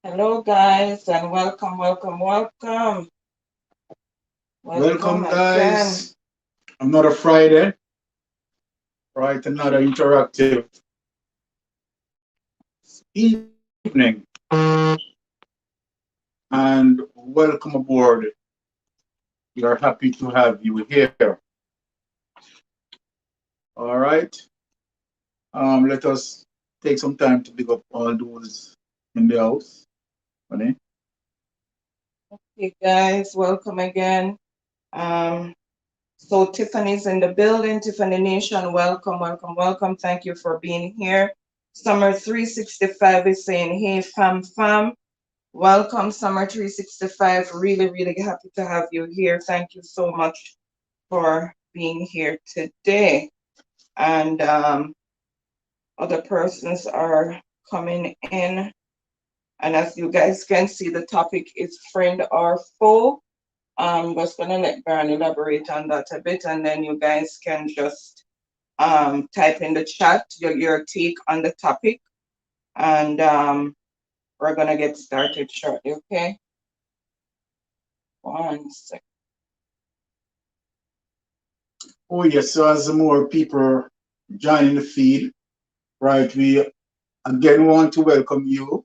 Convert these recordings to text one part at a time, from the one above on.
Hello, guys, and welcome, welcome, welcome. Welcome Welcome, again. guys. Another Friday, right? Another interactive evening. And welcome aboard. We are happy to have you here. All right. Let us take some time to pick up all those in the house. Honey. Hey, guys, welcome again. Um, so Tiffany's in the building. Tiffany Nation, welcome, welcome, welcome. Thank you for being here. Summer 365 is saying, hey, fam. Welcome, Summer 365. Really, really happy to have you here. Thank you so much for being here today. And other persons are coming in. And as you guys can see, the topic is friend or foe. I'm just gonna let Baron elaborate on that a bit, and then you guys can just type in the chat your take on the topic, and we're gonna get started shortly. Okay, 1 second. Oh, yes. So, as more people join the feed, right, we again want to welcome you,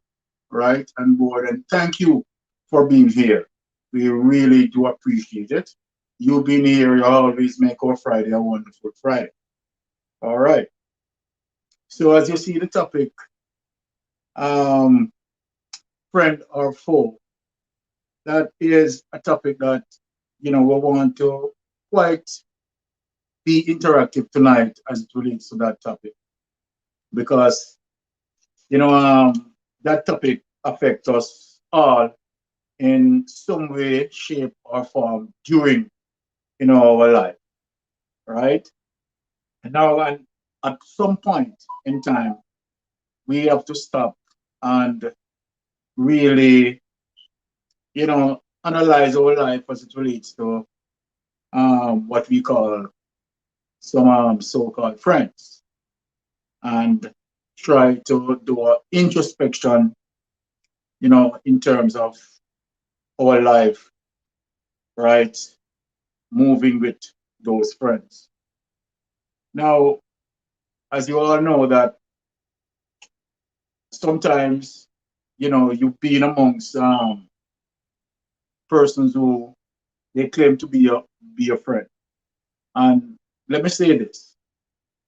right, on board. And thank you for being here. We really do appreciate it. You being here, you always make our Friday a wonderful Friday. All right. So as you see the topic, um, friend or foe, that is a topic that we want to quite be interactive tonight as it relates to that topic because you know that topic affects us all in some way, shape, or form during our life, right? And at some point in time, we have to stop and really, analyze our life as it relates to what we call some so-called friends, and try to do an introspection, in terms of our life, right? Moving with those friends. Now, as you all know, that sometimes, you've been amongst persons who they claim to be a friend. And let me say this,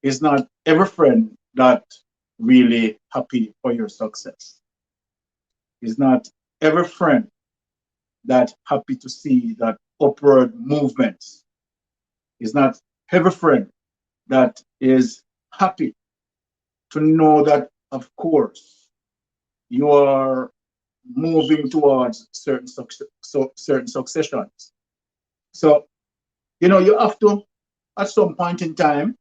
it's not every friend that really happy for your success. It's not every friend that happy to see that upward movements. It's not every friend that is happy to know that, of course, you are moving towards certain successions. So, you have to, at some point in time,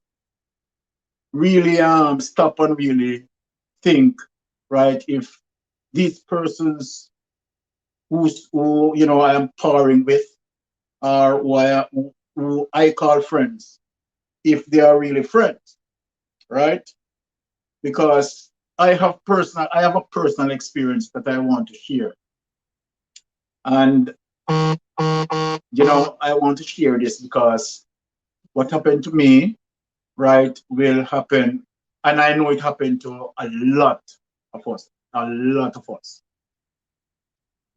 really stop and really think, right? If these persons who I am powering with are who I call friends, if they are really friends, right? Because I have a personal experience that I want to share. And I want to share this because what happened to me, right, will happen, and I know it happened to a lot of us, a lot of us.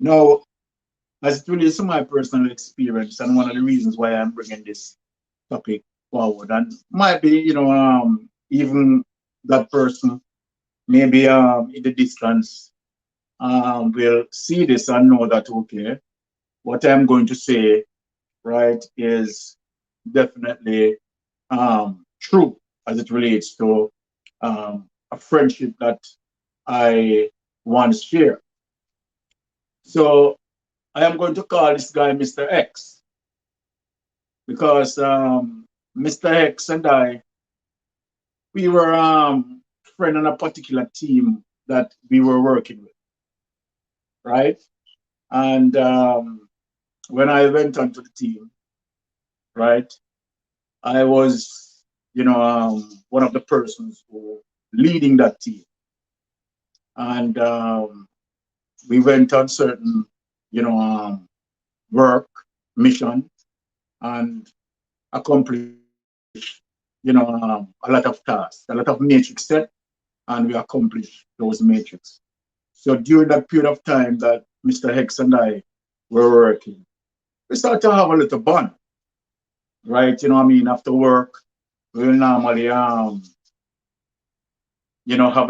Now, as it relates to my personal experience, and one of the reasons why I'm bringing this topic forward, and might be, even that person, maybe in the distance, will see this and know that, okay, what I'm going to say, right, is definitely true as it relates to a friendship that I once shared. So I am going to call this guy Mr. X because Mr. X and I, we were friend on a particular team that we were working with, right? And when I went onto the team, right, I was, one of the persons who leading that team. And we went on certain, you know, work, mission, and accomplished, a lot of tasks, a lot of matrix set, and we accomplished those matrix. So during that period of time that Mr. Hex and I were working, we started to have a little bond, right? After work, we'll normally, have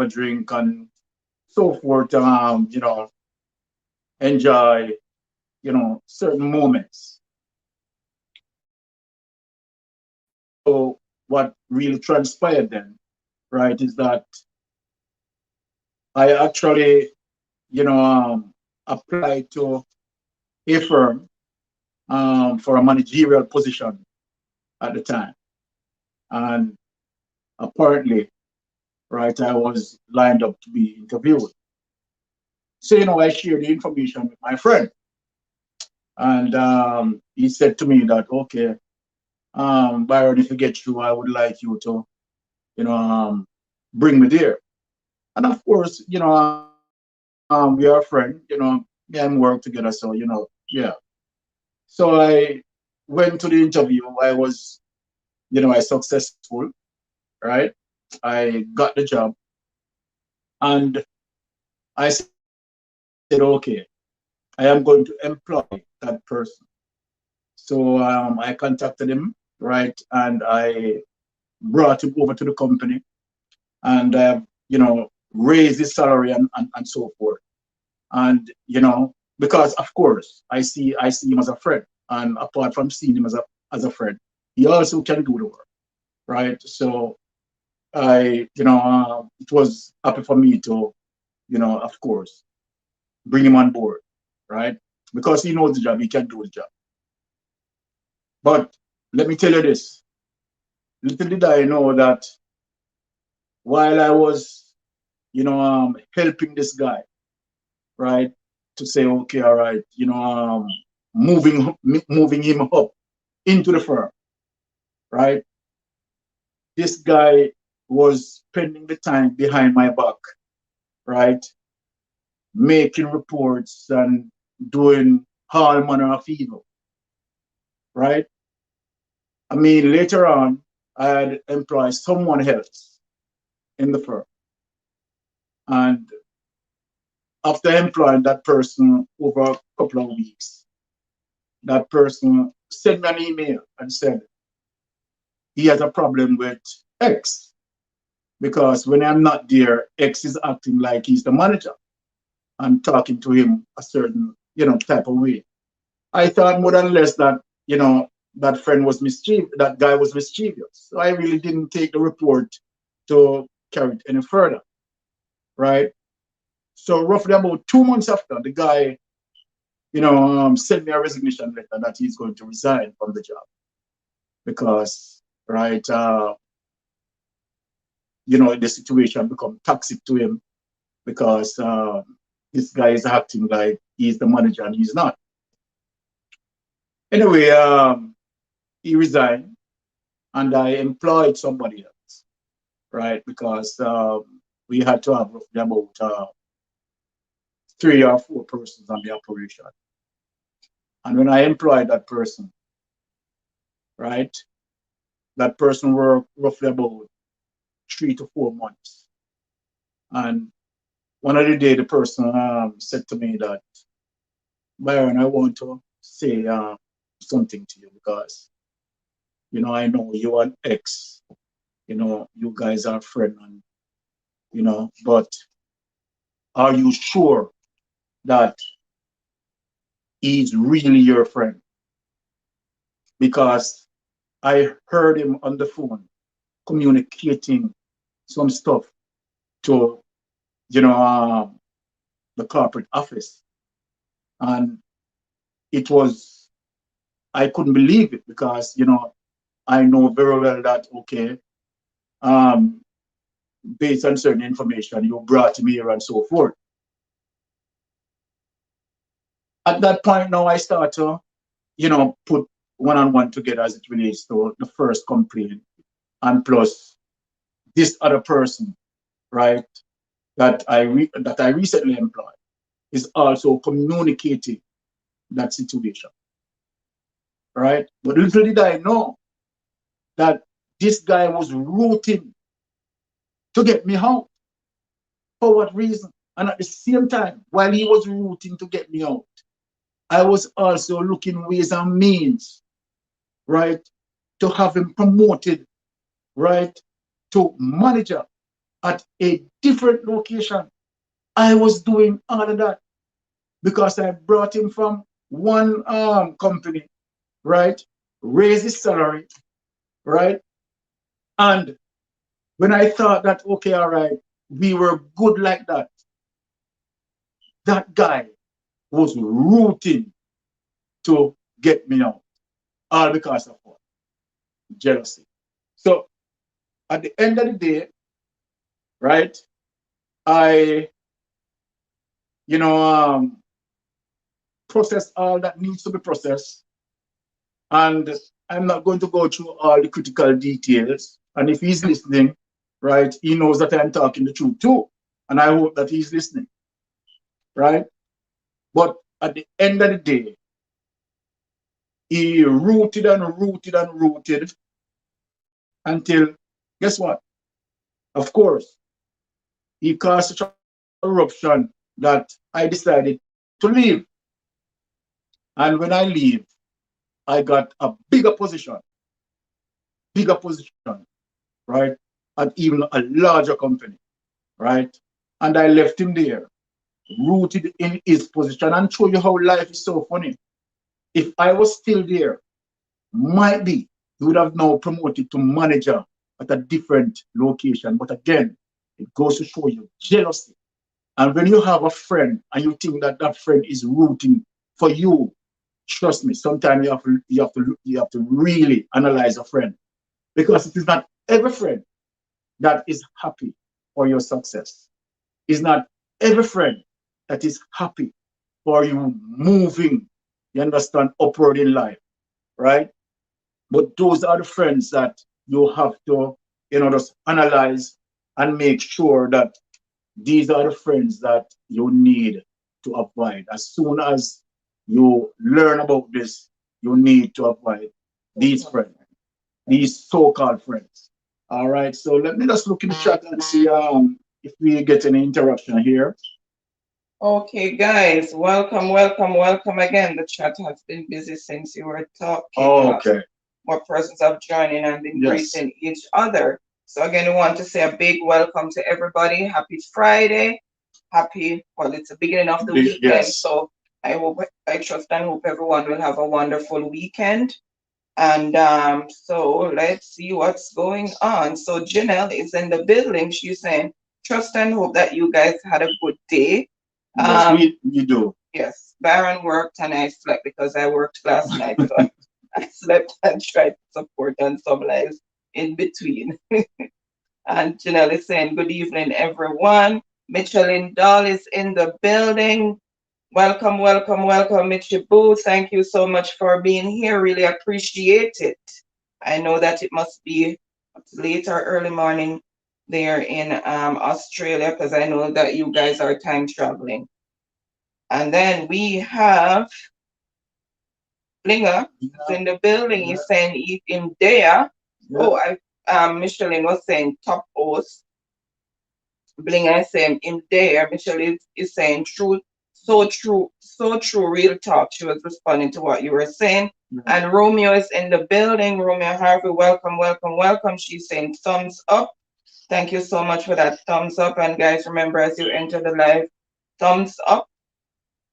a drink and so forth, enjoy, certain moments. So what really transpired then, right, is that I actually, applied to a firm for a managerial position at the time. And apparently, right, I was lined up to be interviewed. So, I shared the information with my friend. And he said to me that, okay, Byron, if you get through, I would like you to, you know, um, bring me there. And of course, we are a friend, me and work together. So, yeah. So I went to the interview. I was, I successful, right? I got the job and I said, okay, I am going to employ that person. So I contacted him, right? And I brought him over to the company and, raised his salary and so forth. And, because of course I see him as a friend. And apart from seeing him as a friend, he also can do the work, right? So it was happy for me to, of course, bring him on board, right? Because he knows the job, he can do the job. But let me tell you this, little did I know that while I was, helping this guy, right, to say, okay, all right, moving him up into the firm, right? This guy was spending the time behind my back, right, making reports and doing all manner of evil, right? Later on, I had employed someone else in the firm. And after employing that person over a couple of weeks, that person sent me an email and said he has a problem with X because when I'm not there, X is acting like he's the manager and talking to him a certain, type of way. I thought more than less that, that friend was mischievous, that guy was mischievous. So I really didn't take the report to carry it any further, right? So roughly about 2 months after, the guy, sent me a resignation letter that he's going to resign from the job because, right, the situation become toxic to him because this guy is acting like he's the manager and he's not. Anyway, he resigned and I employed somebody else, right? Because we had to have roughly about 3 or 4 persons on the operation. And when I employed that person, right, that person worked roughly about 3 to 4 months. And one of the day, the person said to me that, Byron, I want to say something to you because, I know you and X, you guys are friends, and, but are you sure that he's really your friend? Because I heard him on the phone communicating some stuff to, you know, um, the corporate office. And it was, I couldn't believe it because, I know very well that, okay, um, based on certain information you brought me here and so forth. At that point now, I start to, put one on one together as it relates to the first complaint and plus this other person, right, that I recently employed. is also communicating that situation, right? But little did I know that this guy was rooting to get me out. For what reason? And at the same time, while he was rooting to get me out, I was also looking ways and means, right, to have him promoted, right, to manager at a different location. I was doing all of that because I brought him from one company, right, raise his salary, right, and when I thought that, okay, all right, we were good like that, that guy was rooting to get me out, all because of what? Jealousy. So at the end of the day, right, I, you know, process all that needs to be processed. And I'm not going to go through all the critical details. And if he's listening, right, he knows that I'm talking the truth too. And I hope that he's listening, right? But at the end of the day, he rooted and rooted and rooted until, guess what? Of course, he caused such a eruption that I decided to leave. And when I leave, I got a bigger position, right? At even a larger company, right? And I left him there, rooted in his position, and show you how life is so funny. If I was still there, might be he would have now promoted to manager at a different location. But again, it goes to show you jealousy. And when you have a friend and you think that that friend is rooting for you, trust me, sometimes you have to really analyze a friend, because it is not every friend that is happy for your success. It's not every friend that is happy for you moving, you understand, upward in life, right? But those are the friends that you have to, just analyze and make sure that these are the friends that you need to avoid. As soon as you learn about this, you need to avoid these friends, these so-called friends. All right. So let me just look in the chat and see if we get any interaction here. Okay, guys, welcome, welcome, welcome again. The chat has been busy since you were talking. Oh, okay. More persons have joined in and been greeting each other. So again, we want to say a big welcome to everybody. Happy Friday. Well, it's the beginning of the weekend. Yes. So I trust and hope everyone will have a wonderful weekend. And so let's see what's going on. So Janelle is in the building. She's saying, trust and hope that you guys had a good day. Yes, we do. Yes, Baron worked and I slept because I worked last night. So I slept and tried to support and some lives in between. And Janelle is saying, good evening, everyone. Michelin Doll is in the building. Welcome, welcome, welcome, Mitchie Boo. Thank you so much for being here. Really appreciate it. I know that it must be late or early morning there in Australia, because I know that you guys are time traveling. And then we have Blinger in the building. He's saying eat him there. Oh, Michelin was saying top host. Blinger is saying in there. Michelin is saying true, so true, real talk. She was responding to what you were saying. And Romeo is in the building. Romeo Harvey, welcome, welcome, welcome. She's saying thumbs up. Thank you so much for that thumbs up. And guys, remember as you enter the live, thumbs up.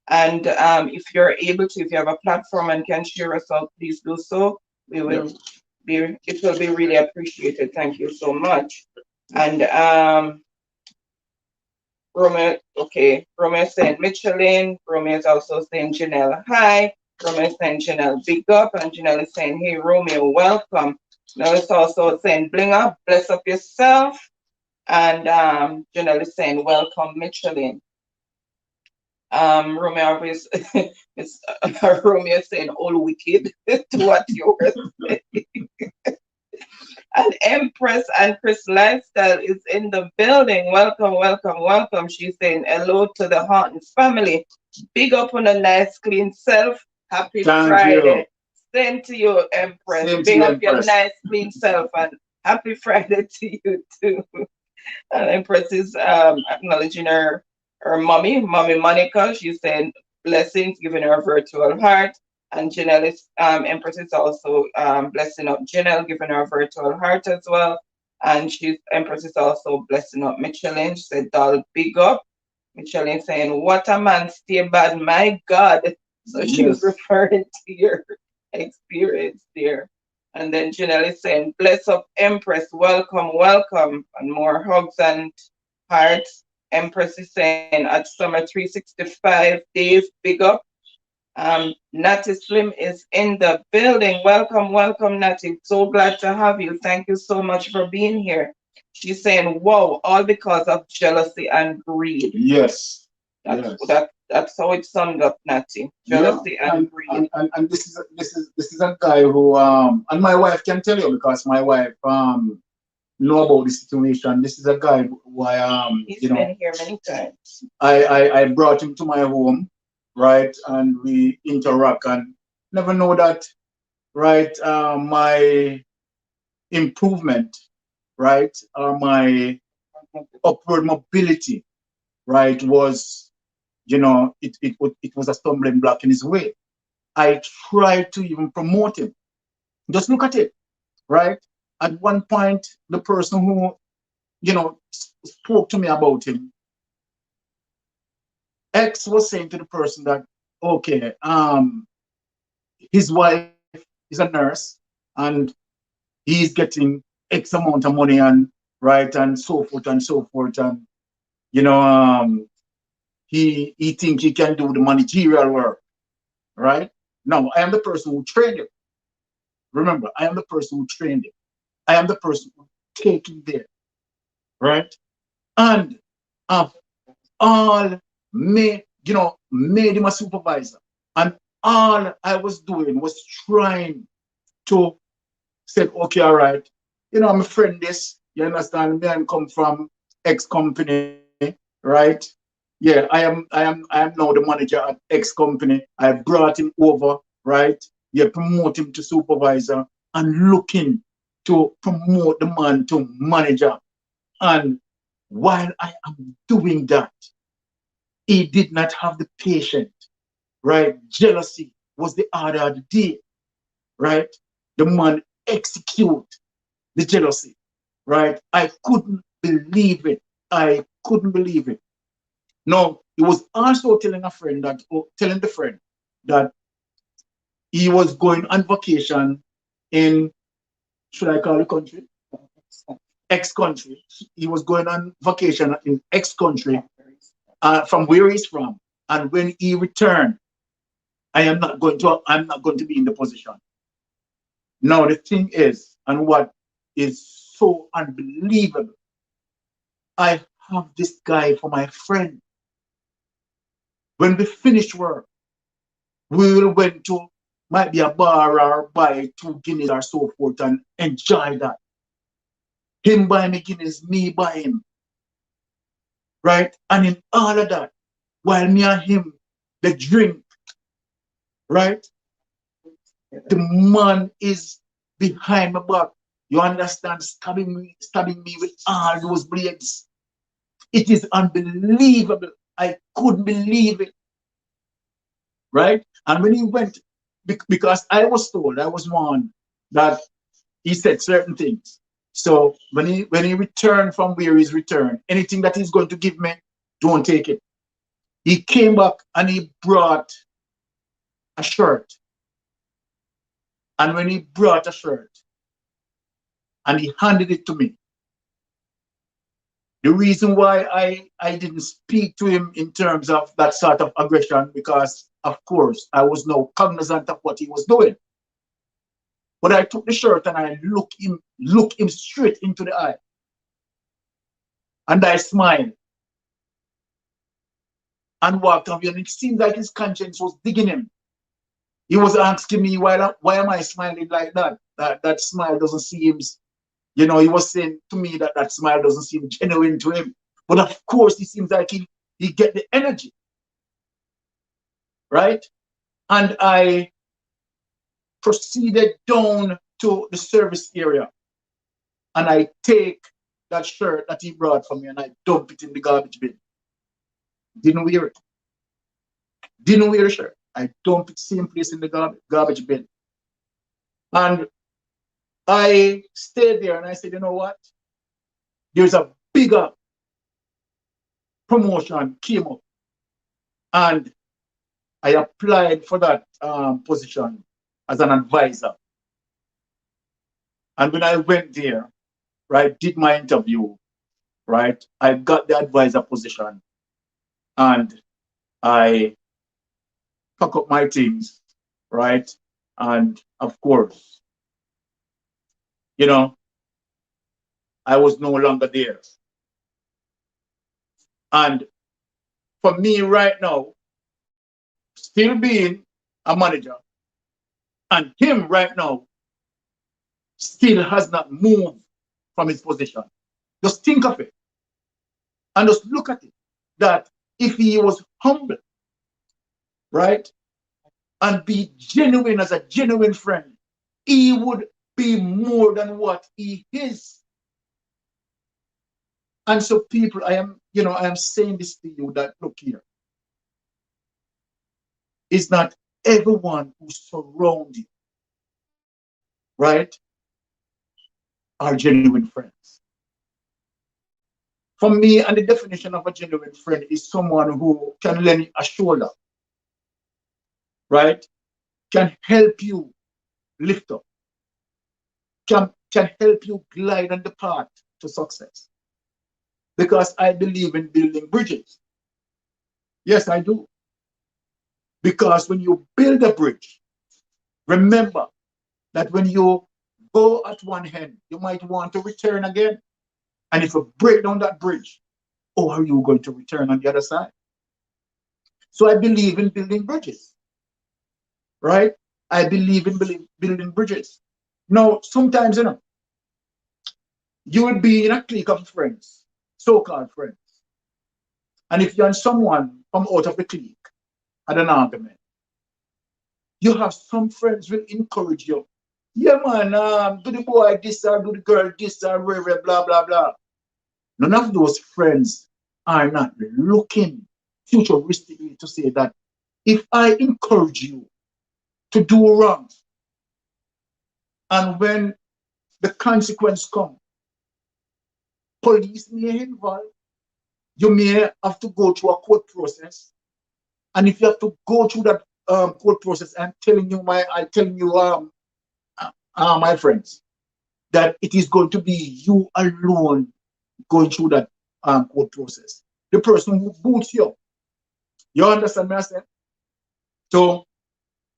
And if you're able to, if you have a platform and can share us out, please do so. It will be really appreciated. Thank you so much. And Romeo, okay, Romeo saying Michelin. Romeo is also saying Janelle, hi. Romeo is saying Janelle, big up. And Janelle is saying, hey, Romeo, welcome. Janelle is also saying, bling up, bless up yourself. And Janelle is saying, welcome, Michelin. Romeo is Romeo saying all wicked to what you were saying. And Empress and Chris Lifestyle is in the building. Welcome, welcome, welcome. She's saying hello to the Hauntons family. Big up on a nice, clean self. Happy Thank you. Friday. Same to you, Empress. Same to Big you, up your Empress. nice, clean self. And happy Friday to you, too. And Empress is acknowledging her mommy Monica. She's saying blessings, giving her a virtual heart. And Janelle is Empress is also blessing up Janelle, giving her a virtual heart as well. And she's Empress is also blessing up Michelin. She said, "Doll, big up." Michelin saying, "What a man, stay bad, my God." So she was Yes. referring to your experience there. And then Janelle is saying, "Bless up, Empress, welcome, welcome." And more hugs and hearts. Empress is saying, "At summer 365 days, big up." Natty Slim is in the building. Welcome, welcome, Natty. So glad to have you. Thank you so much for being here. She's saying, "Whoa, all because of jealousy and greed." Yes. That's Yes. that's how it summed up, Natty. Yeah. Jealousy and greed. And this is a guy who and my wife can tell you because my wife know about the situation. This is a guy who I He's been here many times. I brought him to my home, right, and we interact and never know that, right, my improvement, right, my upward mobility, right, was, it was a stumbling block in his way. I tried to even promote him. Just look at it, right? At one point, the person who, spoke to me about him, X was saying to the person that, okay, his wife is a nurse and he's getting X amount of money and right and so forth and so forth and you know he think he can do the managerial work, right? Now I am the person who trained him. Remember, I am the person who trained him. I am the person who take him there, right? And I've all made him a supervisor. And all I was doing was trying to say, okay, all right, I'm a friend this, you understand, me and come from X company, right? Yeah, I am now the manager at X company. I brought him over, right? You promote him to supervisor and looking to promote the man to manager. And while I am doing that, he did not have the patience, right? Jealousy was the order of the day, right? The man execute the jealousy, right? I couldn't believe it. I couldn't believe it. No, he was also telling a friend that, telling the friend that he was going on vacation in, should I call the country? X country. He was going on vacation in X country from where he's from. And when he returned, I'm not going to be in the position. Now the thing is, and what is so unbelievable, I have this guy for my friend. When we finish work, we will went to might be a bar or buy 2 Guinness or so forth and enjoy that. Him buy me Guinness, me buy him, right? And in all of that, while me and him, the drink, right? The man is behind my back. You understand? Stabbing me with all those blades. It is unbelievable. I couldn't believe it, right? And when he went, because I was told, I was warned that he said certain things. So when he returned from where he's returned, anything that he's going to give me, don't take it. He came back and he brought a shirt. And when he brought a shirt and he handed it to me, the reason why I didn't speak to him in terms of that sort of aggression, because of course I was now cognizant of what he was doing. But I took the shirt and I look him straight into the eye. And I smiled and walked away. And it seemed like his conscience was digging him. He was asking me, why am I smiling like that? That smile doesn't seem You know, he was saying to me that that smile doesn't seem genuine to him. But of course, it seems like he get the energy, right? And I proceeded down to the service area and I take that shirt that he brought for me and I dump it in the garbage bin. Didn't wear it. Didn't wear the shirt. I dump it same place in the garbage bin. And I stayed there and I said, you know what? There's a bigger promotion came up and I applied for that position as an advisor. And when I went there, right, did my interview, right, I got the advisor position and I pack up my things, right? And of course, you know, I was no longer there. And for me right now, still being a manager, and him right now still has not moved from his position. Just think of it and just look at it. That if he was humble, right, and be genuine as a genuine friend, he would be more than what he is. And so, people, I am saying this to you that look here, it's not everyone who surrounds you, right, are genuine friends. For me, and the definition of a genuine friend is someone who can lend a shoulder, right, can help you lift up, can help you glide on the path to success. Because I believe in building bridges. Yes, I do. Because when you build a bridge, remember that when you go at one end, you might want to return again. And if you break down that bridge, how are you going to return on the other side? So I believe in building bridges, right? I believe in building bridges. Now, sometimes, you will be in a clique of friends, so-called friends. And if you and someone come out of the clique at an argument, you have some friends will encourage you. Yeah, man, do the boy this or do the girl this or whatever, blah, blah, blah. None of those friends are not looking futuristically to say that if I encourage you to do wrong, and when the consequence comes, police may involve, you may have to go through a court process. And if you have to go through that court process, I'm telling you, my friends, that it is going to be you alone going through that court process. The person who boots you understand me? I said, to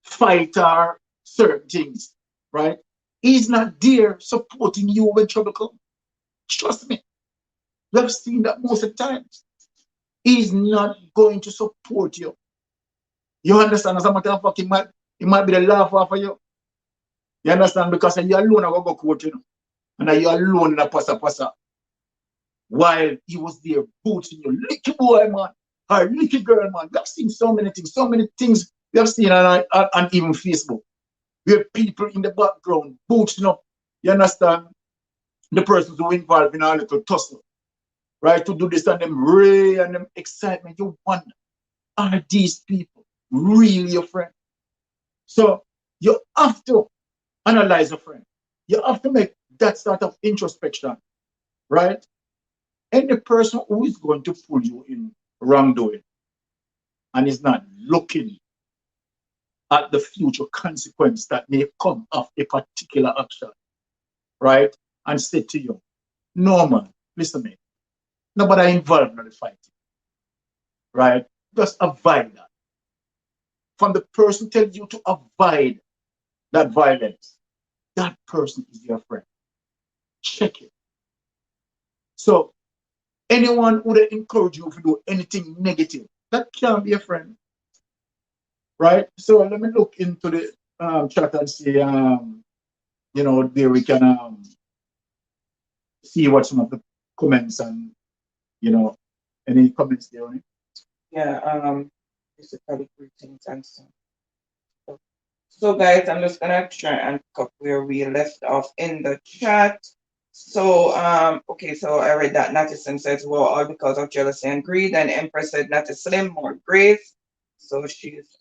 fight our certain things, right? He's not there supporting you when trouble comes. Trust me. We have seen that most of the times. He's not going to support you. You understand? As a matter of fact, it might be the laugh off of you. You understand? Because you alone are go court, and you alone in a passa. While he was there booting you, licky boy, man, or licky girl, man. We have seen so many things we have seen on even Facebook. We have people in the background booting up, you understand, the persons who are involved in a little tussle, right, to do this and them ray and them excitement. You wonder, are these people really your friend? So you have to analyze a friend. You have to make that sort of introspection, right? Any person who is going to pull you in wrongdoing and is not looking at the future consequence that may come of a particular action, right? And say to you, no man, listen to me. Nobody involved in the fighting, right? Just avoid that. From the person telling you to avoid that violence, that person is your friend. Check it. So anyone who would encourage you to do anything negative, that can't be a friend, right? So let me look into the chat and see, there we can see what some of the comments and, you know, any comments there on it. Yeah, basically greetings and so. So guys, I'm just gonna try and pick up where we left off in the chat. So okay, so I read that Natison says, well, all because of jealousy and greed, and Empress said Natty Slim, more grace. So she's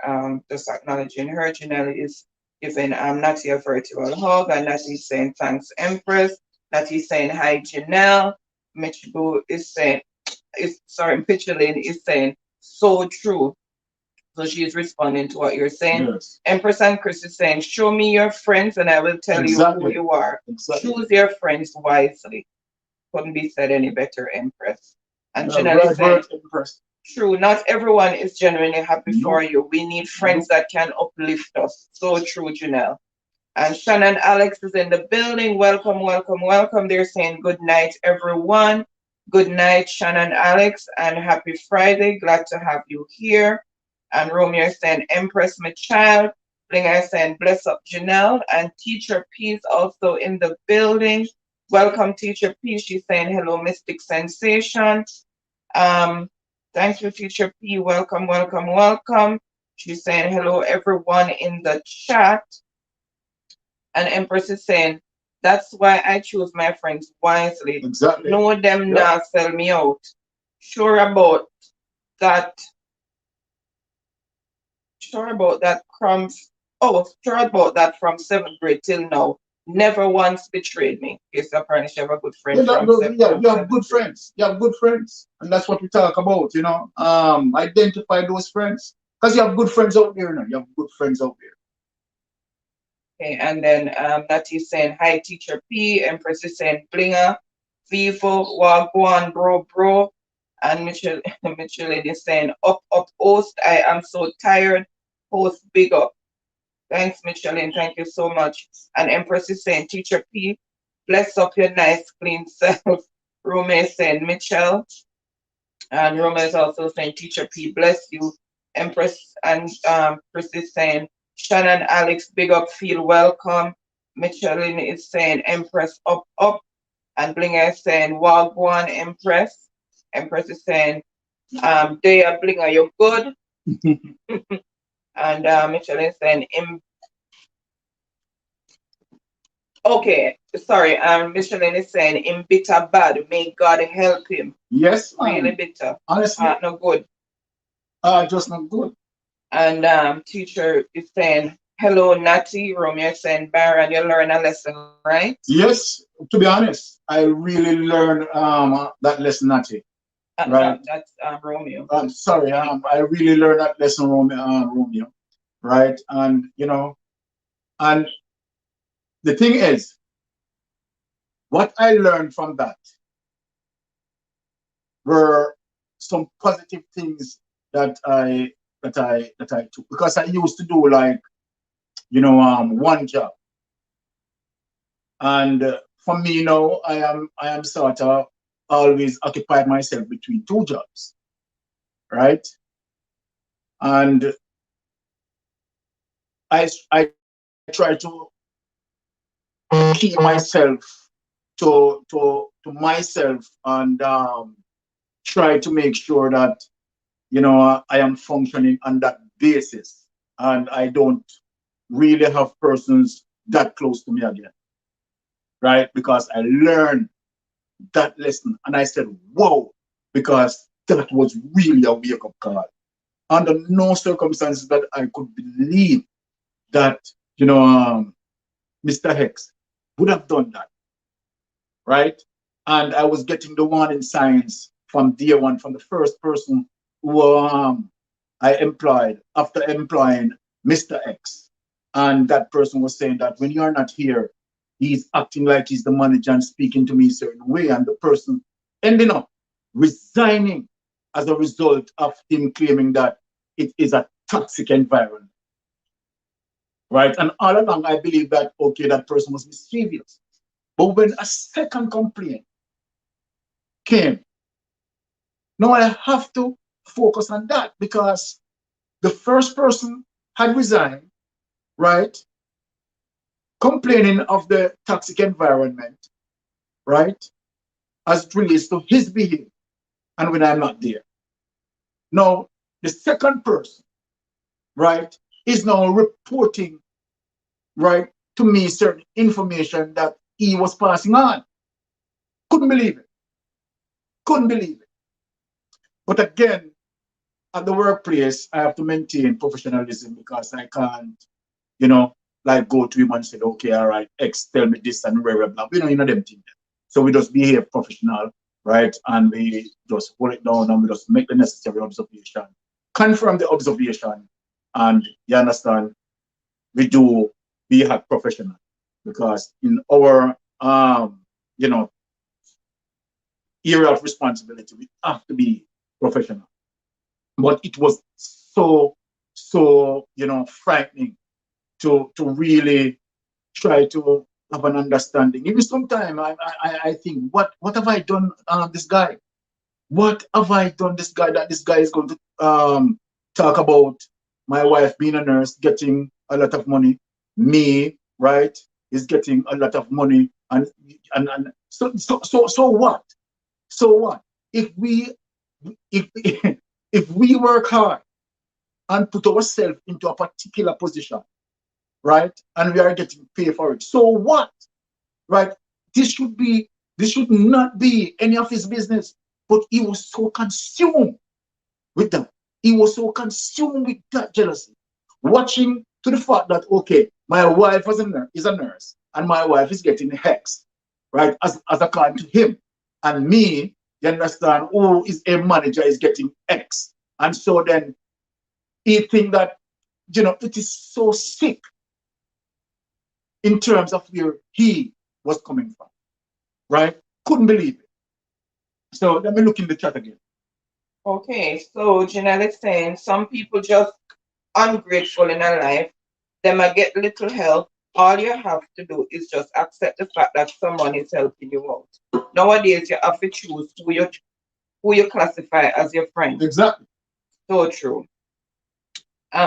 just acknowledging her. Janelle is giving Natty a virtual hug, and Natty's saying thanks, Empress. Natty's saying hi, Janelle. Mitch Boo is saying Pitchelin is saying so true. So she's responding to what you're saying. Yes. Empress and Chris is saying, show me your friends and I will tell you who you are. Exactly. Choose your friends wisely. Couldn't be said any better, Empress. And Yeah, Janelle is right saying, word, Empress. true, not everyone is genuinely happy for Nope. you. We need friends that can uplift us. So true, Janelle. And Shannon Alex is in the building. Welcome, welcome, welcome. They're saying good night, everyone. Good night, Shannon Alex, and happy Friday. Glad to have you here. And Romeo is saying, Empress, my child. Blinger is saying, bless up, Janelle. And Teacher P is also in the building. Welcome, Teacher P. She's saying, hello, Mystic Sensation. Um, Thank you, Teacher P. Welcome, welcome, welcome. She's saying, hello, everyone in the chat. And Empress is saying, that's why I choose my friends wisely. Exactly. Know them not sell me out. Sure about that. Sure about that crumbs. Oh, sure about that from seventh grade till now. Never once betrayed me. Yes, apparently she have a good friend from seventh Yeah, you have good grade. friends. You have good friends. And that's what we talk about, you know. Identify those friends. Because you have good friends out there now. You have good friends out there. Okay, and then Natty saying, hi, Teacher P. Empress is saying, Blinger, Vivo, Wagwan, bro. And Mitchell is saying, up, host. I am so tired. Host, big up. Thanks, Michelin. Thank you so much. And Empress is saying, Teacher P, bless up your nice, clean self. Rome is saying, Mitchell. And Roma is also saying, Teacher P, bless you. Empress and Chris is saying, Shannon, Alex, big up, feel welcome. Michelin is saying, Empress, up. And Blinger is saying, Wagwan, Empress. Empress is saying, Dea, Blinger, you're good. And Michelin is saying, okay, sorry, Michelin is saying, in bitter bad, may God help him. Yes, really bitter. Honestly, No good. just not good. And teacher is saying, hello, Natty. Romeo is saying, Baron, you learn a lesson, right? Yes, to be honest, I really learned that lesson, Natty. Right. That's Romeo. I'm sorry, I really learned that lesson, Romeo. Right. And, you know, and the thing is, what I learned from that were some positive things that I took, because I used to do, like, you know, one job. And for me, you know, I am sort of always occupied myself between two jobs, right? And I try to keep myself to myself, and try to make sure that, you know, I am functioning on that basis, and I don't really have persons that close to me again, right? Because I learned that lesson, and I said, whoa, because that was really a wake up call. Under no circumstances that I could believe that, you know, Mr. Hex would have done that, right? And I was getting the warning signs from day one, from the first person who I employed after employing Mr. X. And that person was saying that when you're not here, he's acting like he's the manager and speaking to me a certain way. And the person ending up resigning as a result of him claiming that it is a toxic environment. Right? And all along, I believe that, okay, that person was mischievous. But when a second complaint came, now I have to focus on that, because the first person had resigned, right? Complaining of the toxic environment, right? as it relates to his behavior and when I'm not there. Now, the second person, right, is now reporting, right, to me certain information that he was passing on. Couldn't believe it. Couldn't believe it. But again, at the workplace, I have to maintain professionalism because I can't, you know, like go to him and say, okay, all right, X, tell me this and blah, blah, blah. We don't you know them things. So we just behave professional, right? And we just hold it down and we just make the necessary observation, confirm the observation, and you understand, we do be a professional because in our you know area of responsibility, we have to be professional. But it was so frightening to really try to have an understanding. Even sometimes I think, what have I done this guy? What have I done this guy that this guy is going to talk about my wife being a nurse, getting a lot of money, me, right, is getting a lot of money, and so what? So what? If we if if we work hard and put ourselves into a particular position, right, and we are getting paid for it, so what? Right? This should be this should not be any of his business. But he was so consumed with that. He was so consumed with that jealousy. Watching to the fact that, okay, my wife is a nurse and my wife is getting X, right, as according to him. And me, you understand, who is a manager is getting X. And so then he think that, it is so sick in terms of where he was coming from, right? Couldn't believe it. So let me look in the chat again. Okay, so Janelle is saying some people just ungrateful in their life. They might get little help. All you have to do is just accept the fact that someone is helping you out. Nowadays, you have to choose who you classify as your friend. Exactly. So true.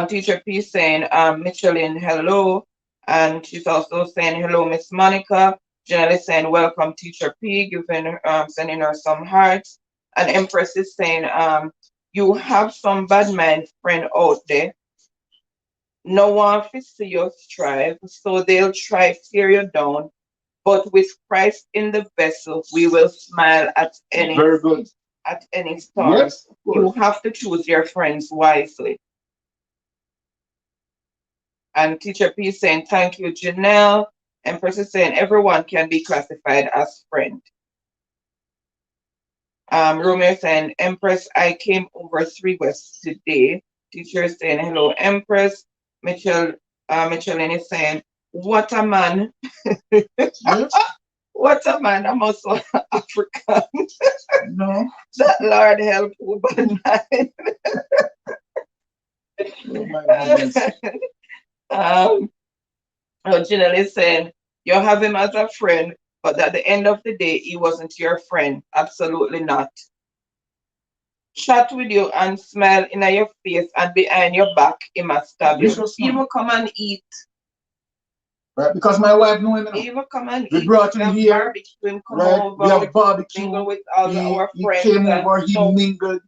Teacher P saying, Micheline, hello. And she's also saying, hello, Miss Monica. Janelle is saying, welcome, Teacher P, sending her some hearts. And Empress is saying, you have some bad mind friend out there. No one will see you strive, so they'll try to tear you down. But with Christ in the vessel, we will smile Very good. at any storm. Yes, of You course. have to choose your friends wisely. And Teacher P is saying, thank you, Janelle. Empress is saying, everyone can be classified as friend. Romeo is saying, Empress, I came over 3 West today. Teacher is saying, hello, Empress. Michelin is saying, what a man. Yes. What a man. I'm also African. No. That Lord help you, bad man. Oh my goodness. Janelle is saying, you have him as a friend, but at the end of the day, he wasn't your friend. Absolutely not. Chat with you and smile in your face and behind your back, he must stab you. He will come and eat. Right, because my wife knew him. He will come and We eat. brought him We have here. barbecue, him come Right, over. we have barbecue. Mingle with all our He friends. came over, he mingled,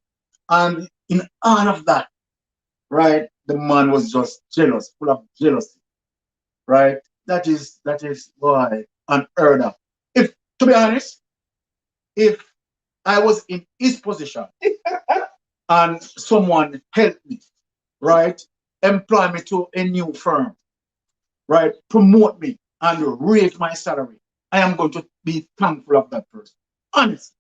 and in all of that, right, the man was just jealous, full of jealousy. Right? That is why unheard of. If to be honest, if I was in his position and someone helped me, right, employ me to a new firm, right, promote me and raise my salary, I am going to be thankful of that person. Honestly,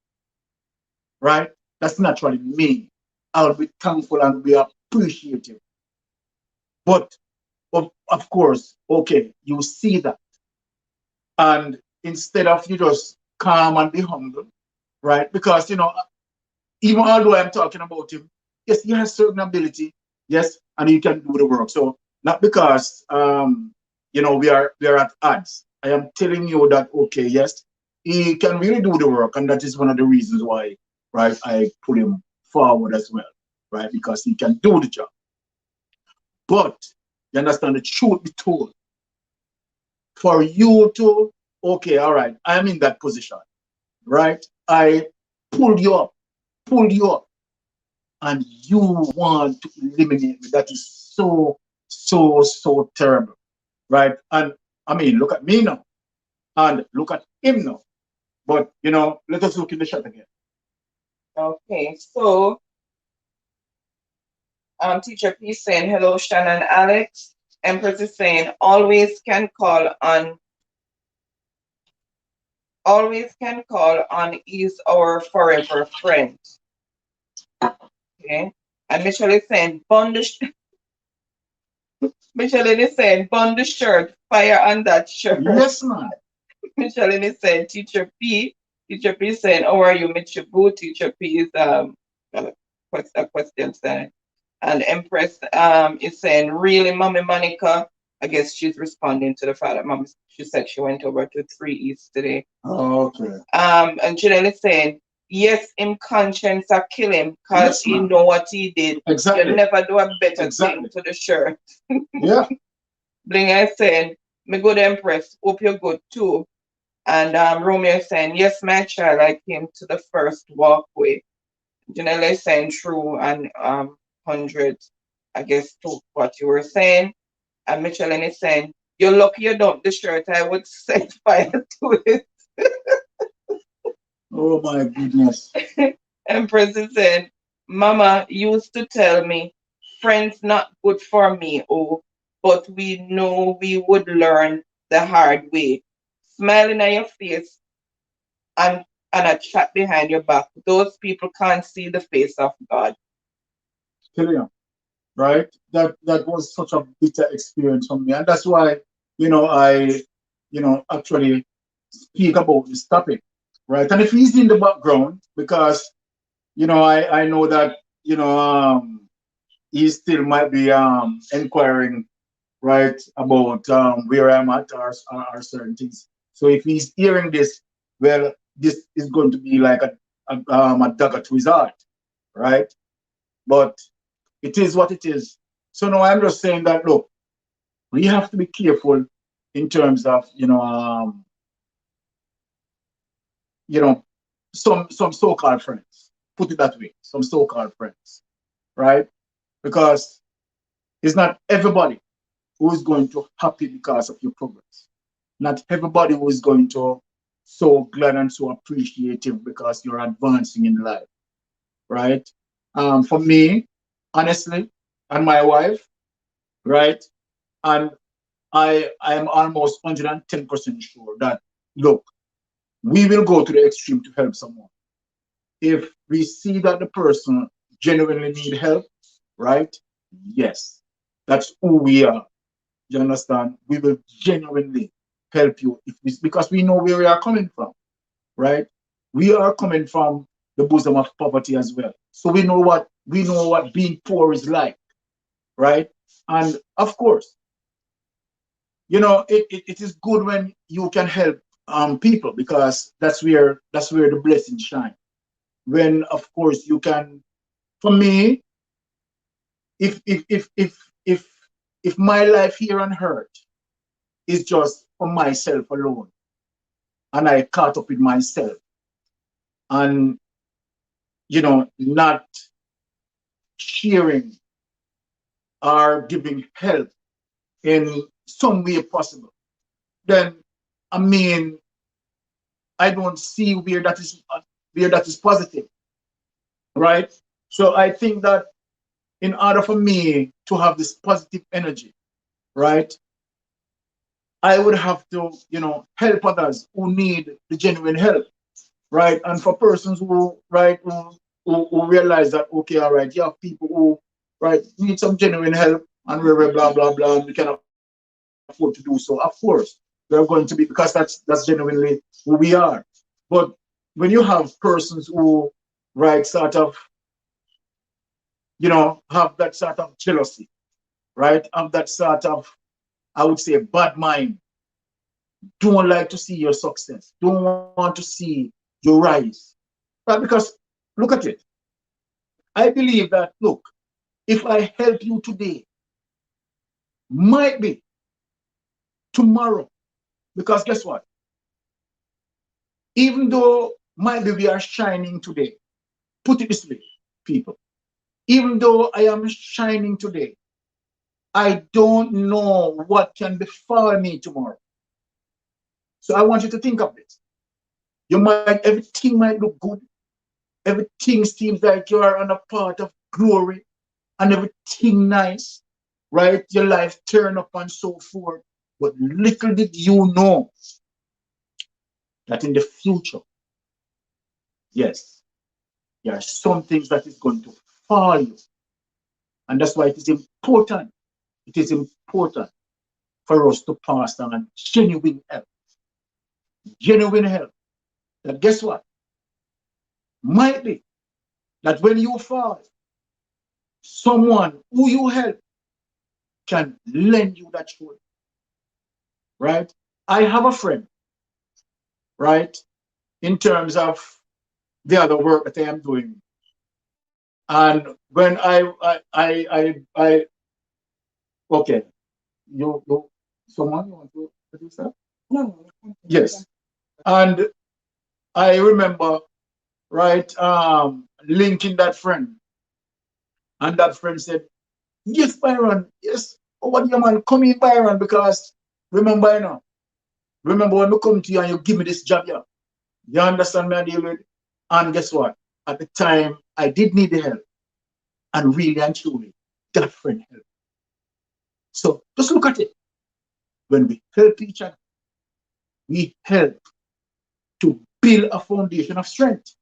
right? That's naturally me. I'll be thankful and be appreciative. But of course, okay, you see that. And instead of you just calm and be humble, right? Because even although I'm talking about him, yes, he has certain ability, yes, and he can do the work. So not because we are at odds. I am telling you that okay, yes, he can really do the work, and that is one of the reasons why, right, I put him forward as well, right? Because he can do the job. But you understand the truth be told, for you to okay, all right, I'm in that position, right? I pulled you up, and you want to eliminate me. That is so terrible, right? And I mean, look at me now, and look at him now. But let us look in the shot again. Okay, so Teacher P saying hello, Shannon Alex. Empress is saying always can call on is our forever friend. Okay. And Michelle is saying Michelin is saying bond the shirt, fire on that shirt. Yes, man. Michelin is saying Teacher P is saying, how are you, Michibu? Teacher P is a question saying. And Empress is saying, really, Mommy Monica? I guess she's responding to the fact that Mom, she said she went over to 3 East today. Okay. And Janelle is saying, yes, him conscience a kill him because Yes, he ma'am. know what he did. Exactly. You never do a better Exactly. thing to the shirt. Yeah. Blinger is saying, me good Empress, hope you're good too. And Romeo is saying, yes, my child, I came to the first walkway. Janelle is saying true and 100, I guess, to what you were saying. And Michelin is saying, you're lucky you dumped the shirt. I would set fire to it. Oh my goodness. Empress is saying, Mama used to tell me, friends not good for me, oh, but we know we would learn the hard way. Smiling at your face and, and a chat behind your back. Those people can't see the face of God. Killian, right? That was such a bitter experience for me, and that's why I actually speak about this topic, right? And if he's in the background, because I know that he still might be inquiring, right, about where I'm at, or certain things. So if he's hearing this, well, this is going to be like a dagger to his heart, right? But it is what it is. So no, I'm just saying that, look, we have to be careful in terms of you know some so-called friends. Put it that way, some so-called friends, right? Because it's not everybody who is going to happy because of your progress. Not everybody who is going to so glad and so appreciative because you're advancing in life, right? For me, honestly, and my wife, right? And I am almost 110% sure that, look, we will go to the extreme to help someone. If we see that the person genuinely need help, right? Yes, that's who we are. You understand? We will genuinely help you if this, because we know where we are coming from, right? We are coming from the bosom of poverty as well. So we know what being poor is like, right? And of course, it is good when you can help people, because that's where the blessings shine. When of course you can, for me, if if my life here on earth is just for myself alone, and I caught up with myself, and not sharing or giving help in some way possible, then I mean, I don't see where that is positive, right? So I think that in order for me to have this positive energy, right, I would have to, help others who need the genuine help, right? And for persons who realize that, okay, all right, you have people who, right, need some genuine help, and blah blah blah, and we can afford to do so. Of course, we are going to be, because that's genuinely who we are. But when you have persons who, right, sort of, have that sort of jealousy, right, have that sort of, I would say, bad mind, don't like to see your success, don't want to see your rise, right? Because look at it. I believe that, look, if I help you today, might be tomorrow, because guess what? Even though Maybe we are shining today. Put it this way, people. Even though I am shining today, I don't know what can befall me tomorrow. So I want you to think of this. Everything might look good. Everything seems like you are on a part of glory and everything nice, right? Your life turn up and so forth. But little did you know that in the future, yes, there are some things that is going to fall you. And that's why it is important. It is important for us to pass on a genuine help. Genuine help. That guess what? Might be that when you fall, someone who you help can lend you that shoulder, right? I have a friend, right, in terms of the other work that I am doing. And when okay, you someone you want to produce that? No. Yes. And I remember, right, linking that friend. And that friend said, yes, Byron, yes. Oh, what your man, come in, Byron, because remember, remember when we come to you and you give me this job, yeah. You understand me, I deal with? And guess what? At the time, I did need the help. And really and truly, that friend helped. So just look at it. When we help each other, we help to build a foundation of strength.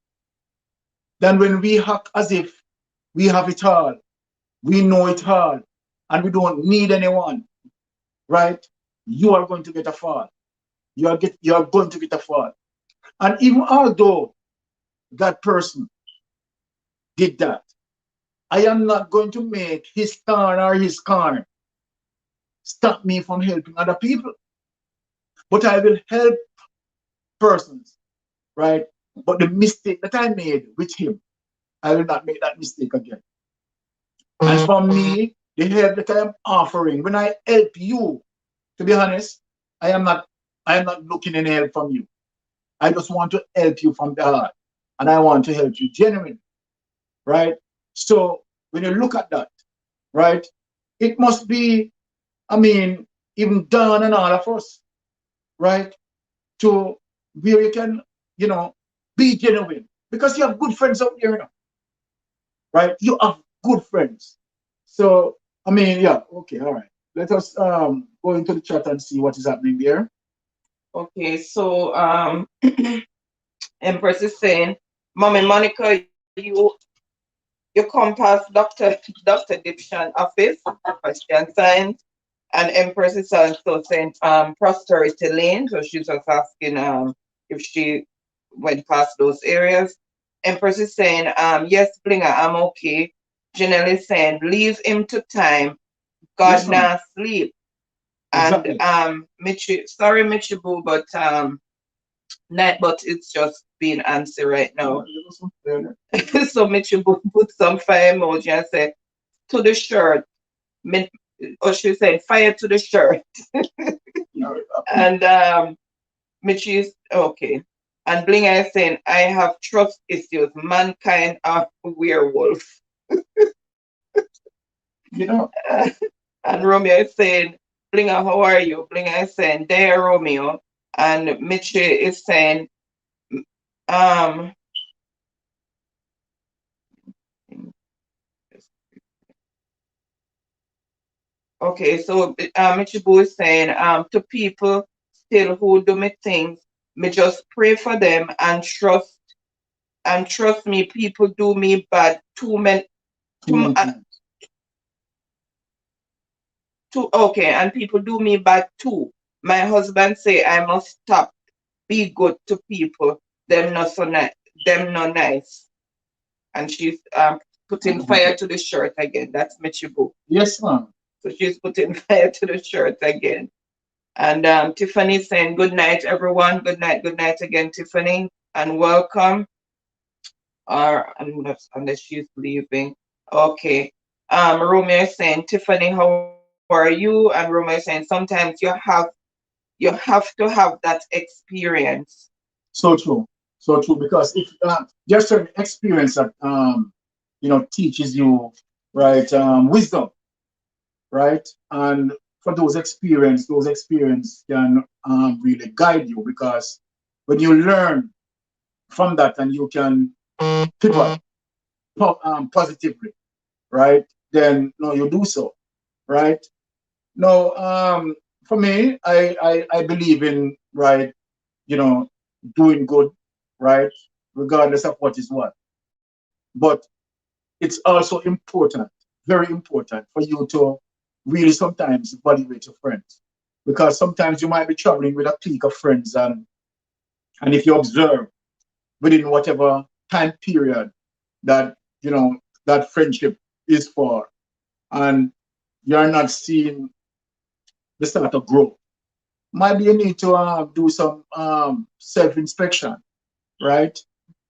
Then when we act as if we have it all, we know it all, and we don't need anyone, right? You are going to get a fall. You are going to get a fall. And even although that person did that, I am not going to make his turn or his corner stop me from helping other people. But I will help persons, right? But the mistake that I made with him, I will not make that mistake again. And for me, the help that I am offering, when I help you, to be honest, I am not I am not looking any help from you. I just want to help you from the heart. And I want to help you genuinely, right? So when you look at that, right, it must be, I mean, even done and all of us, right? To where you can, you know, be genuine. Because you have good friends out there, right? You have good friends. So, I mean, yeah, okay, all right. Let us go into the chat and see what is happening there. Okay, so Empress is saying, Mommy Monica, you come past Dr. Dipshan office, question signs, and Empress is also saying prosperity lane. So she's just asking if she went past those areas. Empress is saying, yes, Blinger, I'm okay. Janelle is saying, leave him to time. Yes, God ma'am. now sleep. And Exactly. Mitchie, sorry, Mitchie Boo, but it's just being answered right now. So Mitchie put some fire emoji and said, to the shirt. Or she said, fire to the shirt. And Mitchie is okay. And Blinger is saying, I have trust issues. Mankind are werewolf. You know, And Romeo is saying, Blinger, how are you? Blinger is saying, there, Romeo. And Mitchie is saying, um, okay, so Michibu is saying, to people still who do me things, me just pray for them and trust me, people do me bad too many too many times. too okay, and people do me bad too. My husband say I must stop, be good to people, them not so nice, them not nice. And she's putting fire to the shirt again. That's Michibu. Yes, ma'am. So she's putting fire to the shirt again. And Tiffany saying, good night, everyone. Good night again, Tiffany, and welcome. Or unless she's leaving. Okay. Romeo is saying, Tiffany, how are you? And Romeo is saying, sometimes you have to have that experience. So true. So true, because if there's certain experience that teaches you, right, wisdom, right, and for those experience can really guide you, because when you learn from that and you can pivot positively, right, then no, you do so, right. No, for me, I believe in, right, you know, doing good, right, regardless of what is what. But it's also important, very important, for you to really sometimes evaluate your friends. Because sometimes you might be traveling with a clique of friends, and if you observe within whatever time period that, that friendship is for, and you're not seeing the start of growth, maybe you need to do some self-inspection, right?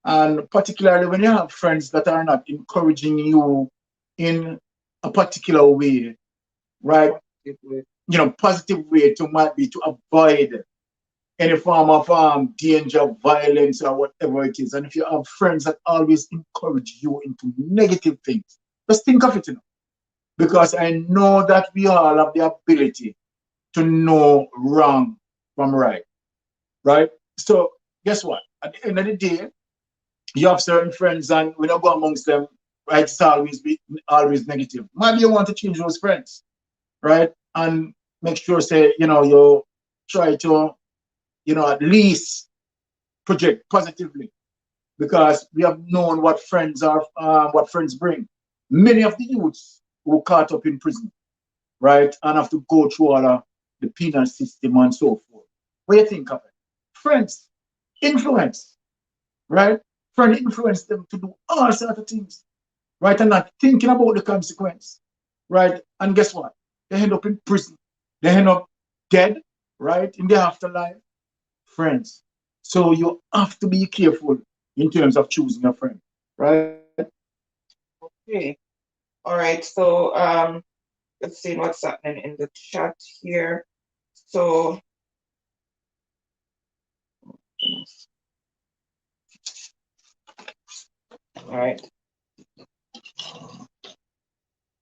And particularly when you have friends that are not encouraging you in a particular way, right? Positive way to might be to avoid any form of danger, violence, or whatever it is. And if you have friends that always encourage you into negative things, just think of it, because I know that we all have the ability to know wrong from right, right? So guess what? At the end of the day, you have certain friends, and when you go amongst them, right, it's always negative. Maybe you want to change those friends, right? And make sure, say, you try to, at least project positively, because we have known what friends are, what friends bring. Many of the youths who caught up in prison, right, and have to go through all of the penal system and so forth. What do you think of it? Friends, influence, right? Friend influence them to do all sorts of things, right, and not thinking about the consequence, right? And guess what? They end up in prison. They end up dead, right, in the afterlife. Friends. So you have to be careful in terms of choosing a friend, right? Okay. All right. So let's see what's happening in the chat here. So all right.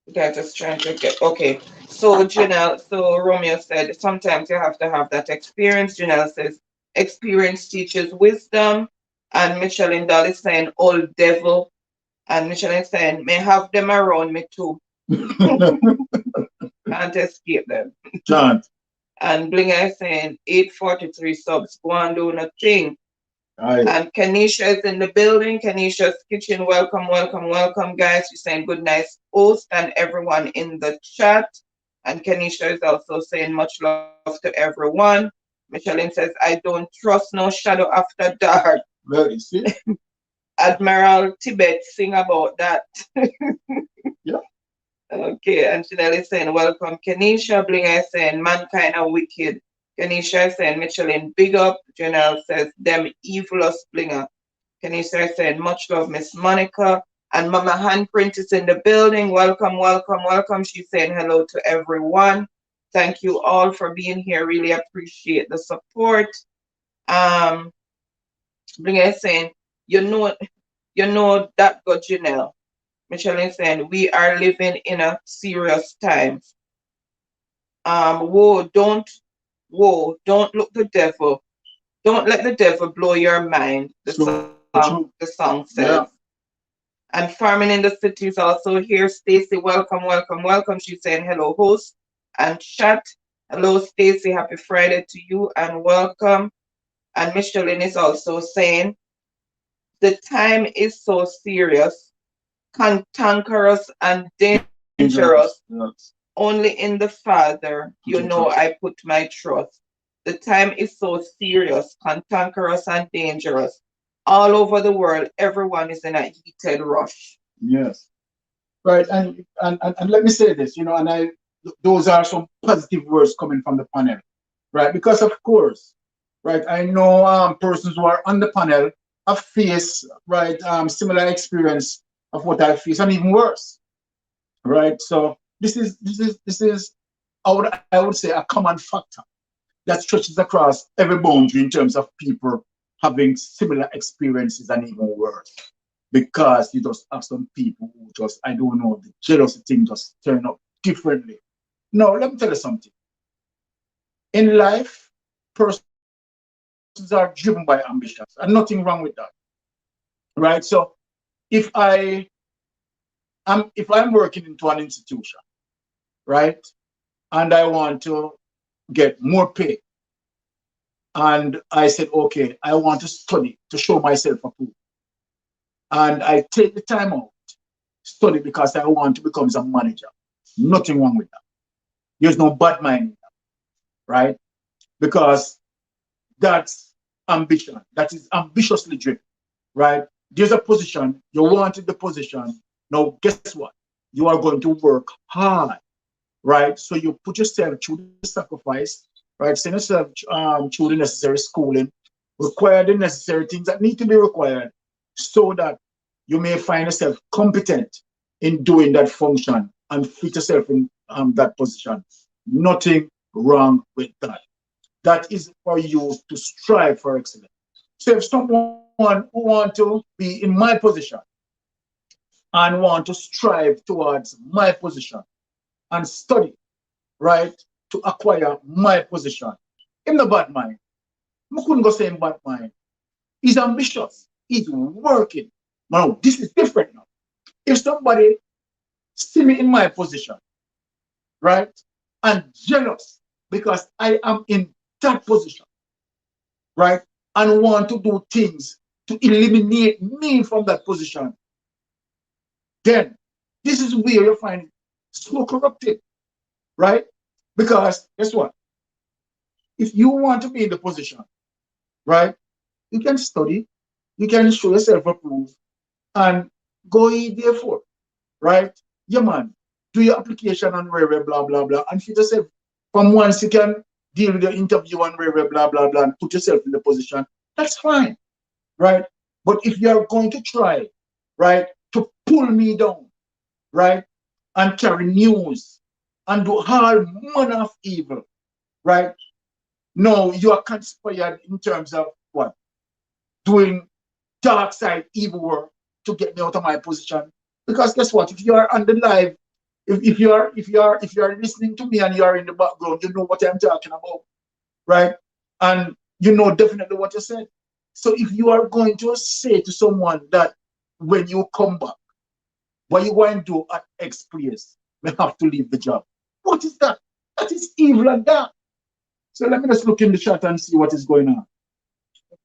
They're just trying to get okay. So Janelle, so Romeo said sometimes you have to have that experience. Janelle says experience teaches wisdom. And Michelin Doll is saying old devil. And Michelin is saying may have them around me too. Can't escape them. John. And Blinger is saying 843 subs, go and do nothing. Aye. And Kanisha is in the building. Kanisha's kitchen. Welcome, welcome, welcome, guys. She's saying good night, host, and everyone in the chat. And Kanisha is also saying much love to everyone. Micheline says, I don't trust no shadow after dark. Well, you see? Admiral Tibet sing about that. Yeah. Okay, and Chanel is saying, welcome. Kenisha Blinger is saying, mankind are wicked. Kenisha is saying, Michelin, big up. Janelle says, them evilous Blinger. Kenisha is saying, much love, Miss Monica. And Mama Handprint is in the building. Welcome, welcome, welcome. She's saying hello to everyone. Thank you all for being here. Really appreciate the support. Blinger is saying, you know that good Janelle. Michelin saying, we are living in a serious times. Whoa, don't look the devil. Don't let the devil blow your mind. The song says. Yeah. And Farming in the City is also here. Stacy, welcome, welcome, welcome. She's saying hello, host and chat. Hello, Stacy. Happy Friday to you and welcome. And Michelin is also saying the time is so serious, cantankerous, and dangerous. Yes. Only in the Father, you know, I put my trust. The time is so serious, cantankerous, and dangerous. All over the world, everyone is in a heated rush. Yes. Right. And let me say this, and those are some positive words coming from the panel, right? Because of course, right, I know persons who are on the panel have faced, right, similar experience of what I face, and even worse, right? So this is I would say a common factor that stretches across every boundary in terms of people having similar experiences and even worse. Because you just have some people who just, I don't know, the jealousy thing just turn up differently. No, let me tell you something. In life, persons are driven by ambitions and nothing wrong with that. Right? So if I'm working into an institution, right? And I want to get more pay. And I said, okay, I want to study to show myself approved. And I take the time out, study because I want to become a manager. Nothing wrong with that. There's no bad mind in that, right? Because that's ambition. That is ambitiously driven, right? There's a position, you wanted the position. Now, guess what? You are going to work hard, right? So you put yourself through the sacrifice, right? Send yourself through the necessary schooling, require the necessary things that need to be required so that you may find yourself competent in doing that function and fit yourself in that position. Nothing wrong with that. That is for you to strive for excellence. So if someone who want to be in my position and want to strive towards my position and study, right, to acquire my position, in the bad mind, I couldn't go say in bad mind. He's ambitious. He's working. Now, this is different now. If somebody see me in my position, right, and jealous because I am in that position, right, and want to do things to eliminate me from that position, then this is where you find it so corrupted, right? Because guess what? If you want to be in the position, right, you can study, you can show yourself approved, and go in therefore, right? Yeah, man, do your application and blah, blah, blah, and fit yourself. From once you can deal with your interview and blah, blah, blah, and put yourself in the position, that's fine, right? But if you're going to try, right, to pull me down, right, and carry news and do all manner of evil, right? No, you are conspired in terms of what? Doing dark side evil work to get me out of my position. Because guess what? If you are on the live, if you are listening to me and you are in the background, you know what I'm talking about, right? And you know definitely what you said. So if you are going to say to someone that when you come back, what you going to do at X place, we have to leave the job. What is that? That is evil and that. So let me just look in the chat and see what is going on.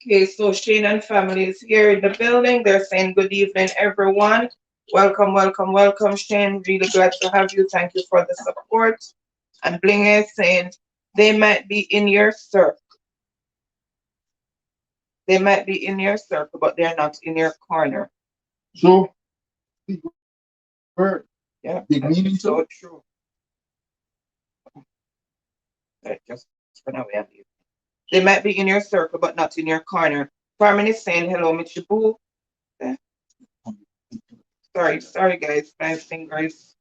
Okay, so Shane and family is here in the building. They're saying good evening, everyone. Welcome, welcome, welcome, Shane. Really glad to have you. Thank you for the support. And Bling is saying they might be in your circle. They might be in your circle, but they're not in your corner. So, big word, Yeah, big that's meaning so to it. true. Just for now, we have you. They might be in your circle, but not in your corner. Carmen is saying hello, Michibu. Sorry, guys. My fingers,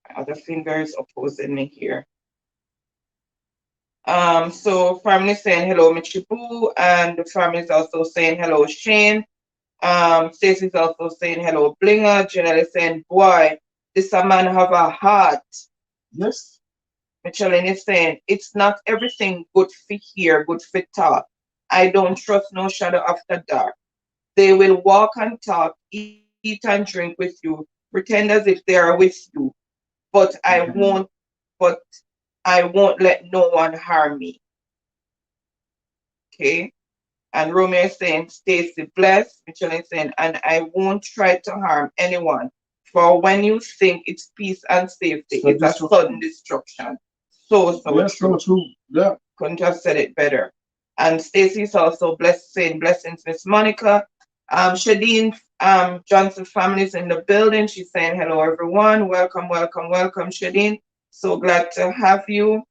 my other fingers opposing me here. So family saying hello, Michibu, and the family is also saying hello, Shane. Stacey's also saying hello, Blinger. Janelle is saying, boy, this a man have a heart. Yes. Michelin is saying, it's not everything good for here, good for talk. I don't trust no shadow after dark. They will walk and talk, eat and drink with you, pretend as if they are with you. But but I won't let no one harm me. Okay. And Romeo is saying, Stacy, bless. Michelle is saying, and I won't try to harm anyone. For when you think it's peace and safety, it's a sudden destruction. So Yes, true. so true. Yeah. Couldn't have said it better. And Stacy is also blessed, saying blessings, Miss Monica. Shadeen Johnson family is in the building. She's saying hello, everyone. Welcome, welcome, welcome, Shadeen. So glad to have you.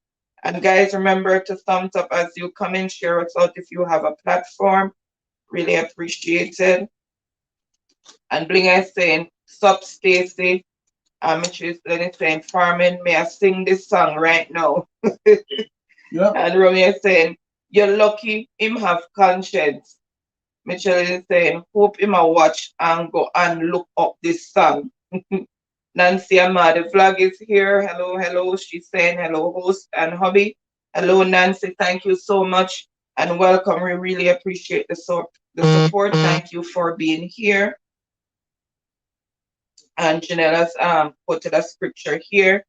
And guys, remember to thumbs up as you come in, share us out if you have a platform. Really appreciated. And Blinga is saying, sup, Stacy. Mitchell is saying, farming, may I sing this song right now? Yeah. And Romeo is saying, You're lucky him have conscience. Mitchell is saying, hope him a watch and go and look up this song. Nancy Amma, the vlog is here. Hello, hello. She's saying hello, host and hobby. Hello, Nancy. Thank you so much and welcome. We really appreciate the support. Thank you for being here. And Janella's quoted a scripture here.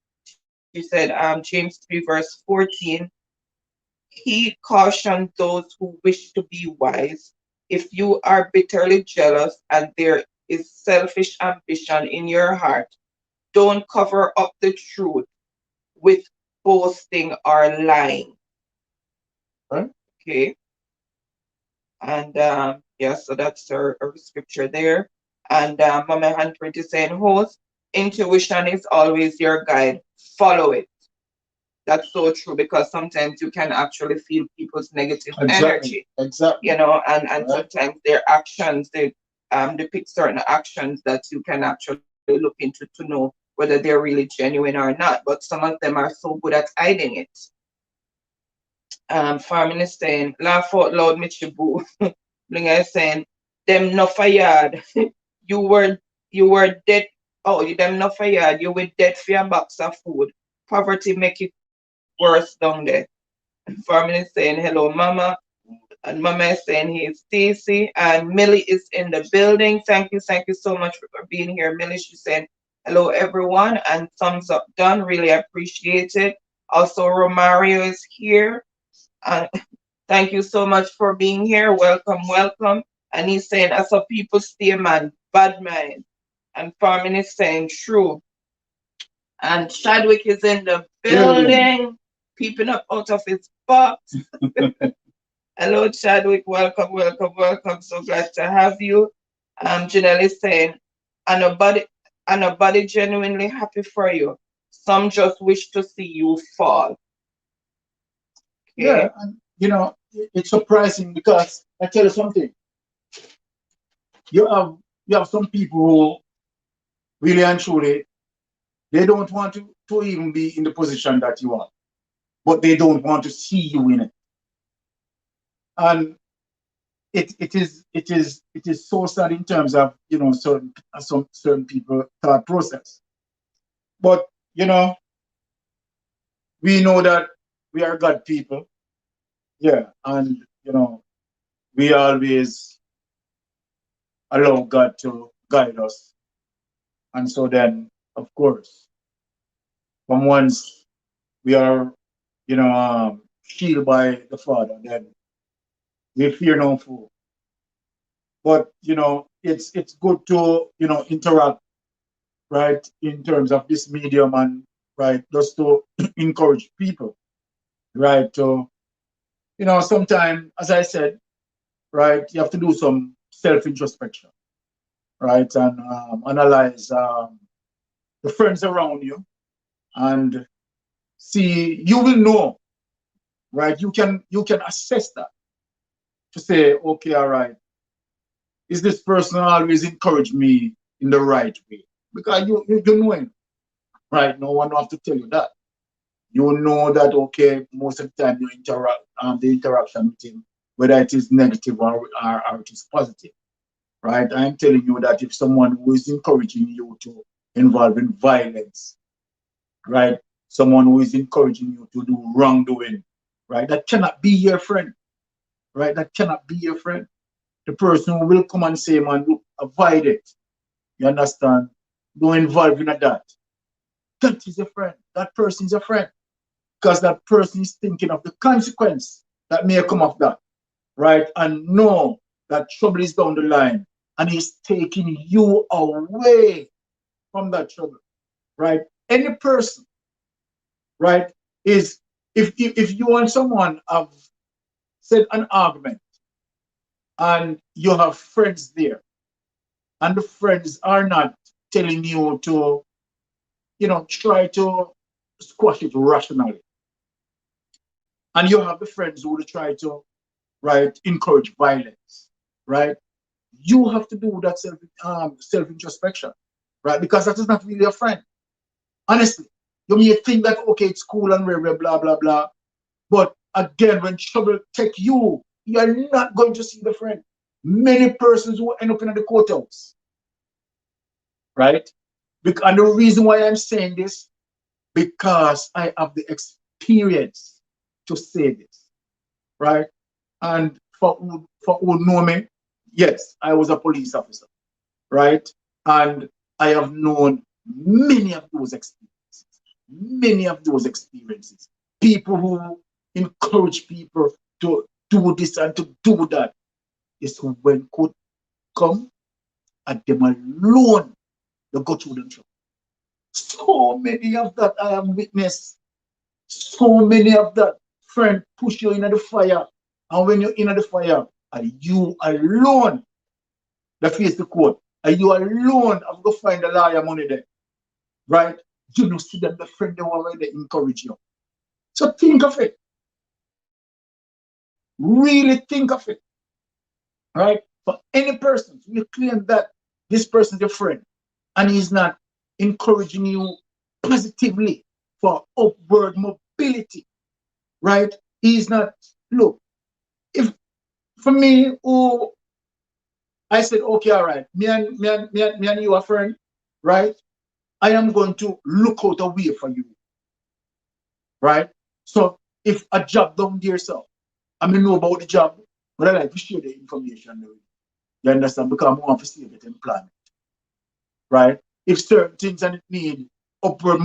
She said, James 3, verse 14. He cautioned those who wish to be wise. If you are bitterly jealous and there is selfish ambition in your heart, don't cover up the truth with boasting or lying. Right? Okay. And yeah, so that's our scripture there. And Mama Huntford is saying, host, intuition is always your guide. Follow it. That's so true because sometimes you can actually feel people's negative energy. Exactly. You know, and sometimes their actions, they depict certain actions that you can actually look into to know whether they're really genuine or not. But some of them are so good at hiding it. Farming is saying, laugh out loud, Michibu. Blinga is saying, them no fired. you were dead. Oh, you them no fired. You were dead for your box of food. Poverty make it worse down there. Farming is saying, hello, mama. And Mama is saying he is Stacy, and Millie is in the building. Thank you so much for being here, Millie. She's saying hello, everyone, and thumbs up done. Really appreciate it. Also, Romario is here, and thank you so much for being here. Welcome, welcome. And he's saying, as a people stay man, bad mind. And Farming is saying true. And Chadwick is in the building, peeping up out of his box. Hello, Chadwick. Welcome, welcome, welcome. So glad to have you. Janelle is saying, and nobody genuinely happy for you. Some just wish to see you fall. Okay. Yeah, and it's surprising because I tell you something. You have some people who really and truly they don't want to even be in the position that you are, but they don't want to see you in it. And it is so sad in terms of certain people thought process. But we know that we are God people, yeah, and we always allow God to guide us. And so then, of course, from once we are, shielded by the Father, then we fear no fool. But it's good to interact, right, in terms of this medium, and right, just to encourage people, right, to sometimes, as I said, right, you have to do some self introspection, right, and analyze the friends around you, and see, you will know, right, you can assess that to say, okay, all right, is this person always encourage me in the right way? Because you know him, right? No one have to tell you that. You know that, okay, most of the time you interact, the interaction with him, whether it is negative or it is positive, right? I'm telling you that if someone who is encouraging you to involve in violence, right? Someone who is encouraging you to do wrongdoing, right? That cannot be your friend, right? That cannot be your friend. The person who will come and say, man, look, avoid it. You understand? Don't involve in that. That is a friend. That person is a friend. Because that person is thinking of the consequence that may come of that, right? And know that trouble is down the line and he's taking you away from that trouble, right? Any person, right, is if you and someone have said an argument and you have friends there, and the friends are not telling you to, try to squash it rationally. And you have the friends who will try to, right, encourage violence, right? You have to do that self introspection, right? Because that is not really a friend. Honestly, you may think that, okay, it's cool and blah blah blah blah, but again, when trouble take you, you're not going to see the friend. Many persons will end up in the courthouse, right? And the reason why I'm saying this, because I have the experience to say this, right? And for who know me, yes, I was a police officer, right? And I have known many of those experiences, many of those experiences. People who encourage people to do this and to do that. Is when could come and them alone they go through the trouble. So many of that I have witnessed. So many of that friend push you into the fire. And when you're in the fire, and you alone that face the court, and you alone have to find the lawyer money there, right? You know, see them the friend the one where they encourage you. So think of it. Really think of it, right? For any person, you claim that this person is your friend and he's not encouraging you positively for upward mobility, right? He's not, look, if for me, who I said, okay, all right, me and you are friend, right? I am going to look out a way for you, right? So if a job down there, so I mean know about the job, but I like to share the information with you. You understand? Because I want to see get employment, right? If certain things and it need upward,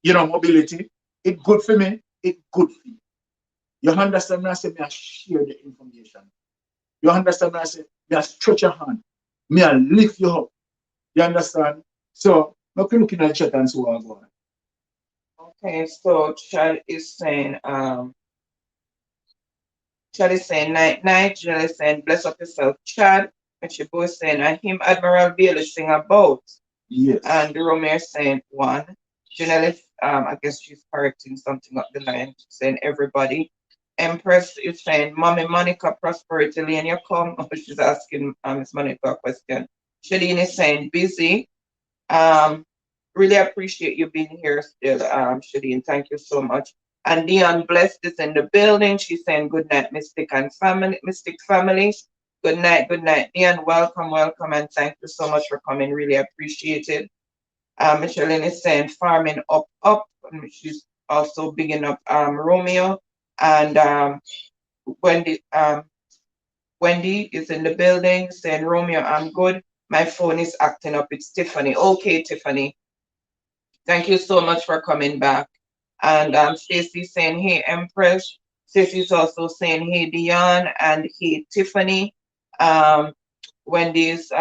mobility, it good for me, it good for you. You understand me? I say, me I share the information. You understand me? I say, me I stretch your hand, me I lift you up. You understand? So, look looking at the chat and so on. Okay, so Chad is saying night night. Janelle is saying bless up yourself, Chad. And she both saying and him Admiral Bailey sing about. Yes. And Romeo is saying one. Janelle is I guess she's correcting something up the line, saying everybody. Empress is saying, Mommy Monica Prosperity Lane, you come. She's asking Miss Monica a question. Shadine is saying busy. Um, really appreciate you being here still, Shadine. Thank you so much. And Dion Blessed is in the building. She's saying good night, Mystic and family, Mystic family. Good night, good night. Dion, welcome, welcome, and thank you so much for coming. Really appreciate it. Micheline is saying farming up, up. And she's also bigging up Romeo. And Wendy, Wendy is in the building saying, Romeo, I'm good. My phone is acting up. It's Tiffany. Okay, Tiffany. Thank you so much for coming back. And Stacy saying, hey, Empress. Stacy's also saying, hey, Dion, and hey, Tiffany. Um, Wendy's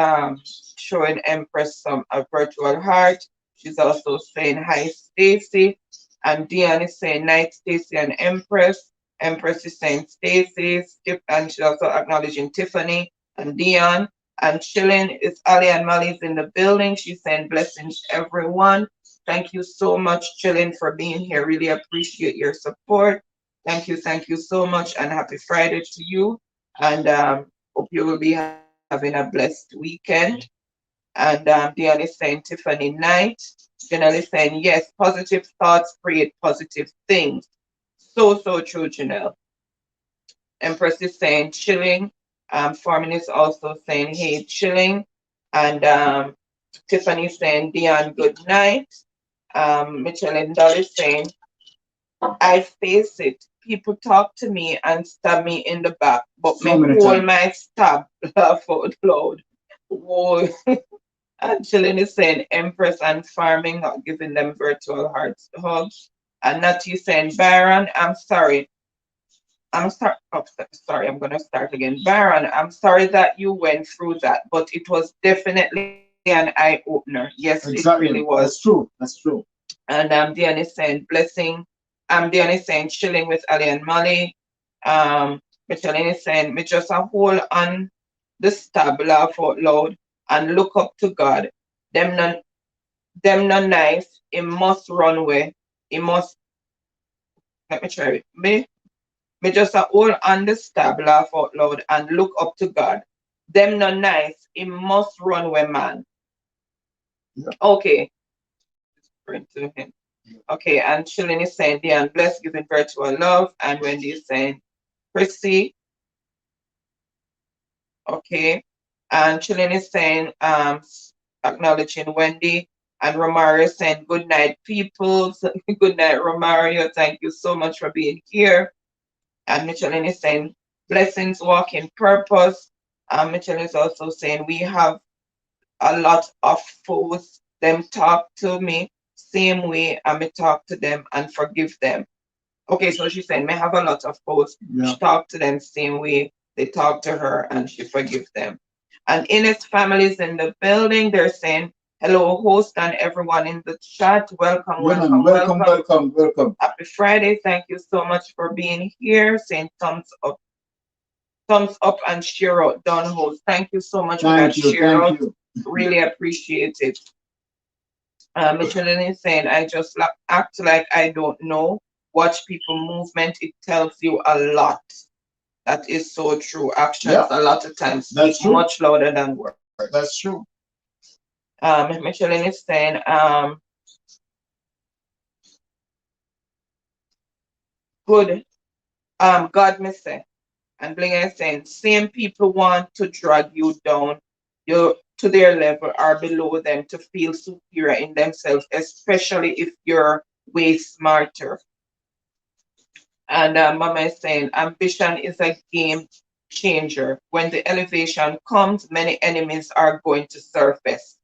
showing Empress some a virtual heart. She's also saying, hi, Stacy. And Dion is saying, night, Stacy and Empress. Empress is saying Stacy, and she's also acknowledging Tiffany and Dion. And chilling is Ali and Molly's in the building. She's saying blessings everyone. Thank you so much, Chilling, for being here. Really appreciate your support. Thank you so much, and happy Friday to you. And hope you will be having a blessed weekend. And Dion is saying Tiffany night. Janelle is saying yes, positive thoughts create positive things. So true, Janelle. Empress is saying chilling. Foreman is also saying hey, chilling. And Tiffany is saying Dion, good night. Mitchell and Dolly saying, I face it. People talk to me and stab me in the back, but So me many hold times. my stab laugh out loud. Whoa. And Chilling is saying Empress and farming, not giving them virtual hearts hugs. And Natty saying, Baron, I'm sorry. I'm sorry. Oh, sorry, I'm gonna start again. Baron, I'm sorry that you went through that, but it was definitely an eye opener. Yes, it really Exactly. was. That's true. That's true. And Diane is saying blessing. Diane is saying chilling with Ali and Molly. Michelin is saying me just a hold on the stab, laugh out loud, and look up to God. Them non them not nice. He must run away. He must let me try it. Me just a hold on the stab, laugh out loud, and look up to God. Them not nice. He must run away, man. Yeah. Okay. Print to him. Okay, and Chilling is saying, Diane, bless, giving virtual love. And Wendy is saying, Chrissy, okay. And Chilling is saying, acknowledging Wendy. And Romario is saying, good night, people. So, good night, Romario. Thank you so much for being here. And Michelin is saying, blessings, walk in purpose. Michelin is also saying, we have a lot of foes. Them talk to me same way, and me talk to them and forgive them. Okay, so she's saying, may have a lot of foes. Yeah. She talk to them same way they talk to her, and she forgive them. And Ines families in the building, they're saying, hello, host and everyone in the chat. Welcome, Yeah, welcome, man. Welcome, welcome. welcome, welcome. Happy Friday. Thank you so much for being here. Saying thumbs up and share out, Don host. Thank you so much for that Thank you, share thank out. you. Really appreciate it. Michelin is saying, I just act like I don't know. Watch people movement. It tells you a lot. That is so true. Actions Yeah, a lot of times that's speak true. much louder than words. That's true. Michelin is saying, good. God may say. And Bling is saying, same people want to drag you down to their level or below them to feel superior in themselves, especially if you're way smarter. And Mama is saying, ambition is a game changer. When the elevation comes, many enemies are going to surface.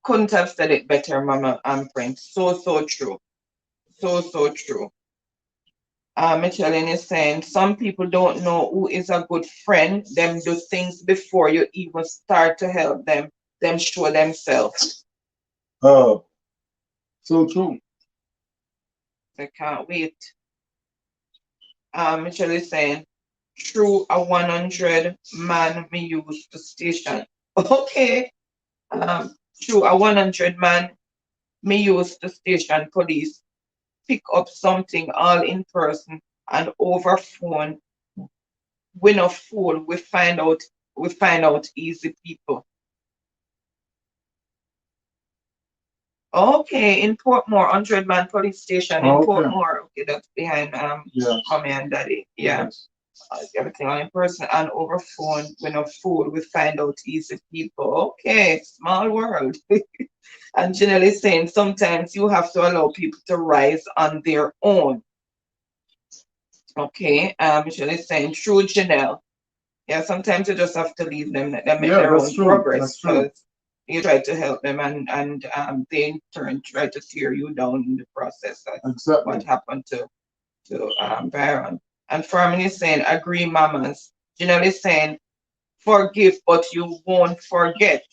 Couldn't have said it better, Mama and Prince. So, so true. So, so true. Michelin is saying, some people don't know who is a good friend. Them do things before you even start to help them. Them show themselves. Oh, so true. I can't wait. Michelle is saying, through a 100 man me use to station. Okay. Through a 100 man me use to station police. Pick up something all in person and over phone. We not fool. We find out easy people. Okay, in Portmore, 100 man police station in Okay. Portmore. Okay, that's behind Yeah. Mommy and Daddy. Yeah. Yes. Everything on in person and over phone. We're not fool. We find out easy people. Okay, small world. And Janelle is saying sometimes you have to allow people to rise on their own. Okay, Michelle is saying true, Janelle. Yeah, sometimes you just have to leave them, let them make Yeah, their that's own true. progress That's true. because you try to help them and they in turn try to tear you down in the process. That's Exactly. what happened to Byron. And Fermin is saying, agree, mamas. Janelle is saying, forgive, but you won't forget.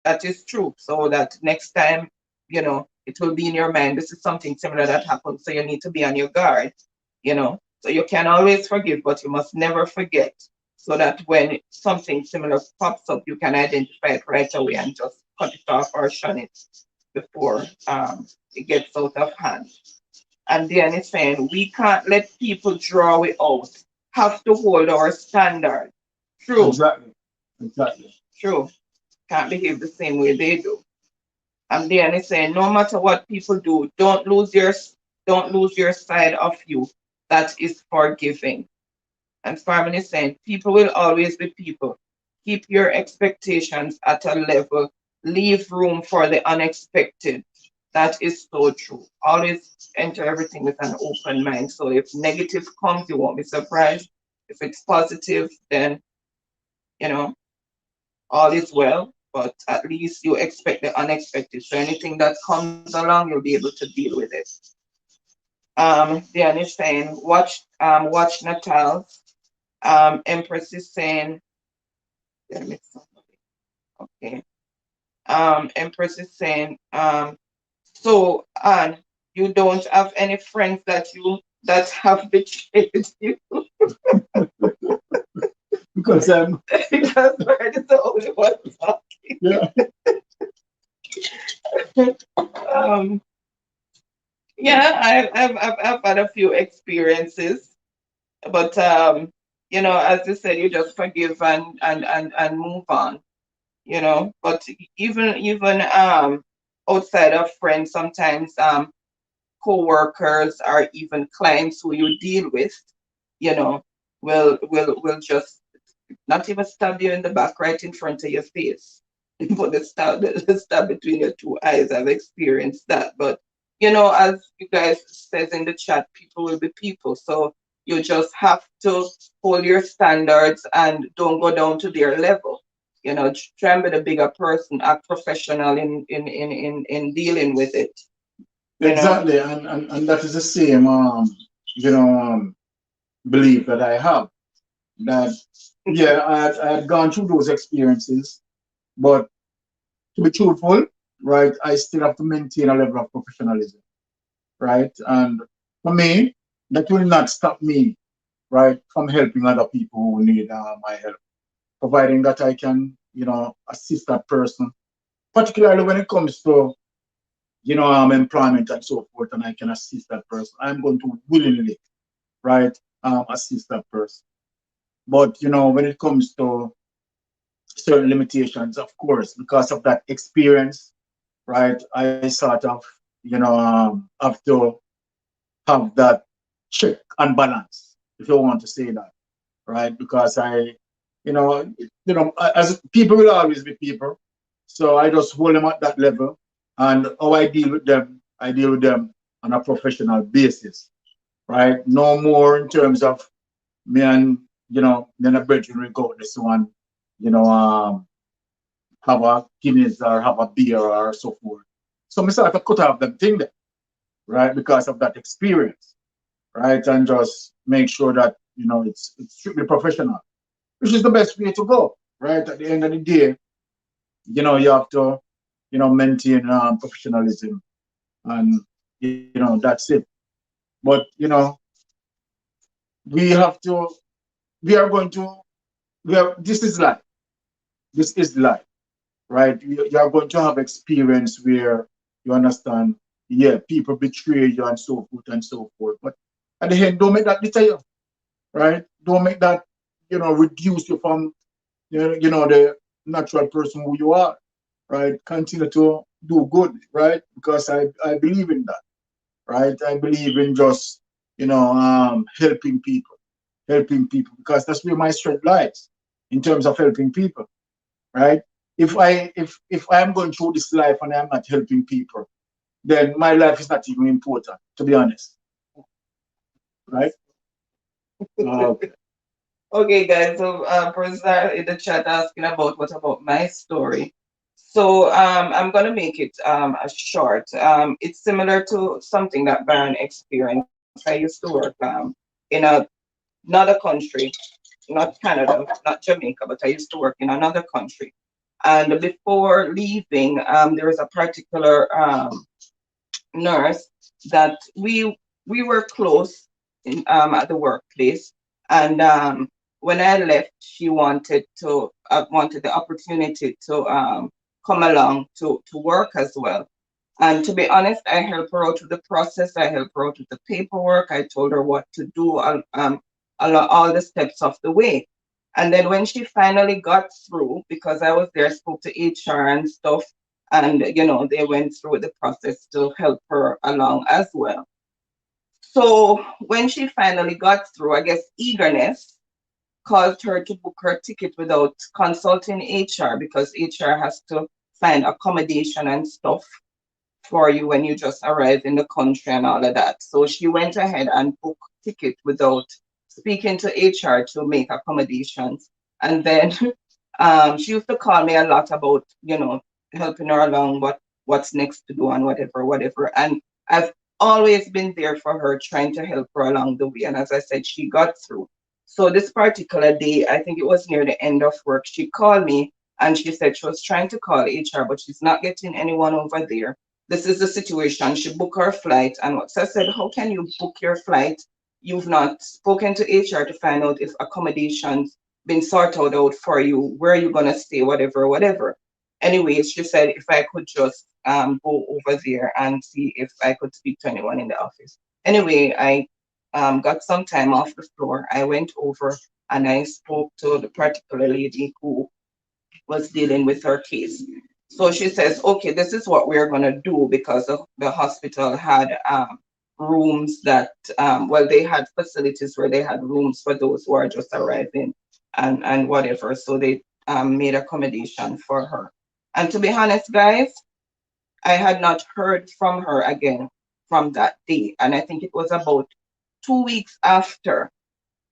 That is true. So that next time, it will be in your mind. This is something similar that happened. So you need to be on your guard, you know. So you can always forgive, but you must never forget. So that when something similar pops up, you can identify it right away and just cut it off or shun it before it gets out of hand. And then it's saying we can't let people draw it out. Have to hold our standard. True, Exactly. Exactly. true. Can't behave the same way they do. And then it's saying no matter what people do, don't lose your side of you. That is forgiving. And Farman is saying people will always be people. Keep your expectations at a level. Leave room for the unexpected. That is so true. Always enter everything with an open mind. So if negative comes, you won't be surprised. If it's positive, then you know all is well. But at least you expect the unexpected. So anything that comes along, you'll be able to deal with it. Diane is saying, watch Natal. Empress is saying, damn it, okay. Empress is saying, so Anne, you don't have any friends that have betrayed you Because because Bird is the only one talking. yeah. Um, yeah, I've had a few experiences, but as you said, you just forgive and move on. But even outside of friends, sometimes co-workers or even clients who you deal with, you know, will just not even stab you in the back right in front of your face. Put the stab between your two eyes. I've experienced that. But as you guys says in the chat, people will be people. So you just have to hold your standards and don't go down to their level. Try and be the bigger person, act professional in dealing with it. Exactly, and that is the same you know belief that I have. That yeah, I had gone through those experiences, but to be truthful, right, I still have to maintain a level of professionalism, right? And for me, that will not stop me, right, from helping other people who need my help, providing that I can, assist that person, particularly when it comes to, employment and so forth, and I can assist that person. I'm going to willingly, right, assist that person. But, when it comes to certain limitations, of course, because of that experience, right, I sort of, have to have that check and balance, if you want to say that, right? Because as people will always be people, so I just hold them at that level, and how I deal with them on a professional basis, right? No more in terms of me and then a brethren will go this one, you know, have a Guinness or have a beer or so forth. So I start to cut off them thing there, right? Because of that experience, right? And just make sure that it's strictly professional, which is the best way to go, right? At the end of the day, you have to, maintain professionalism, and that's it. But we have to, we are going to, this is life. This is life, right? You are going to have experience where you understand, yeah, people betray you and so forth and so forth. But at the end, don't make that deter you, right? Don't make that, reduce you from, the natural person who you are, right? Continue to do good, right? Because I believe in that, right? I believe in just, helping people, because that's where my strength lies in terms of helping people, right? If I'm going through this life and I'm not helping people, then my life is not even important, to be honest, right? Okay. Okay, guys. So, Prozar in the chat asking about what about my story. So, I'm gonna make it a short. It's similar to something that Baron experienced. I used to work in another country, not Canada, not Jamaica, but I used to work in another country. And before leaving, there was a particular nurse that we were close at the workplace, and when I left, she wanted the opportunity to come along to work as well. And to be honest, I helped her out with the process. I helped her out with the paperwork. I told her what to do along all the steps of the way. And then when she finally got through, because I was there, spoke to HR and stuff, and they went through the process to help her along as well. So when she finally got through, I guess eagerness caused her to book her ticket without consulting HR, because HR has to find accommodation and stuff for you when you just arrive in the country and all of that. So she went ahead and booked ticket without speaking to HR to make accommodations. And then she used to call me a lot about, helping her along, what's next to do and whatever. And I've always been there for her, trying to help her along the way. And as I said, she got through. So this particular day, I think it was near the end of work, she called me and she said she was trying to call HR, but she's not getting anyone over there. This is the situation. She booked her flight, and what I said, how can you book your flight? You've not spoken to HR to find out if accommodations been sorted out for you, where are you gonna stay, whatever. Anyways, she said if I could just go over there and see if I could speak to anyone in the office. Anyway, I got some time off the floor. I went over and I spoke to the particular lady who was dealing with her case. So she says, okay, this is what we're going to do, because the hospital had rooms that, well, they had facilities where they had rooms for those who are just arriving and whatever. So they made accommodation for her. And to be honest, guys, I had not heard from her again from that day. And I think it was about 2 weeks after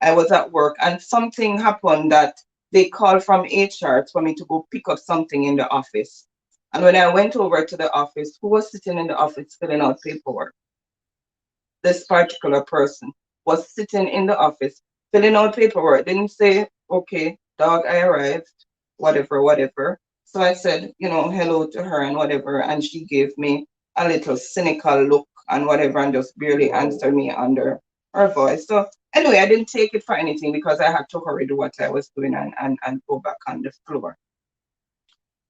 I was at work, and something happened that they called from HR for me to go pick up something in the office. And when I went over to the office, who was sitting in the office filling out paperwork? This particular person was sitting in the office filling out paperwork. Didn't say, okay, dog, I arrived, whatever, whatever. So I said, hello to her and whatever. And she gave me a little cynical look and whatever and just barely answered me under her voice. So anyway, I didn't take it for anything because I had to hurry do what I was doing and go back on the floor.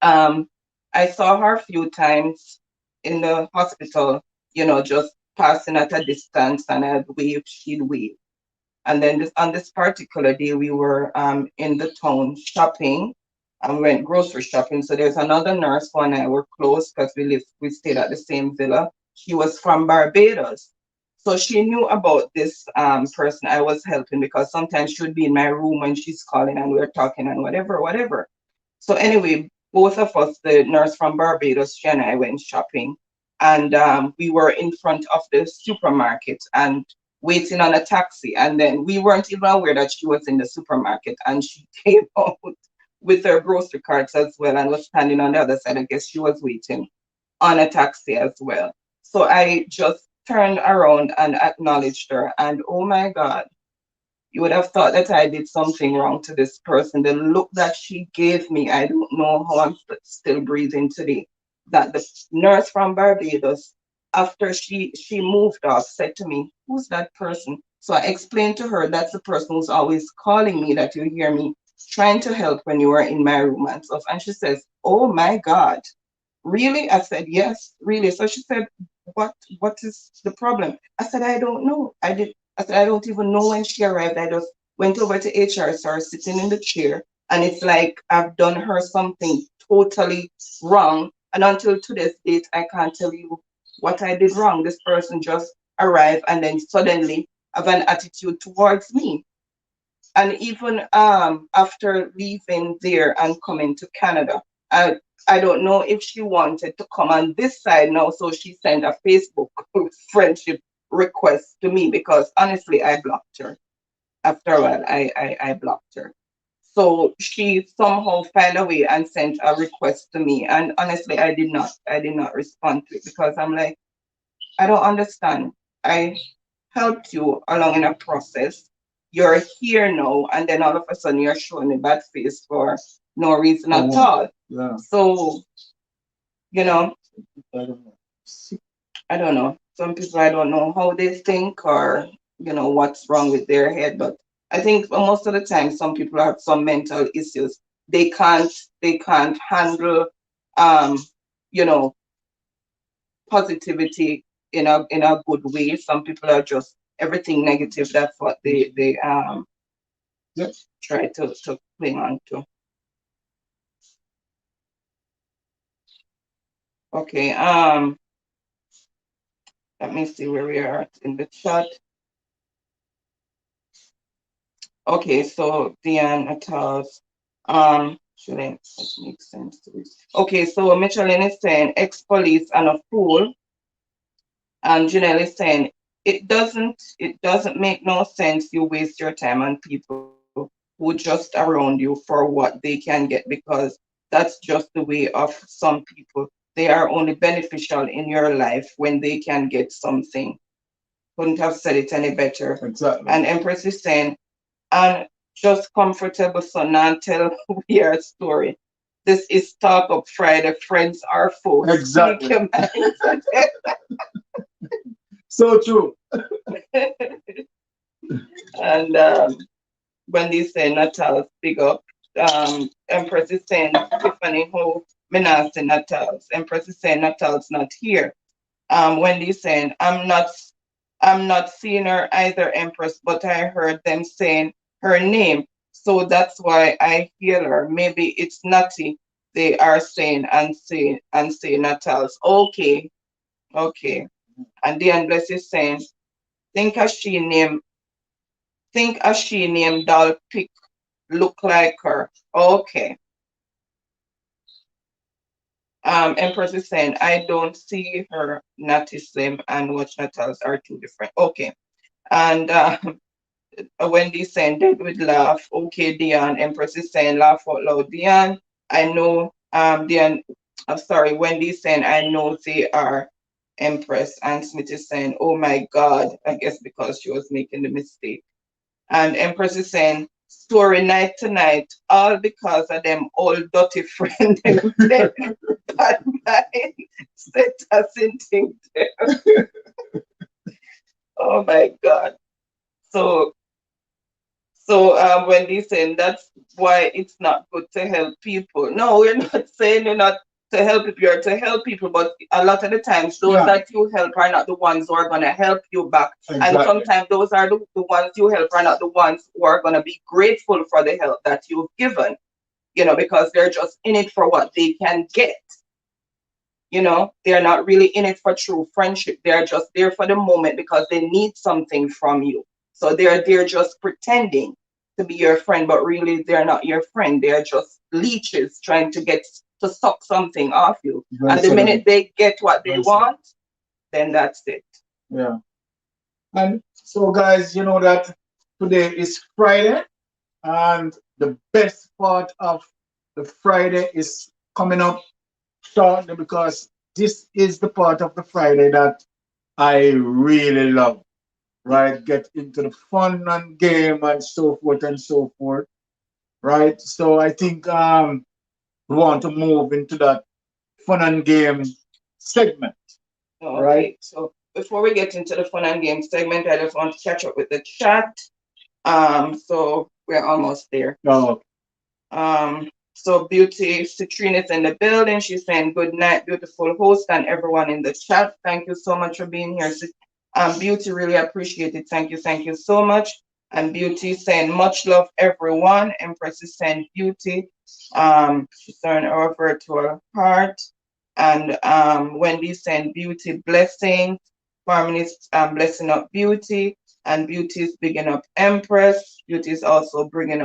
Um, I saw her a few times in the hospital, just passing at a distance, and I'd wave, she'd wave. And then on this particular day, we were in the town shopping and we went grocery shopping. So there's another nurse who and I were close because we stayed at the same villa. She was from Barbados. So she knew about this person I was helping because sometimes she would be in my room when she's calling and we're talking and whatever, whatever. So anyway, both of us, the nurse from Barbados, she and I went shopping, and we were in front of the supermarket and waiting on a taxi. And then we weren't even aware that she was in the supermarket, and she came out with her grocery carts as well and was standing on the other side. I guess she was waiting on a taxi as well. So I just turned around and acknowledged her, and oh my God, you would have thought that I did something wrong to this person. The look that she gave me, I don't know how I'm still breathing today. That the nurse from Barbados, after she moved off, said to me, "Who's that person?" So I explained to her, that's the person who's always calling me, that you hear me trying to help when you were in my room and stuff. And she says, "Oh my God, really?" I said, "Yes, really." So she said, what is the problem? I said, "I don't know. I said, I don't even know when she arrived. I just went over to HR, saw her sitting in the chair, and it's like I've done her something totally wrong. And until today's date, I can't tell you what I did wrong. This person just arrived and then suddenly have an attitude towards me." And even after leaving there and coming to Canada, I I don't know if she wanted to come on this side now, so she sent a Facebook friendship request to me because honestly, I blocked her. After a while, I blocked her. So she somehow found a way and sent a request to me. And honestly, I did not respond to it because I'm like, I don't understand. I helped you along in a process. You're here now, and then all of a sudden you're showing me bad face for no reason at all. Yeah. So, you know, I don't know. I don't know. Some people, I don't know how they think or, what's wrong with their head. But I think most of the time, some people have some mental issues. They can't, they can't handle, um, you know, positivity in a good way. Some people are just everything negative. That's what they Yeah. try to cling on to. Okay. Let me see where we are in the chat. Okay, so Diane Atals, should I that makes sense to it? Okay, so Michelin is saying ex-police and a fool, and Janelle is saying it doesn't make no sense you waste your time on people who just around you for what they can get, because that's just the way of some people. They are only beneficial in your life when they can get something. Couldn't have said it any better. Exactly. And Empress is saying, and just comfortable so now tell we our story. This is Talk Up Friday, friends are foes. Exactly. Speak your mind. So true. And Wendy saying Natal, big up. Empress is saying Tiffany, who Minas saying Natal's. Empress is saying Natal's not here. Wendy saying I'm not seeing her either, Empress, but I heard them saying her name. So that's why I hear her. Maybe it's Natty they are saying and say Natal's. Okay. Okay. And Diane Bless is saying, think a she named doll pick look like her. Okay. Empress is saying, I don't see her, Natty Slim and Watch Natals are two different. Okay. And Wendy saying, dead with laugh. Okay, Dion. Empress is saying, laugh out loud. Dion, I know, Dion, I'm sorry, Wendy is saying, I know they are. Empress. And Smith is saying, oh my God, I guess because she was making the mistake. And Empress is saying, story night tonight, all because of them old dirty friend them bad mind set us in things. Oh my God. So Wendy saying that's why it's not good to help people. No, we're not saying you're not to help people, you're to help people, but a lot of the times those that you help are not the ones who are gonna help you back. Exactly. And sometimes those are the ones you help are not the ones who are gonna be grateful for the help that you've given, because they're just in it for what they can get. They're not really in it for true friendship. They're just there for the moment because they need something from you. So they're just pretending to be your friend, but really they're not your friend. They're just leeches trying to suck something off you. And the minute they get what they want, then that's it. Yeah. And so guys, you know that today is Friday, and the best part of the Friday is coming up shortly, because this is the part of the Friday that I really love, right? Get into the fun and game and so forth and so forth, right? So I think we want to move into that fun and game segment, okay. Right? So before we get into the fun and game segment, I just want to catch up with the chat. So we're almost there. Oh. So Beauty Citrine is in the building. She's saying good night, beautiful host, and everyone in the chat. Thank you so much for being here. Beauty, really appreciate it. Thank you so much. And Beauty saying much love, everyone. Empress is saying Beauty. She's throwing over to her heart. And Wendy saying Beauty blessings. Harmony is blessing up Beauty. And Beauty is bigging up Empress. Beauty is also bigging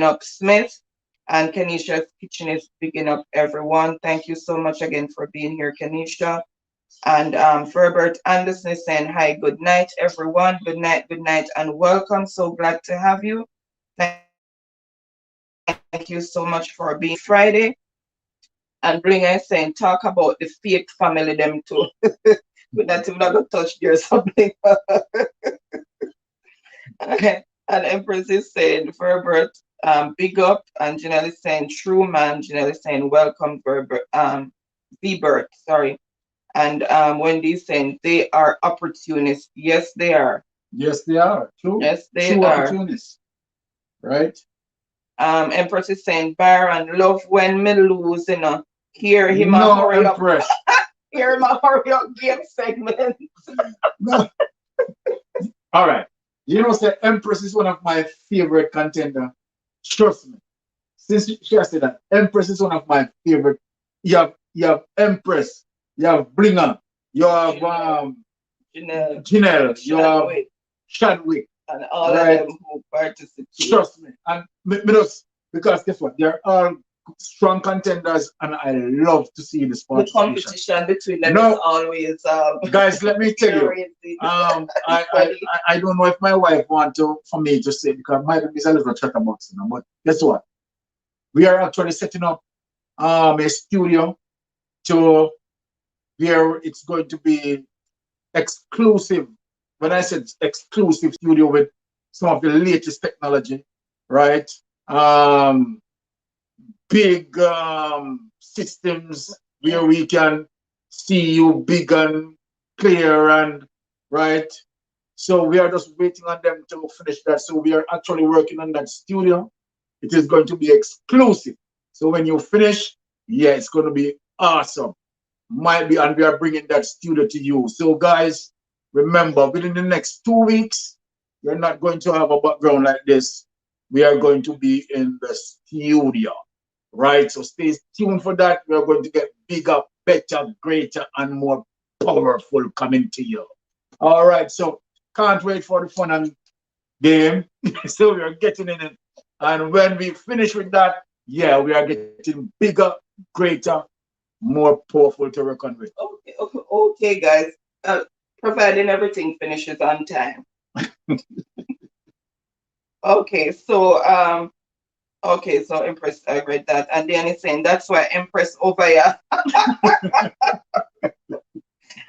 up Smith. And Kenisha's Kitchen is picking up everyone. Thank you so much again for being here, Kenisha. And Ferbert Anderson is saying, hi, good night, everyone. Good night, and welcome. So glad to have you. Thank you so much for being here Friday. And Blinger is saying, talk about the fake family, them too. We're not even going to touch there, something. And Empress is saying, Verbert, big up. And Janelle is saying, true man. Janelle is saying, welcome, Verbert, V-Bert, sorry. And Wendy is saying, they are opportunists. Yes, they are. Yes, they are. True. Yes, they true are. Opportunists. Right? Empress is saying, Byron, love when me lose, Hear him no, hurry Empress. Up. Hear him hurry up game segment. No. All right. Say Empress is one of my favorite contender. Trust me. Since she has said that, Empress is one of my favorite. You have Empress, you have Blinger, you have Janelle, you have Chadwick, and all right. of them who participate. Trust me. And because guess what? They're all strong contenders, and I love to see this participation. The competition between them is always guys, let me tell you. I don't know if my wife wants for me to say, because my wife is a little chatterbox, but guess what? We are actually setting up a studio to where it's going to be exclusive. When I said exclusive studio with some of the latest technology, right? Big systems where we can see you big and clear, and right. So we are just waiting on them to finish that. So we are actually working on that studio. It is going to be exclusive. So when you finish, yeah, it's going to be awesome. Might be, and we are bringing that studio to you. So guys, remember, within the next 2 weeks, you're not going to have a background like this. We are going to be in the studio, right? So stay tuned for that. We are going to get bigger, better, greater, and more powerful coming to you. All right, so can't wait for the fun and game. So we are getting in it. And when we finish with that, yeah, we are getting bigger, greater, more powerful to reckon with. Okay, okay, guys. Providing everything finishes on time. Okay, so Empress, I read that, and then it's saying that's why Empress over here.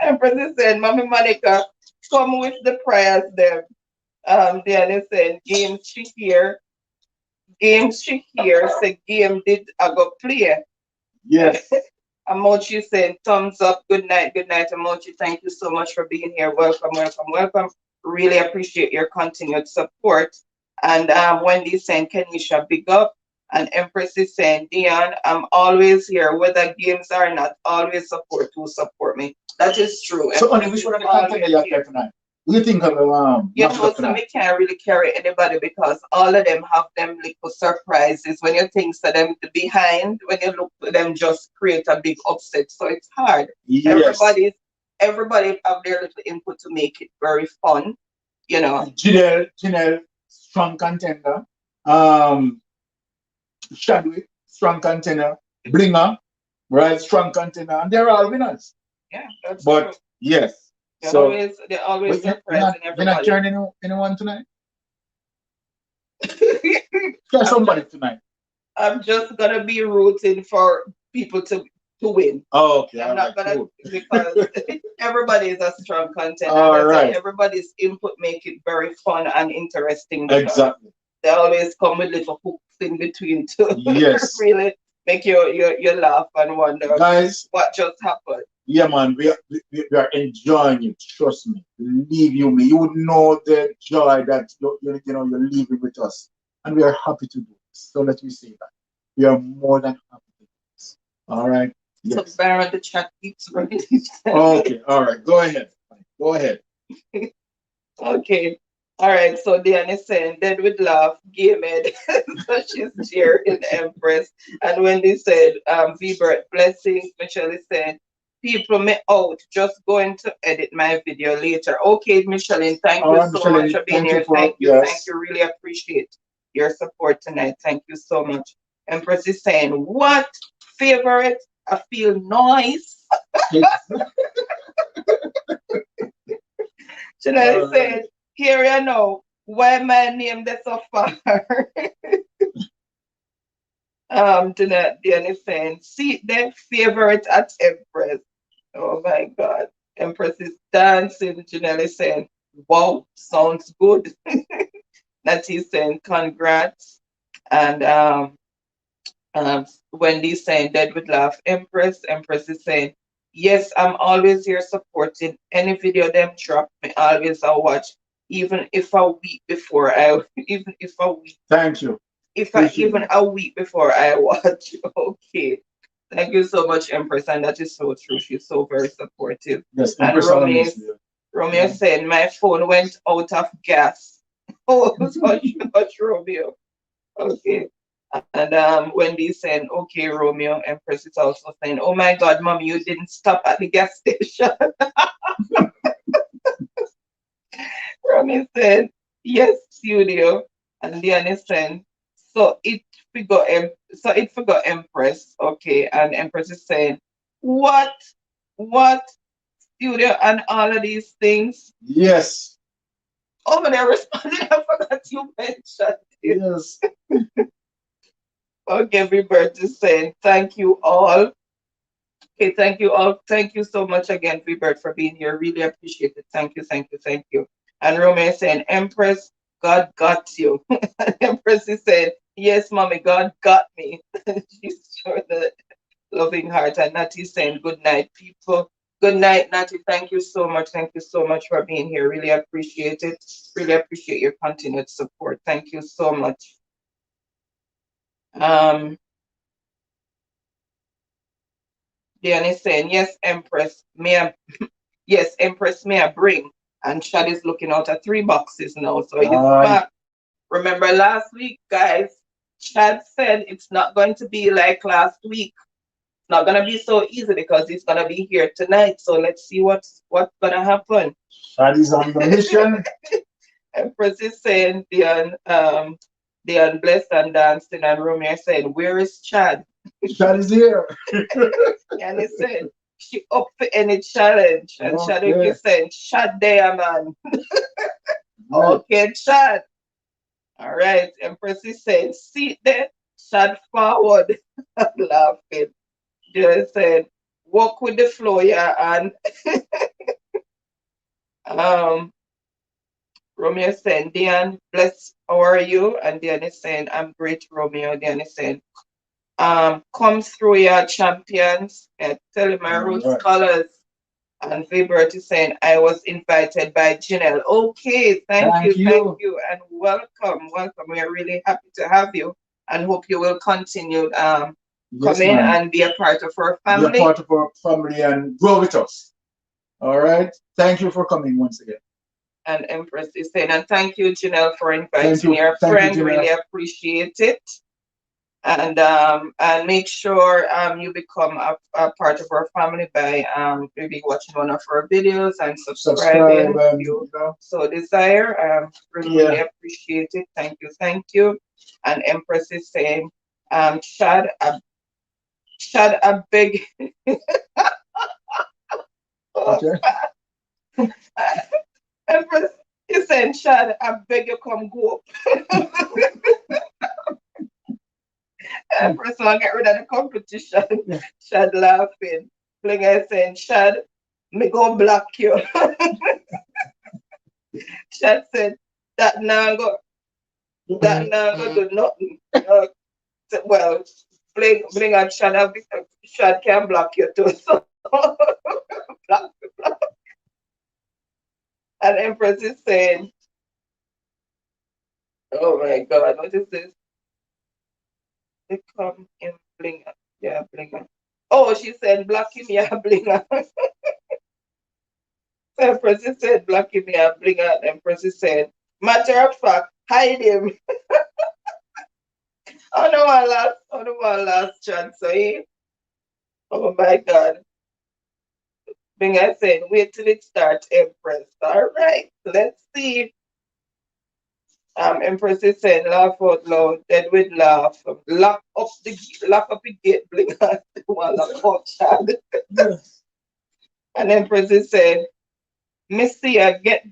Empress is saying, Mommy Monica, come with the prayers there. Then it's saying games she hear, say game did I go play. Yes. Amochi saying thumbs up. Good night, Amochi. Thank you so much for being here. Welcome, welcome, welcome. Really appreciate your continued support. And Wendy saying Kenisha, big up. And Empress is saying, Dion, I'm always here, whether games or not, always support who support me. That is true. So, only which one of the content you have tonight? What do you think of you know, so me can't really carry anybody because all of them have them little surprises. When you think to them behind, when you look to them, just create a big upset. So it's hard. Yes. Everybody have their little input to make it very fun. You know. Janelle, strong contender. Shadwick, strong contender. Blinger, right, strong contender, and they're all winners. Yeah, that's but true. Yes. They're always surprising everybody. You're not carrying anyone tonight? Carry somebody tonight. I'm just gonna be rooting for people to win. Oh, okay. I'm not gonna because everybody is a strong contender. All right. Everybody's input make it very fun and interesting. Exactly. They always come with little hooks in between to yes. really make you laugh and wonder, guys, what just happened. Yeah, man, we are enjoying it. Trust me, believe you me. You would know the joy that you're leaving with us, and we are happy to do this. So let me say that we are more than happy to do this. All right. Yes. So Baron, the chat keeps running. Okay. All right. Go ahead. Go ahead. Okay. All right. So Diane is saying, dead with laugh, game head. So she's cheering Empress. And Wendy said, V-Bird, blessings. Michelle is saying, people me out, just going to edit my video later. Okay, Micheline, thank you so much for being here. Thank you. Really appreciate your support tonight. Thank you so much. Empress is saying, what? Favorite? I feel nice. Janelle said, here you know, why my name that's so far. Diane is saying, see their favorite at Empress. Oh my God. Empress is dancing. Janelle is saying, wow, sounds good. Natty is saying, congrats. And Wendy is saying, dead with laugh. Empress is saying, yes, I'm always here supporting. Any video them drop me, always I'll watch. Even if a week before Thank you. Even a week before I watch. Okay. Thank you so much, Empress, and that is so true. She's so very supportive. Yes, and Romeo said my phone went out of gas. Oh, such Romeo. Okay. And Wendy saying, okay, Romeo. Empress is also saying, oh my God, Mom, you didn't stop at the gas station. Romeo said, yes, studio. And Diane is saying, so it forgot Empress, okay, and Empress is saying, what studio and all of these things? Yes. Oh, but I responded, I forgot you mentioned it. Yes. Okay, Rebirth is saying, thank you all. Okay, thank you all. Thank you so much again, Rebirth, for being here. Really appreciate it. Thank you. And Romeo is saying, Empress, God got you. Empress is saying, yes, Mommy, God got me. She's showing the loving heart. And Natty is saying, good night, people. Good night, Natty. Thank you so much. Thank you so much for being here. Really appreciate it. Really appreciate your continued support. Thank you so much. Diane is saying, yes, Empress, Empress, may I bring? And Shad is looking out at 3 boxes now. So he's back. Remember last week, guys, Chad said it's not going to be like last week. not gonna be so easy because he's gonna be here tonight. So let's see what's gonna happen. That is on the mission. Empress is saying the unblessed and dancing, and Romeo said, "Where is Chad?" Chad is here. And he said, "She up for any challenge." And Chad Okay. is saying, "Chad there, man." Right. Okay, Chad. All right. Empress is saying, "Seat there, Chad forward." I'm laughing. Just said, "Walk with the flow, yeah." And um, Romeo is saying, "Diane, bless, how are you?" And Diane is saying, "I'm great, Romeo." Diane is saying, "Come through, your champions." Tell him my All roots right. colors. And Vibert is saying, "I was invited by Janelle." Okay, Thank thank you. you, and welcome, welcome. We are really happy to have you, and hope you will continue Yes, come in ma'am. and be a part of our Be a family. part of our family and grow with us. All right. Thank you for coming once again. And Empress is saying, and thank you, Janelle, for Thank inviting you. your Thank you, friend. Gina. Really appreciate it. And make sure you become a part of our family by maybe watching one of our videos and Subscribe subscribing if and you so desire. Really yeah. appreciate it. Thank you. And Empress is saying, Chad, I beg. Oh, Okay. Empress is saying, Chad, I beg you come go up. Empress want to get rid of the competition. Yeah. Chad laughing. Flinger saying, Chad, me go block you. Chad said, that now go do nothing. Well, bring out Chad, Chad can block you too. So block, block. And Empress is saying, oh my God, what is this? They come in blinger. Yeah, blinger. Oh, she said, block him, yeah, blinger. So Empress said, block him, yeah, blinger. Empress said, matter of fact, hide him. On the one last chance. So oh my God. Blinger said, wait till it starts, Empress. All right, let's see. Empress is saying, laugh out loud, dead with laugh. Lock up the gate, blinger. One lock up, child. Yes. And Empress is saying, Messiah, get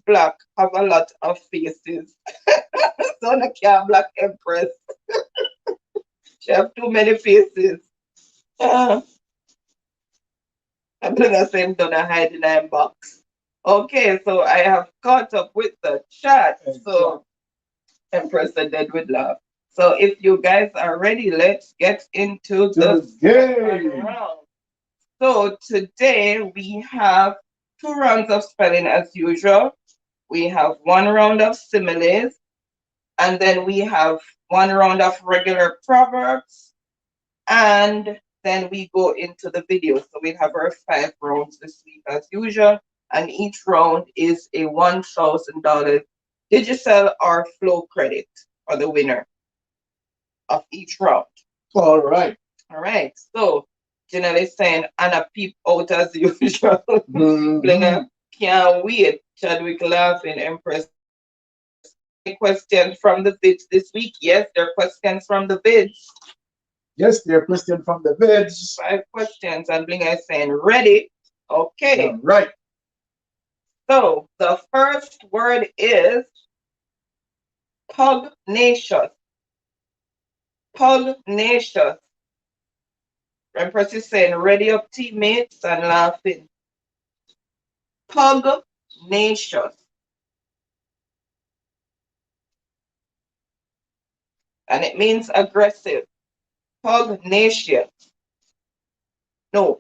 black, have a lot of faces. So I can't black Empress. She have too many faces. Uh, I'm gonna say I'm gonna hide in that box. Okay, so I have caught up with the chat. So Empress are dead with love. So if you guys are ready, let's get into the second game. round. So today we have two rounds of spelling as usual. We have one round of similes, and then we have one round of regular proverbs, and then we go into the video. So we have our 5 rounds this week as usual, and each round is a $1,000 digital or flow credit for the winner of each round. All right. All right. So Janelle is saying, Anna peep out as usual. Mhm. Blinger, can't wait. Chadwick laughing, Empress. Any questions from the vids this week? Yes, there are questions from the vids. Yes, dear question from the vids. 5 questions, and Blinger is saying, ready? Okay. All right. So the first word is pugnacious. Pugnacious. Empress is saying, ready up, teammates, and laughing. Pugnacious. And it means aggressive. Pugnacious. No.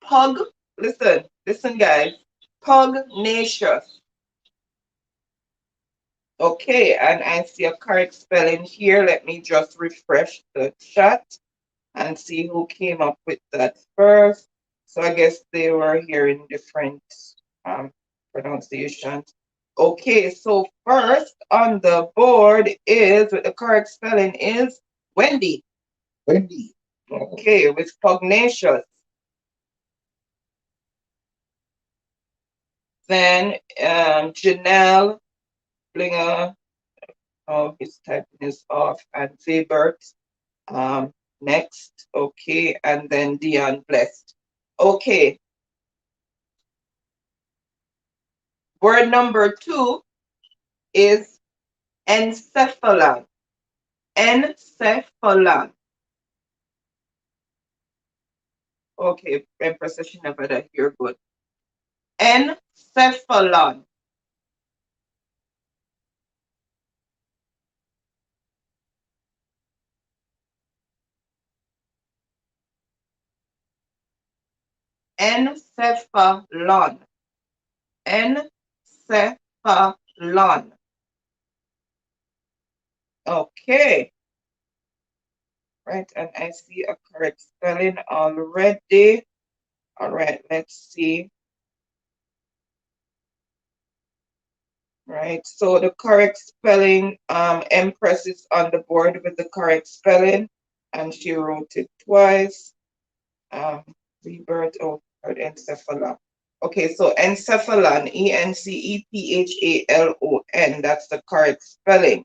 Pug. Listen, guys. Pugnacious. Okay, and I see a correct spelling here. Let me just refresh the chat and see who came up with that first. So I guess they were hearing different um, pronunciations. Okay, so first on the board is, with the correct spelling, is Wendy. Wendy. Okay, with pugnacious. Then Janelle, Blinger, oh, his typing is off, and Zabert. Next, okay, and then Dion Blessed. Okay, word number 2 is encephalon. Encephalon. Okay, Empress, she never that hear good. Encephalon. Encephalon. Encephalon. Okay. Right, and I see a correct spelling already. All right, let's see. Right, so the correct spelling, Empress is on the board with the correct spelling, and she wrote it twice. Rebirth, oh, encephalon. Okay, so encephalon, Encephalon, that's the correct spelling.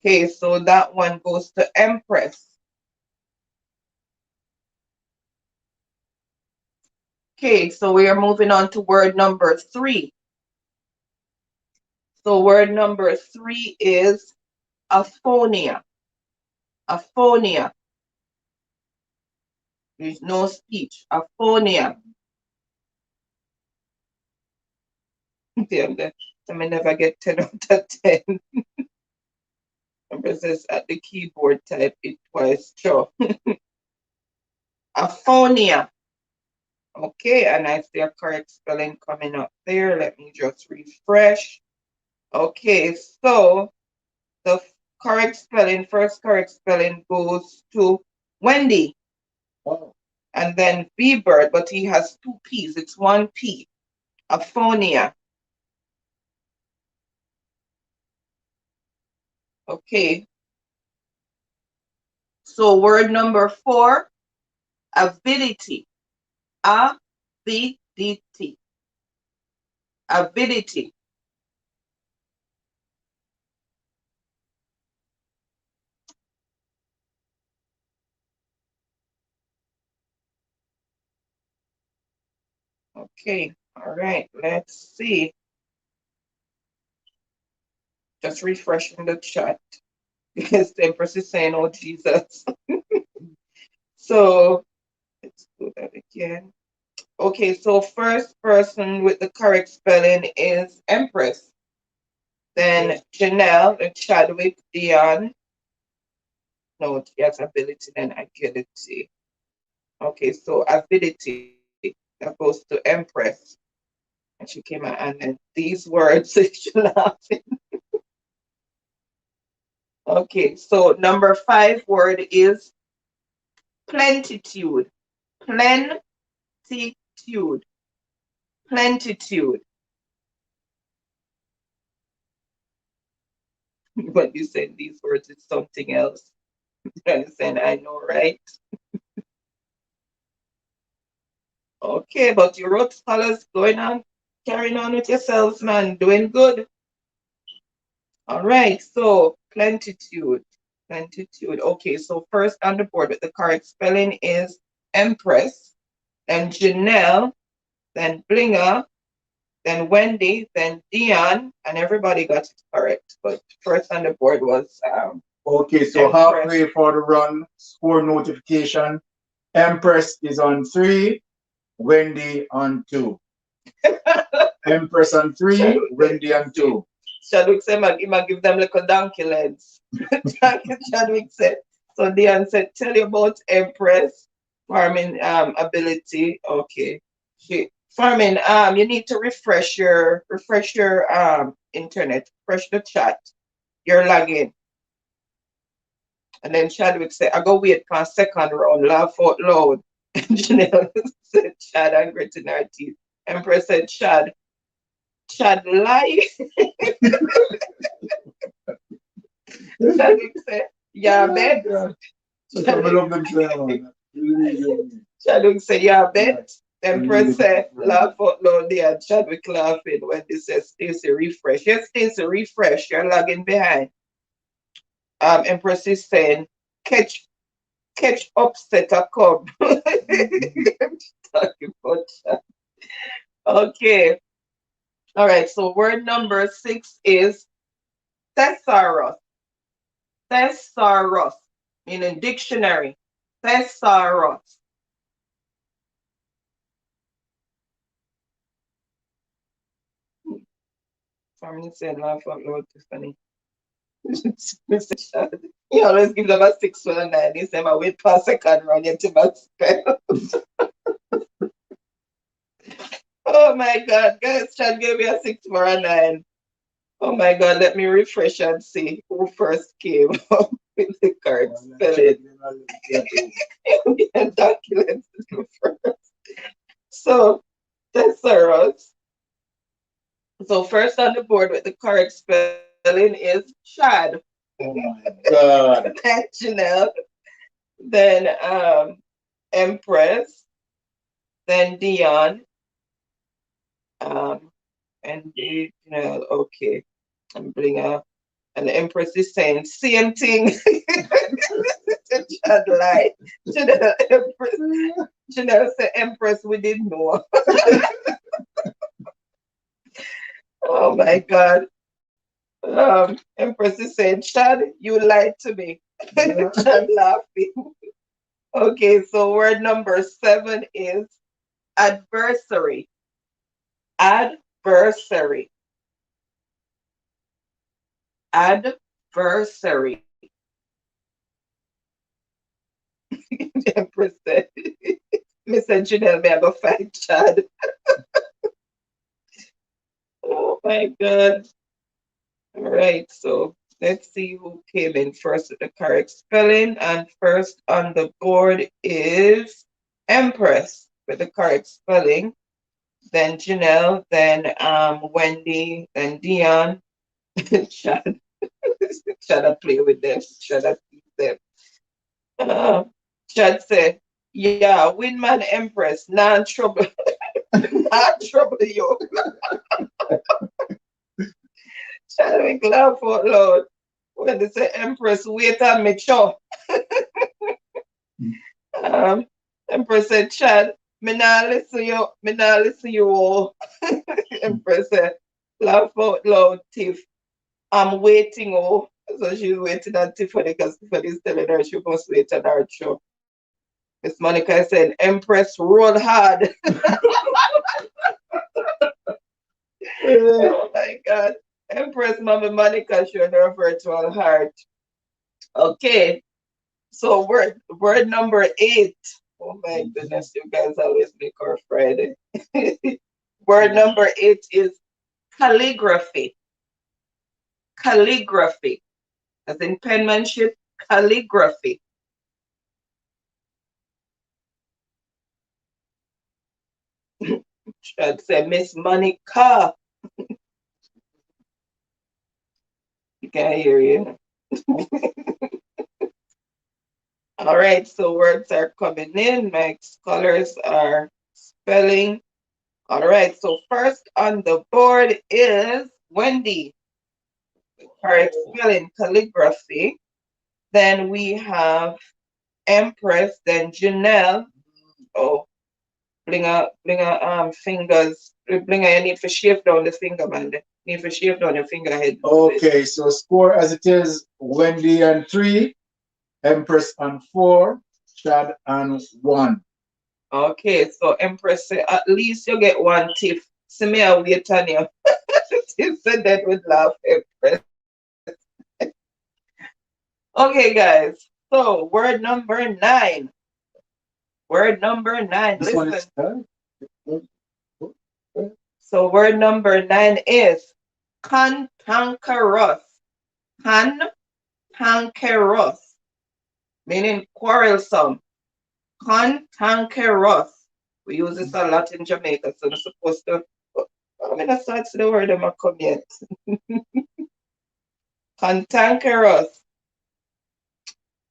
Okay, so that one goes to Empress. Okay, so we are moving on to word number 3. So word number 3 is aphonia. Aphonia. There's no speech. Aphonia. Damn, I may never get 10 out of 10. Empress says at the keyboard type it twice. Sure. Aphonia. Okay, and I see a correct spelling coming up there. Let me just refresh. Okay, so the correct spelling, first correct spelling goes to Wendy. Oh. And then B-Bird, but he has 2 P's. It's 1 P. Aphonia. Okay. So word number 4, avidity. Avidity. Avidity. Okay, all right, let's see. Just refreshing the chat because the Empress is saying, oh, Jesus. So let's do that again. Okay, so first person with the correct spelling is Empress. Then Janelle, and Chadwick, Dion. No, she has ability, then agility. Okay, so avidity, that goes to Empress. And she came out, and then these words, she's laughing. Okay, so number 5 word is plentitude. Plenitude. Plentitude. But you said these words is something else. You understand? I know, right? Okay, but you wrote scholars going on, carrying on with yourselves, man, doing good. All right, so plentitude. Plentitude. Okay, so first on the board with the correct spelling is Empress, then Janelle, then Blinger, then Wendy, then Dion, and everybody got it correct. But first on the board was Okay, so Empress. halfway for the run, score notification. Empress is on 3, Wendy on 2. Empress on 3, Wendy on 2. Chadwick said, give them like a donkey legs. Chadwick said. So Dion said, tell you about Empress farming ability. Okay. Farming, you need to refresh your internet, refresh the chat. You're lagging. And then Chadwick said, I go wait for a second round, laugh out loud. And Janelle said, Chad and grit in her teeth. Empress said, Chad. Chad lie. Chadwick say, yeah, bet. So come along them say, man. Chadwick say, yeah, Right. bet. Empress say, laugh out loud there. And Chadwick laughing when they say, Stacy, refresh. Yes, Stacy, refresh. You're lagging behind. Empress is saying, catch upset a cub. Talking about Chad. Okay. All right. So word number 6 is thesaurus. Thesaurus. Meaning dictionary. Thesaurus. Family said laugh out loud, Tiffany. Mr. Chad. He always gives them a 6 for a 9. He said, I wait for a second run into my spell. Oh my God, guys, Chad gave me a 6 for a 9. Oh my God, let me refresh and see who first came up with the correct spelling. And documents first. So, thesaurus. So, first on the board with the correct spelling is Chad. Oh my God. Then Janelle. Then Empress. Then Dion. Um, and okay. I'm bringing up. And the Empress is saying, same thing. Chad lie. Janelle said, Empress, we didn't know. Oh my God. Empress is saying, Chad, you lied to me. Chad laughing. Okay, so word number 7 is adversary. Adversary. Adversary. Empress said, Mr. Janelle, may I go find Chad? Oh my God. All right, so let's see who came in first with the correct spelling. And first on the board is Empress with the correct spelling. Then Janelle, then Wendy, then Dion, Chad. Chad play with them. Chad teach them. Uh, Chad said, yeah, Windman Empress, non trouble, not trouble you. Chad make laugh out loud when they say Empress, wait and me show. Um, Empress said, Chad, me nah listen you all. Empress said, laugh out loud, Tiff. I'm waiting, oh. So she's waiting on Tiffany because Tiffany's telling her she must wait on her show. Miss Monica said, Empress, roll hard. Oh my God. Empress Mama Monica showing her virtual heart. Okay. So word number 8. Oh my goodness, you guys always make our Friday. Word number 8 is calligraphy. Calligraphy. As in penmanship, calligraphy. I'd say Miss Monica. You can't hear you. All right, so words are coming in. My scholars are spelling. All right, so first on the board is Wendy. Correct spelling, calligraphy. Then we have Empress, then Janelle. Oh, fingers. Blinger, you need to shave down the finger, man. You need to shave down your finger head. Okay, so score as it is, Wendy on 3, Empress on 4, Chad on 1. Okay, so Empress say at least you get one tip. See me I wait on you. Tiff said that with laugh, Empress. Okay, guys. So word number 9. Word number 9. This one Listen. is So word number 9 is cantankerous. Cantankerous. Meaning quarrelsome. Cantankerous. We use this a lot in Jamaica, so we're supposed to I'm gonna start to the word I'm come yet. Cantankerous.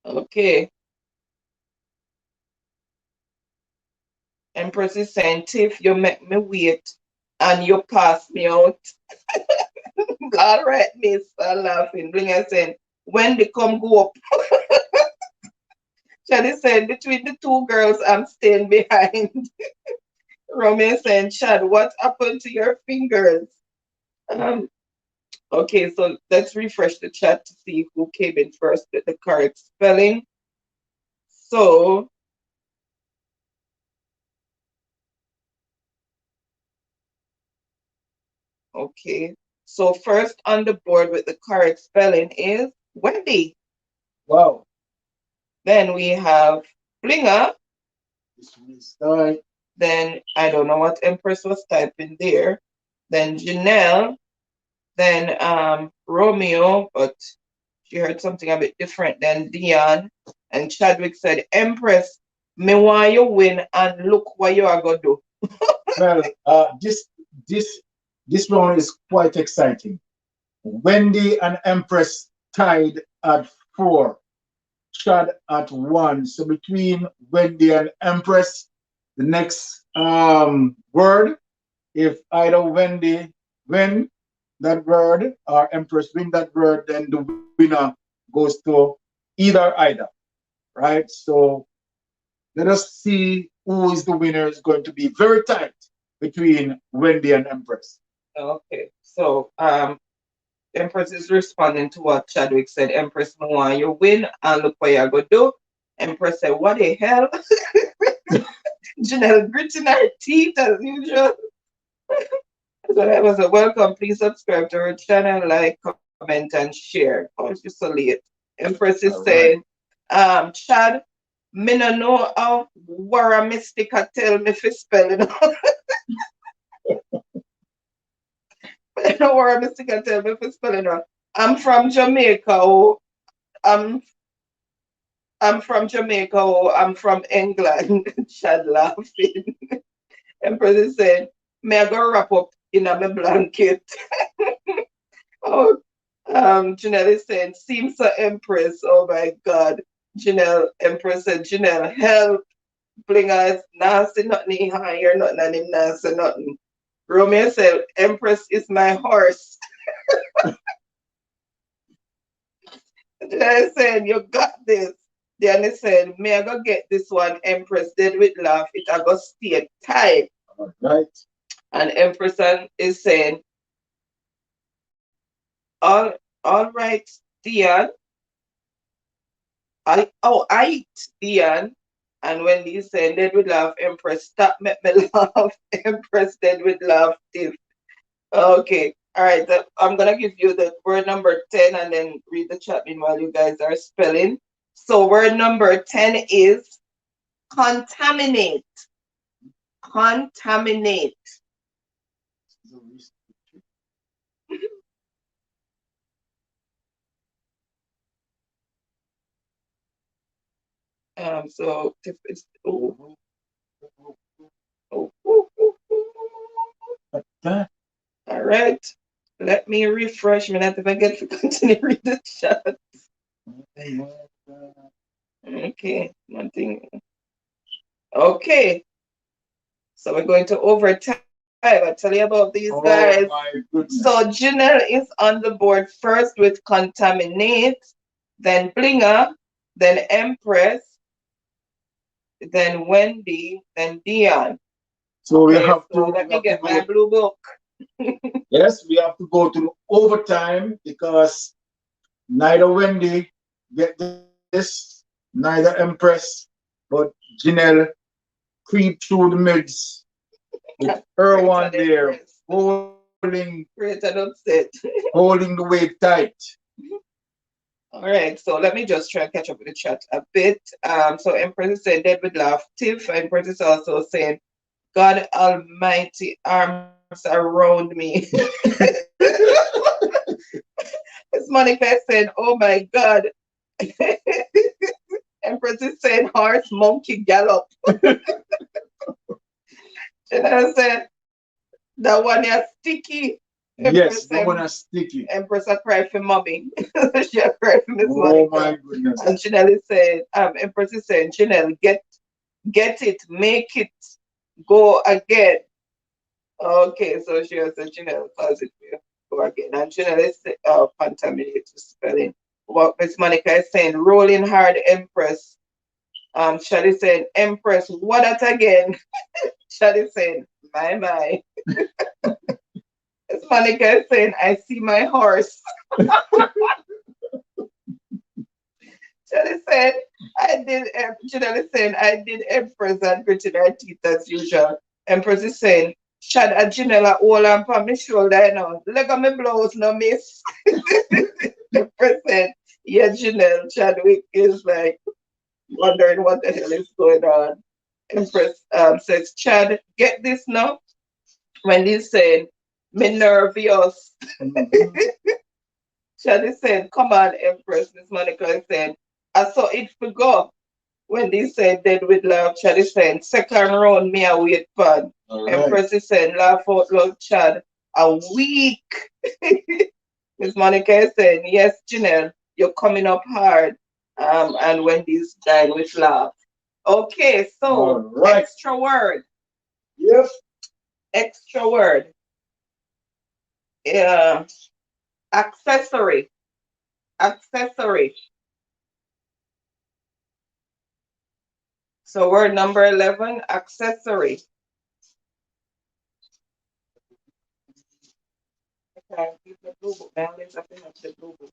Okay. Empress is saying, Tiff, you make me wait and you pass me out. All right, miss. I'm laughing. Blinger saying, when they come go up. Chad saying, between the two girls, I'm staying behind. Romeo saying, Chad, what happened to your fingers? Um, okay, so let's refresh the chat to see who came in first with the correct spelling. So, okay. So first on the board with the correct spelling is Wendy. Wow. Then we have Blinger. This one is start. Then I don't know what Empress was typing there. Then Janelle. Then Romeo, but she heard something a bit different than Dion. And Chadwick said, Empress, me want you win and look what you are gonna do. Well, this this one is quite exciting. Wendy and Empress tied at 4, Chad at 1. So between Wendy and Empress, the next word, if either Wendy win that word or Empress win that word, then the winner goes to either, right? So let us see who is the winner. Is going to be very tight between Wendy and Empress. Okay, so Empress is responding to what Chadwick said. Empress, me want you win and look what you're gonna do. Empress said, what the hell? Janelle gritting her teeth as usual. So that was a welcome. Please subscribe to our channel, like, comment, and share. Oh, she's so late. Empress is All right. saying, Chad, me no know how Wara Mystica tell me for spelling. I know Wara Mystica tell me for spelling. I'm from Jamaica. Oh, I'm I'm from Jamaica. Oh, I'm from England. Chad laughing. Empress is saying, may I go wrap up in a my blanket? Oh, Janelle is saying, seems so Empress. Oh my God. Janelle, Empress said, Janelle, help. Blinger is nasty, nothing higher, nothing, and him nasty, nothing. Romeo said, Empress is my horse. Janelle is saying, you got this. Danny said, may I go get this one, Empress? Dead with laugh. It I go stay tight. All right. And Empress is saying, all, all right, Dion. I Dion. And when he said dead with laugh, Empress, stop make me laugh. Empress dead with laugh, Tiff. Okay. All right. I'm gonna give you the word number 10 and then read the chat meanwhile you guys are spelling. So word number 10 is contaminate. Contaminate. So Tiff is That all right. Let me refresh. Me not even get to continue read the chat. Okay, nothing. Okay, so we're going to overtime. I tell you about these guys. oh my goodness. So Janelle is on the board first with contaminate, then Blinger, then Empress, then Wendy, then Dion. So we Okay, have so to let we me have to get my go. blue book. Yes, we have to go to overtime because neither Wendy get this, neither Empress, but Janelle creep through the midst with her Great one and there Empress. holding Great and upset. holding the weight tight. All right, so let me just try and catch up with the chat a bit. So Empress is saying dead with laugh. Tiff, Empress is also saying, God Almighty arms around me. It's Monica is saying, oh my God. Empress is saying horse, monkey, gallop. And I said, That one is sticky. Yes, Empress, that one is sticky. Empress, I cried for mommy. She a cried for Miss Oh Monica. my goodness. And Chanel said, Empress is saying, Chanel, get it, make it go again. Okay, so she has said Chanel cause it will go again. And Chanel is contaminated spelling. What Miss Monica is saying, rolling hard Empress. Shadi saying, Empress, what that again? Shadi saying, my. Miss Monica is saying, I see my horse. Shadi said, Janelle is saying, I did Empress and gritting her teeth as usual. Empress is saying, Shad a Janelle all on for my shoulder, you know. Look at my blouse, no miss. Empress said, yeah, Janelle. Chadwick is like wondering what the hell is going on. Empress says, Chad, get this now. When he's saying, me nervous. Shadi said, come on, Empress. Miss Monica is saying, I saw it for go. When they said dead with love, Chad is saying, second round, me a wait for. Empress is saying, laugh out loud, Chad. A week. Miss Monica is saying, yes, Janelle, you're coming up hard. And Wendy's dying with laugh. Okay, so extra word. Yep. Extra word. Yeah. Accessory. Accessory. So word number 11, accessory. Okay, keep the blue book down. Let's up in the blue book.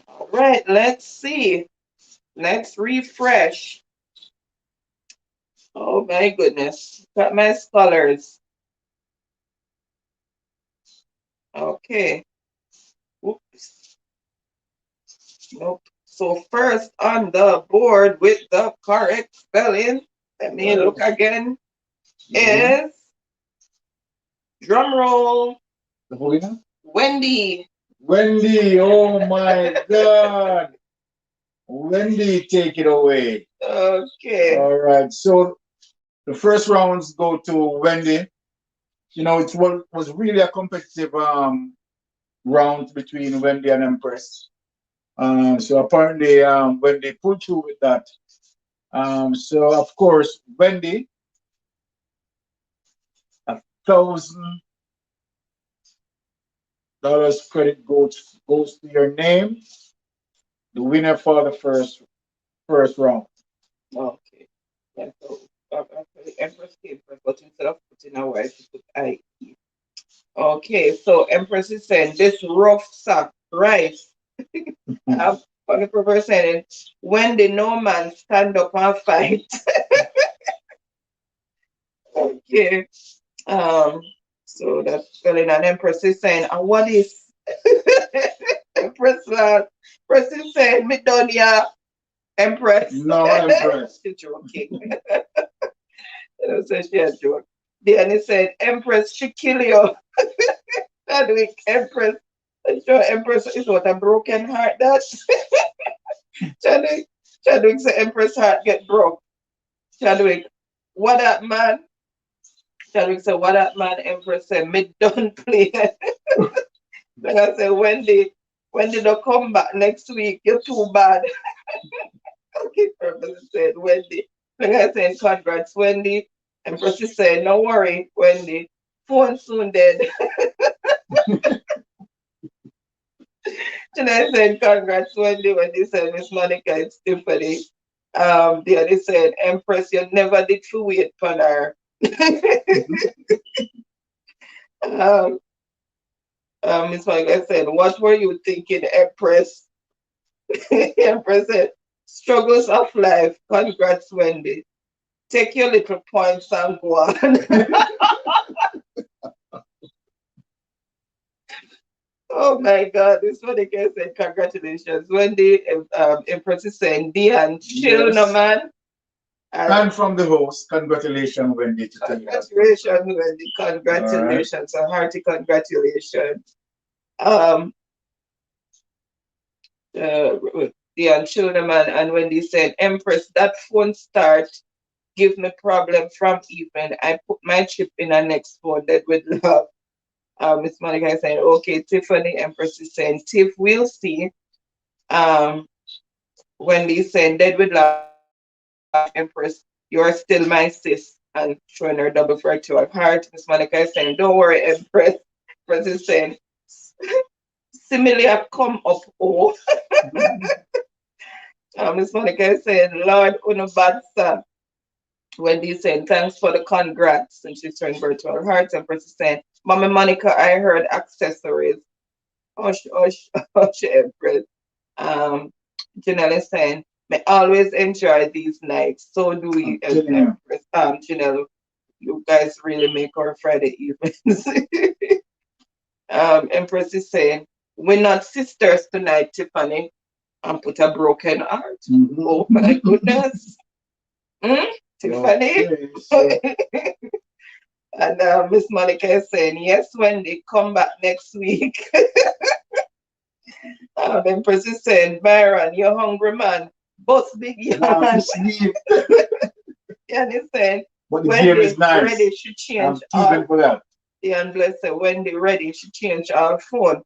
All right, let's see. Let's refresh. Oh my goodness. Got my scholars. Okay. Oops. Nope. So first on the board with the correct spelling, let me look again, is drum roll. Wendy. Wendy, oh my God. Wendy, take it away. Okay. All right. So the first rounds go to Wendy. You know, it was really a competitive round between Wendy and Empress. So apparently, Wendy pulled through with that. So of course, Wendy, $1,000 credit goes to your name, the winner for the first round. Okay. Yeah, so actually Empress came first, but instead of putting a Y, she put IE. Okay, so Empress is saying this rough sack rice. Funny person saying when the no man stand up and fight. Okay. Um, so that's spelling and Empress is saying, and what is Empress Empress is saying, me done ya, Empress. No, Empress. She's joking. So she a joke. Then he said, Empress, she kill you. That week, Empress. I'm sure Empress is what a broken heart that. Chadwick, Chadwick said Empress heart get broke. Chadwick, what up, man? Chadwick said, what up, man? Empress said, me don't play. Then I said, Wendy don't come back next week. You're too bad. Okay, Empress said, Wendy. Then I said, congrats, Wendy. Empress said, no worry, Wendy. Phone soon dead. And I said, congrats, Wendy. Wendy said, Miss Monica, it's Tiffany. The other said, Empress, you never did to wait for her. um, Miss Monica said, what were you thinking, Empress? Empress said, struggles of life. Congrats, Wendy. Take your little points and go on. Oh my God, this one again said, congratulations. Wendy, Empress is saying, Diane, chill, no man. And from the host, congratulations, Wendy. Congratulations, Wendy. Congratulations. A hearty congratulations. Um, Yeah, children man, and when they said, Empress, that phone start give me problem from even. I put my chip in the next phone that would love. Miss Monica is saying, okay, Tiffany, Empress is saying, Tiff, we'll see. Um, Wendy saying, Dead with love, Empress, you're still my sis. And showing her double virtual heart. Miss Monica is saying, don't worry, Empress. Empress is saying, simile have come up, oh. Miss Monica is saying, Lord, uno bad sir. Wendy saying, thanks for the congrats. And she's showing virtual hearts. Empress is saying, Mama Monica, I heard accessories. Hush, hush, hush, Empress. Um, Janelle is saying, may always enjoy these nights. So do we, Empress. Janelle, you guys really make our Friday evenings. Empress is saying, we're not sisters tonight, Tiffany. And put a broken heart. Oh my goodness. Hmm? Tiffany? Okay, so And Miss Monica is saying, yes, when they come back next week. Empress is saying, Byron, you're hungry man. Both big now to yawn. sleep, And he's saying, but the when game is they nice. ready, she I'm change keeping all. for that. Yeah, and bless her, when they ready, she change our phone.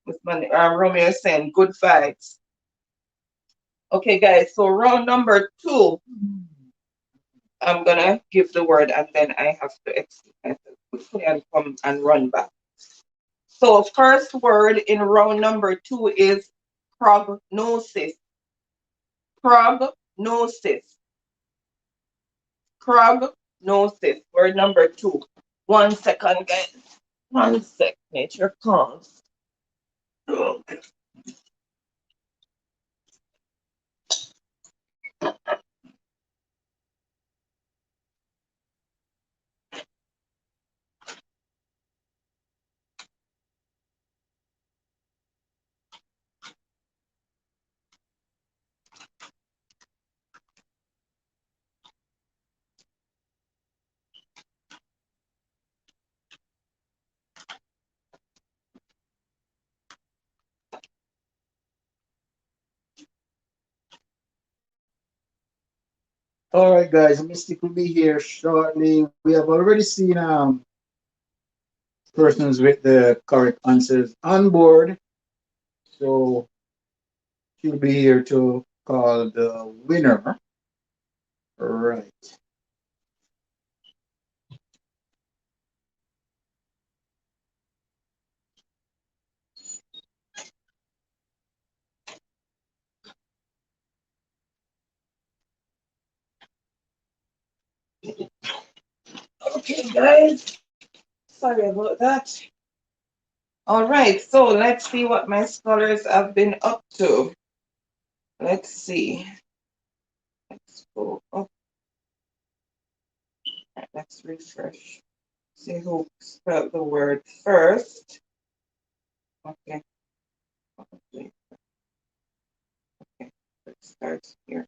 Miss Romeo is saying, good vibes. Okay, guys, so round number 2, I'm gonna give the word and then I have to explain myself quickly and come and run back. So first word in round number 2 is prognosis. Prognosis. Prognosis. Word number 2. 1 second, guys. 1 sec. Nature calls. All right, guys, Mystic will be here shortly. We have already seen persons with the correct answers on board, so she'll be here to call the winner. Right. Okay, guys. Sorry about that. All right, so let's see what my scholars have been up to. Let's see. Let's go up. Let's refresh. See who spelled the word first. Okay. Okay. Okay. Let's start here.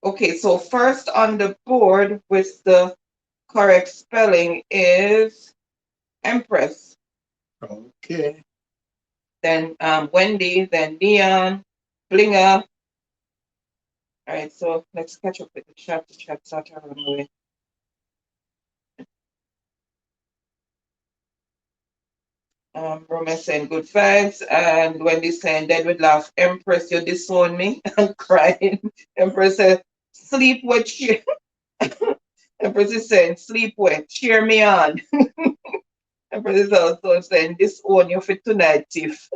Okay, so first on the board with the correct spelling is Empress. Okay. Then Wendy, then Neon, Blinger. All right, so let's catch up with the chat. The chat's out of the way. Roman saying good vibes, and Wendy saying dead with laugh. Empress, you disown me. I'm crying. Empress said, sleep with cheer. Empress is saying, sleep with, cheer me on. Empress is also saying, disown you for tonight, Tiff.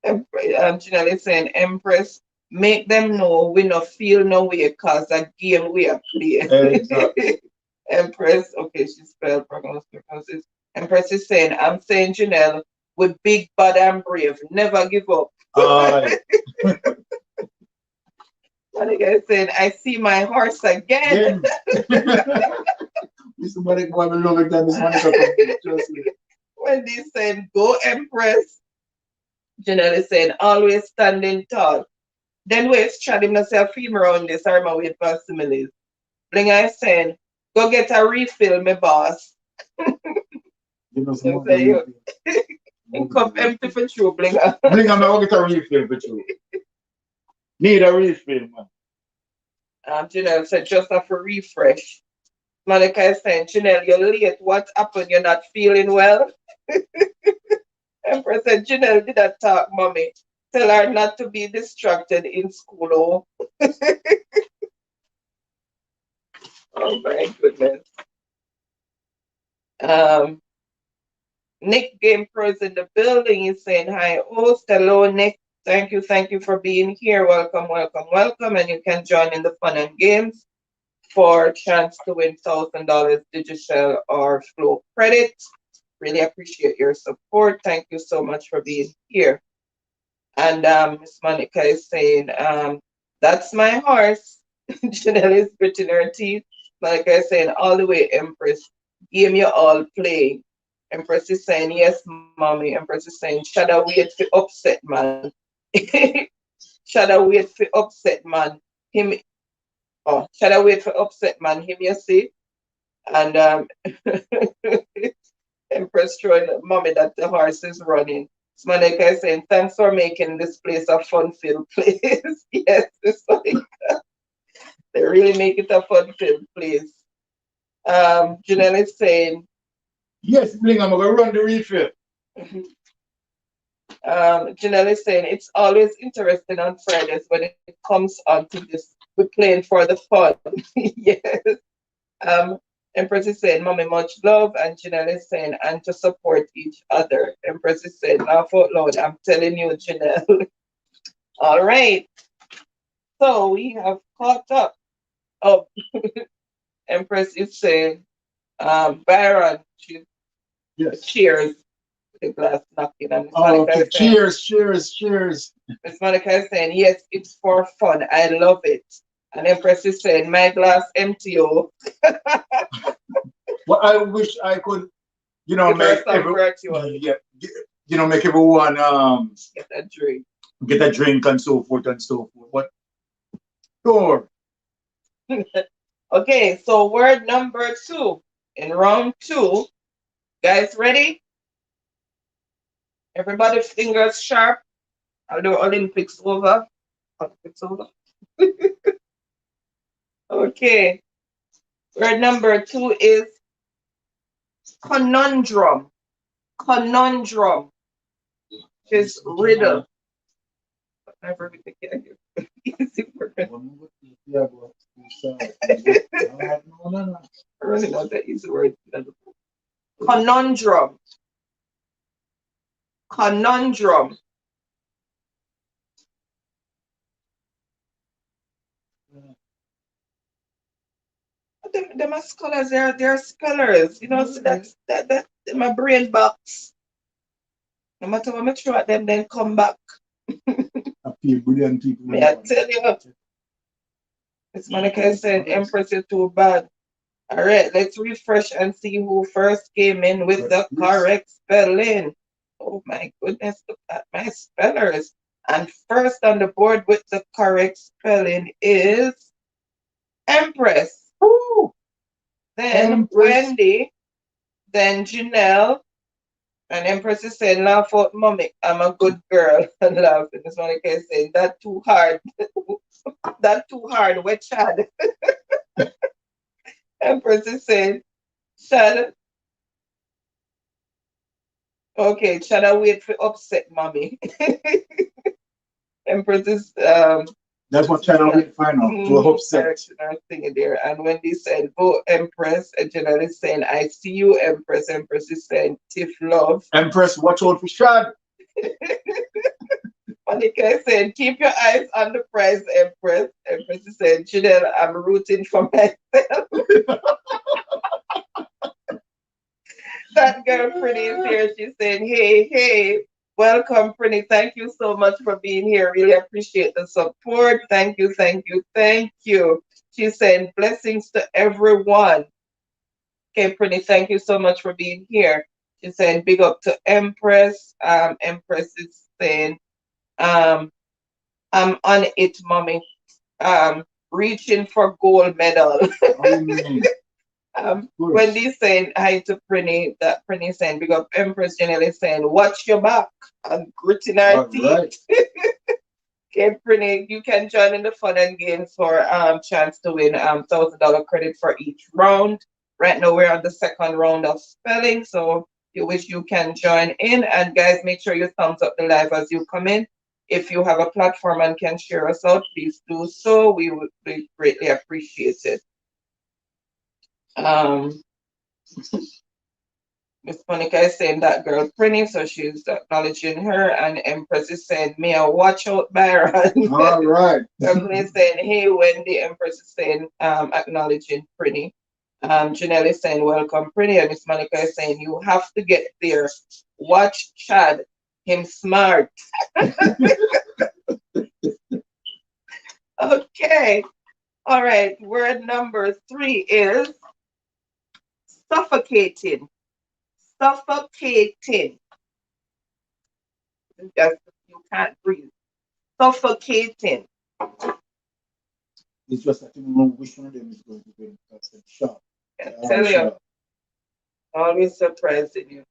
Janelle is saying, Empress, make them know we no feel no way because that game we are playing. Exactly. Empress, okay, she spelled prognosis. Empress is saying, I'm saying Janelle, with big, bad, and brave, never give up. Right. And the guy saying, I see my horse again. Mr. Malik, boy, we love it that this one. Trust me. Wendy saying, go Empress. Janelle is saying, always standing tall. Then we're chatting myself female around this, I remember wait for similes. Blinger is saying, go get a refill, my boss. Give us So more say than you cup empty for true, Blinger. Bling, I'm not going to get a refill for you. Need a refill, man. Janelle said, just have a refresh. Monica is saying, Janelle, you're late. What happened? You're not feeling well? Empress said, Janelle did not talk, mommy. Tell her not to be distracted in school. Oh, oh my goodness. Um, Nick Game Pro is in the building. He's saying hi, host. Hello, Nick. Thank you for being here. Welcome, welcome, welcome. And you can join in the fun and games for a chance to win $1,000 digital or flow credit. Really appreciate your support. Thank you so much for being here. And Miss Monica is saying, that's my horse. Janelle is gritting her teeth. Monica is saying, all the way, Empress. Game you all play. Empress is saying, yes, mommy. Empress is saying, should I wait for upset, man? Should I wait for upset, man? Him, oh, should I wait for upset, man? Him, you see? And Empress showing mommy that the horse is running. Monica is saying, thanks for making this place a fun-filled place. Yes, it's like they really make it a fun-filled place. Janelle is saying, Yes, Bling, I'm gonna run the refill. Janelle is saying, it's always interesting on Fridays when it comes on to this. We're playing for the fun. Yes. Um, Empress is saying, Mommy, much love. And Janelle is saying, and to support each other. Empress is saying, laugh out loud. I'm telling you, Janelle. All right. So we have caught up. Oh, Empress is saying, Byron, Yes. cheers. The glass knocking. And Miss Oh, Monica okay. is saying, Cheers, cheers, cheers. Miss Monica is saying, yes, it's for fun. I love it. And Empress is saying, my glass empty. Oh. Well, I wish I could, Give her make some virtual. yeah, make everyone Get a drink. get a drink and so forth and so forth. But sure. Okay, so word number 2 in round 2. Guys, ready? Everybody fingers sharp. I'll do Olympics over. Olympics over. Okay. Word number 2 is conundrum. Conundrum. Just riddle. Never really get easy word. I really know that easy word. Conundrum. Conundrum. Them are scholars, they're spellers. You know, so that my brain box. No matter what I throw at them, then come back. I feel brilliant people. May I tell you? Miss Monica said, Empress, you're too bad. All right, let's refresh and see who first came in with the correct spelling. Oh my goodness, look at my spellers. And first on the board with the correct spelling is Empress. Woo! Then Empress. Wendy. Then Janelle. And Empress is saying, laugh out, mommy. I'm a good girl. And laughing. Miss Monica is saying, that too hard. That too hard. Where Chad? Empress is saying, Chad. Okay, Chad, I wait for upset, mommy. Empress is that's what Chad will find out. To upset. Thingy there. And Wendy said, go Empress. And Janelle is saying, I see you, Empress. Empress is saying, Tiff love. Empress, watch out for Chad. Monica is saying, keep your eyes on the prize, Empress. Empress is saying, Janelle, I'm rooting for myself. That girl Pretty is here. She's saying, hey, welcome, Pretty. Thank you so much for being here. Really appreciate the support. Thank you. She's saying, blessings to everyone. Okay, Pretty, thank you so much for being here. She's saying, big up to Empress. Empress is saying, I'm on it, mommy. Reaching for gold medal. Wendy's saying hi to Prinny. That Prinny saying big up Empress. Janelle is saying watch your back and gritting our teeth. Right. Okay, Brittany, you can join in the fun and games for chance to win $1,000 credit for each round. Right now we're on the second round of spelling, so you wish you can join in. And guys, make sure you thumbs up the live as you come in. If you have a platform and can share us out, please do so. We would greatly appreciate it. Um, Miss Monica is saying that girl Prinny, so she's acknowledging her, and Empress is saying, "May I watch out, Byron?" All right. Emily is saying, "Hey, Wendy." Empress is saying, acknowledging Prinny. Janelle is saying, "Welcome, Prinny," and Miss Monica is saying, "You have to get there. Watch Chad, him smart." Okay, all right. Word number 3 is suffocating. Suffocating. Just you can't breathe. Suffocating. It's just that you know which one of them is going to win. That's the shot. I tell you, always surprising you.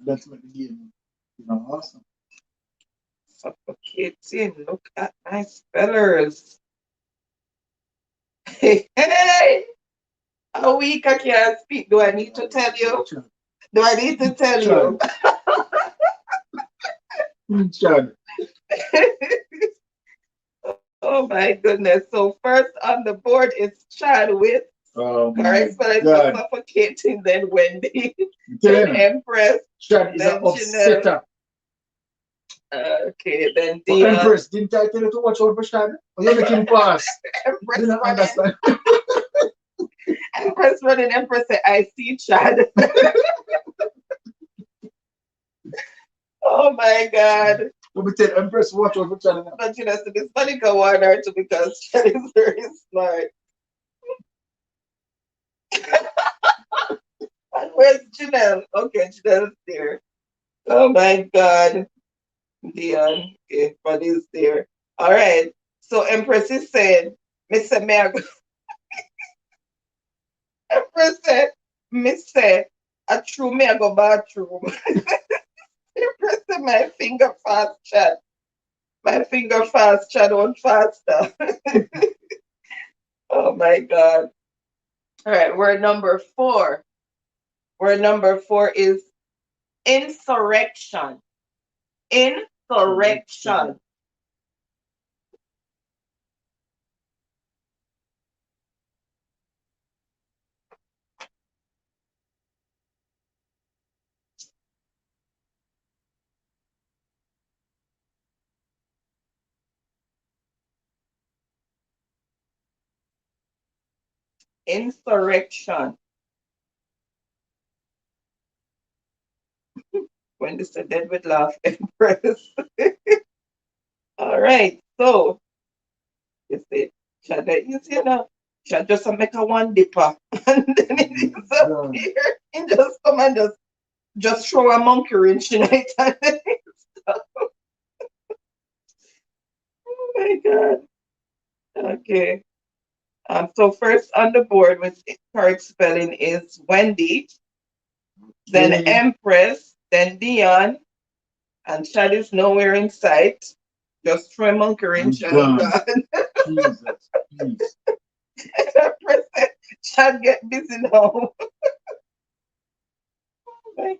That's what the game, awesome. Suffocating. Look at my spellers. Hey, hey, a week I can't speak. Do I need to tell you? Do I need to tell you? Chad. Oh my goodness. So first on the board is Chad with correct spelling for suffocating, then Wendy, then Empress, Chad is an upsetter. Okay, then Dion. Empress, didn't I tell you to watch out for Chad? You're making pass. Empress You don't understand. Empress running, Empress say, "I see Chad." Oh my God. Let me tell Empress, watch out for Chad. But you know, so this funny go on her too because Chad is very smart. And where's Janelle? Okay, Janelle's there. Oh my God. Dion. Okay, Buddy's there. All right. So Empress is saying, Mr. Meg, Empress said, Mr. A true me I go bathroom. Empress said, my finger fast chat. My finger fast chat on faster. Oh my God. All right, word number 4. Word number 4 is insurrection. Insurrection. Insurrection. When they said dead with laugh, Empress. All right, so you see, Chad, you see now, Chad just make a one dipper and then it disappear and just come and just throw a monkey wrench in it and then it stop. Oh my God. Okay. So first on the board with correct spelling is Wendy, then Empress, then Dion, and Chad is nowhere in sight. Just throw a monkey wrench and gone. Jesus, Empress said, Chad get busy now. Oh my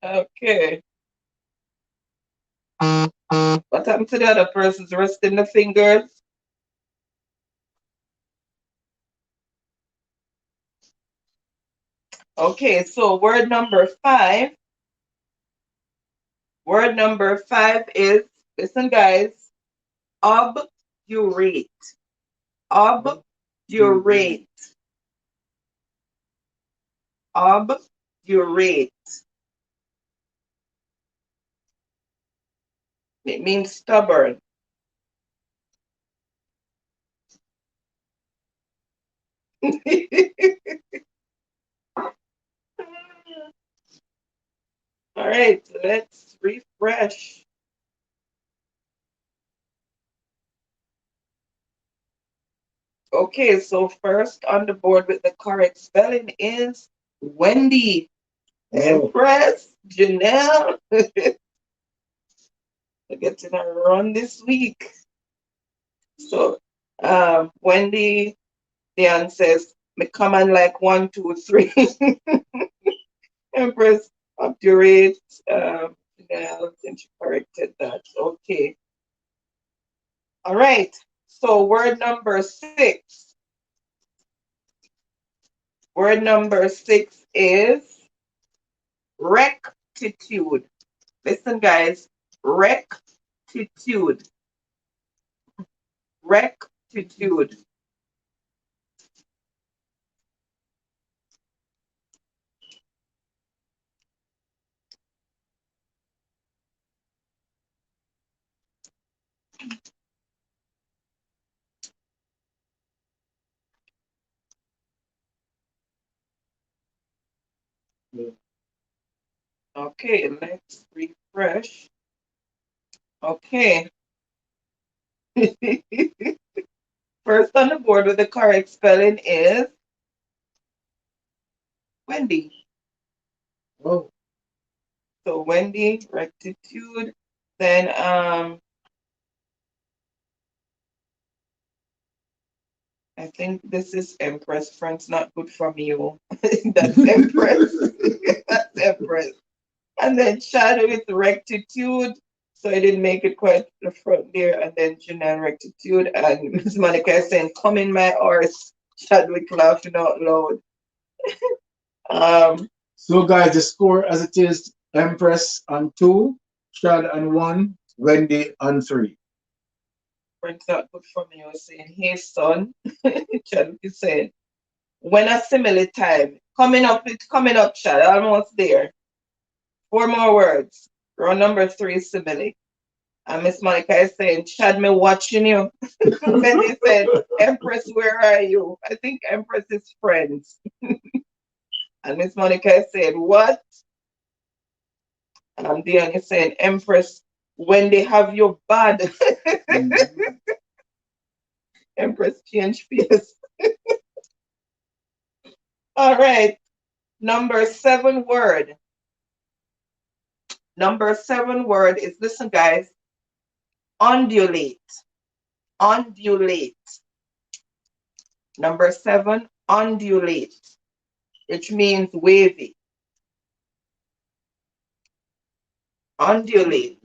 God. Okay. What happened to the other person's resting the fingers? Okay, so word number 5. Word number 5 is, listen guys, obdurate. Obdurate. Obdurate. It means stubborn. All right, let's refresh. Okay, so first on the board with the correct spelling is Wendy. Empress, Janelle. We're getting a run this week. So, Wendy, Diane says, me come on like 1, 2, 3. Empress, up to rate. Janelle, I think she corrected that. Okay. All right. So, word number 6. Word number 6 is rectitude. Listen, guys. Rectitude. Rectitude. Okay, let's refresh. Okay. First on the board with the correct spelling is Wendy. Oh, So Wendy, rectitude. Then I think this is Empress. Friends not good from you. That's Empress. That's Empress. And then Shadow with rectitude. So I didn't make it quite the front there. And then Janelle rectitude. And Miss Monica is saying, come in my horse. Chadwick laughing out loud. so guys, the score as it is: Empress on 2, Shad on 1, Wendy on 3. Friends not good for me. I was saying, hey son. Chadwick is saying, when a simile time. Coming up, it's coming up, Chad. Almost there. 4 more words. Round number 3 simile. And Miss Monica is saying, Chad, me watching you. Then he said, Empress, where are you? I think Empress is friends. And Miss Monica said, what? And Diane is saying, Empress, when they have you bad. Empress change face. All right. Number 7 word. Number 7 word is, listen, guys, undulate. Undulate. Number 7, undulate, which means wavy. Undulate.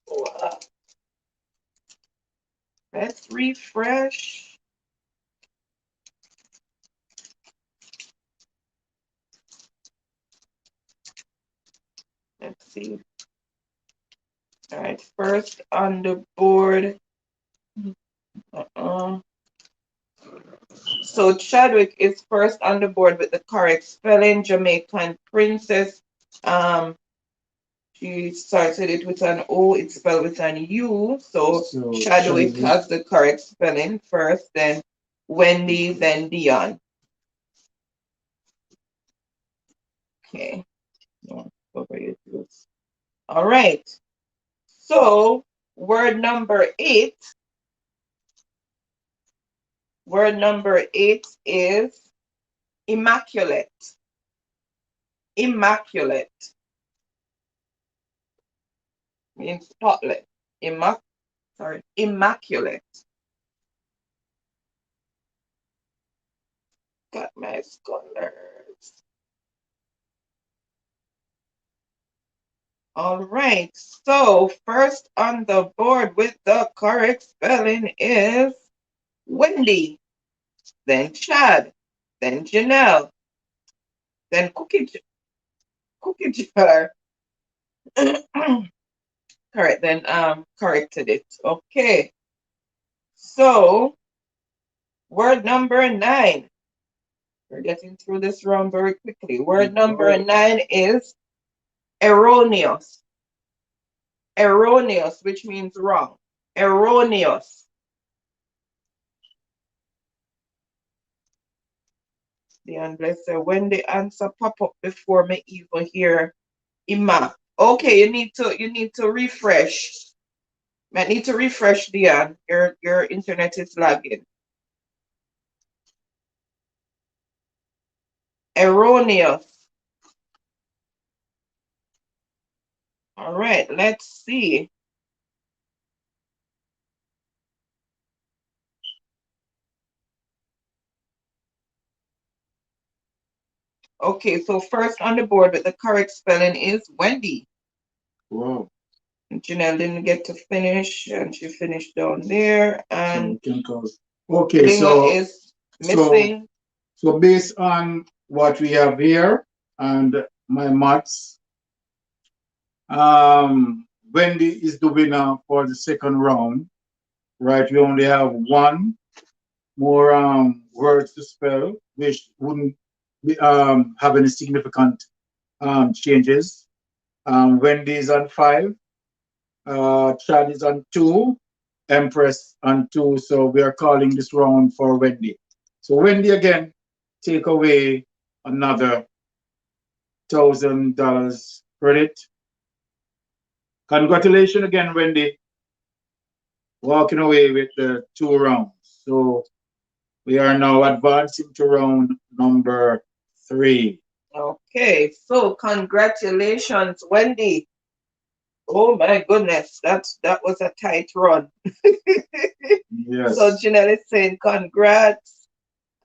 Wow. Let's refresh. Let's see. All right, first on the board. So Chadwick is first on the board with the correct spelling. Jamaican Princess. She started it with an O. It's spelled with an U. So Chadwick has the correct spelling first. Then Wendy. Then Dion. Okay. All right. So word number 8. Word number 8 is immaculate. Immaculate means spotless. Immaculate. Got my scholars. All right. So first on the board with the correct spelling is Wendy, then Chad, then Janelle, then Cookie Jar. Correct. Then corrected it. Okay. So word number 9. We're getting through this round very quickly. Word number 9 is erroneous. Erroneous, which means wrong. Erroneous. The blessed, when the answer pop up before me even hear Ima. Okay, you need to refresh. I need to refresh, Dion. Your internet is lagging. Erroneous. All right, let's see. Okay, so first on the board with the correct spelling is Wendy. Wow. Janelle didn't get to finish, and she finished down there. And okay, Linga is missing. So based on what we have here and my maths, Wendy is the winner for the second round. Right, we only have one more words to spell, which wouldn't have any significant changes. Wendy is on 5, Chad is on 2, Empress on 2. So we are calling this round for Wendy. So Wendy again, take away another $1,000 credit. Congratulations again, Wendy. Walking away with the 2 rounds. So we are now advancing to round number 3. Okay, so congratulations, Wendy. Oh my goodness, that was a tight run. Yes. So Janelle is saying congrats.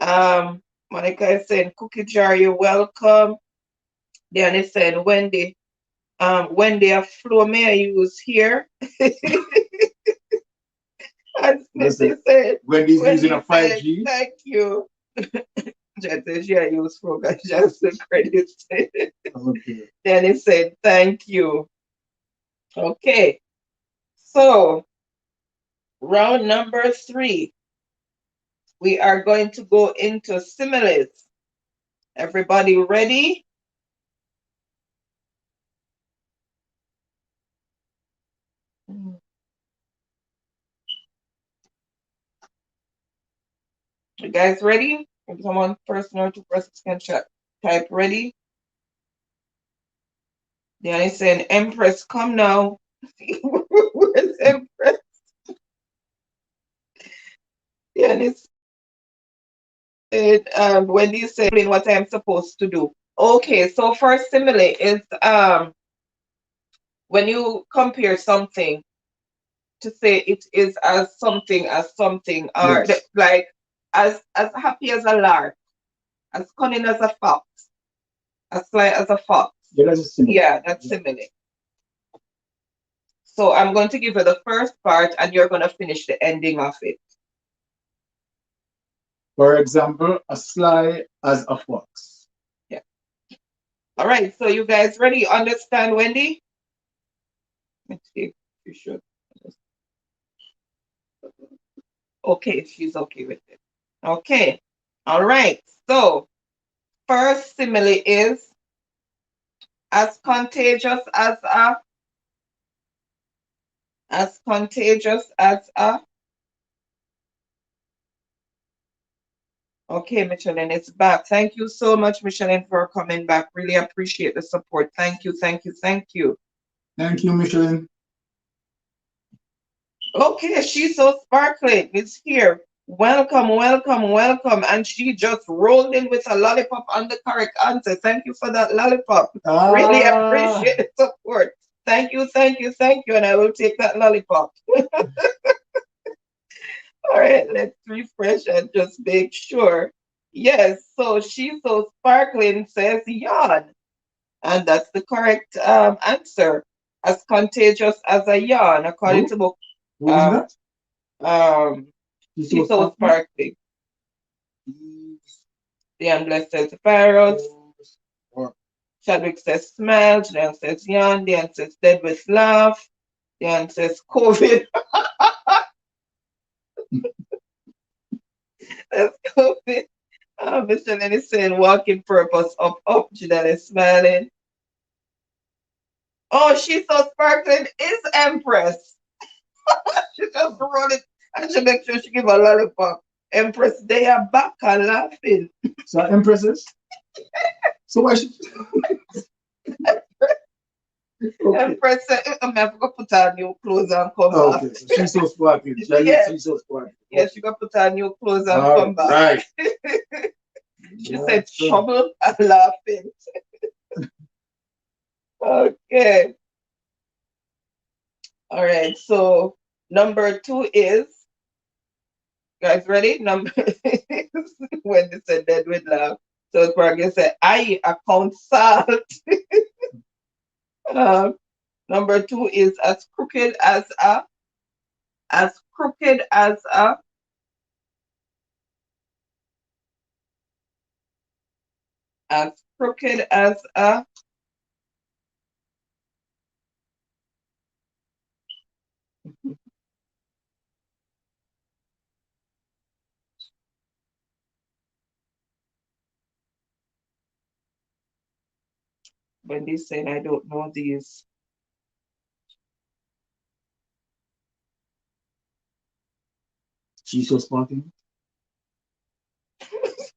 Monica is saying cookie jar, you're welcome. Then is saying Wendy. Wendy, a flow may I use here? And Smithy said, Wendy's using a 5G. Thank you. Just says, yeah, use for just the credit. Okay. Then he said, thank you. Okay. So round number 3. We are going to go into similes. Everybody ready? You guys ready? If someone person or 2 persons can type ready. Then he's saying, Empress, come now. Where's Empress? Yeah, and Wendy said what I'm supposed to do. Okay, so first simile is when you compare something to say it is as something, or Yes. like as happy as a lark, as cunning as a fox, as sly as a fox. Yeah, that's a simile. Yeah, that's simile. So I'm going to give you the first part, and you're going to finish the ending of it. For example, a sly as a fox. Yeah. All right. So you guys ready? Understand, Wendy? Let's see if you should. Okay, she's okay with it. Okay. All right. So first simile is as contagious as a. Okay, Michelin, it's back. Thank you so much, Michelin, for coming back. Really appreciate the support. Thank you, thank you, thank you. Thank you, Michelin. Okay, she's so sparkling. It's here. Welcome, welcome, welcome. And she just rolled in with a lollipop on the correct answer. Thank you for that lollipop. Really appreciate the support. Thank you, thank you, thank you. And I will take that lollipop. All right, let's refresh and just make sure. Yes, so she's so sparkling says yawn. And that's the correct answer. As contagious as a yawn, according to book. Who is that? She's so sparkling. Diane says virus. Chadwick says smell. Diane says yawn. Diane says dead with laugh. Diane says COVID. That's COVID. Mr. Lenny saying walking purpose up, up. Janelle is smiling. Oh, she's so sparkling. Is Empress. She just wrote it and she make sure she give a lollipop. Empress, they are back and laughing. So Empresses? So why should Okay. Empress said, I'm going to put her new clothes and come back. Okay, so she's so sparkling. Yes. She's so sparkling. Yes, she got to put her new clothes and come back. Right. She said trouble. I'm laughing. Okay. All right. So number two is, guys ready? Number when they said dead with laugh. So it's probably say I account salt. Um, number two is as crooked as crooked as a when they said I don't know these. She's so sparkling.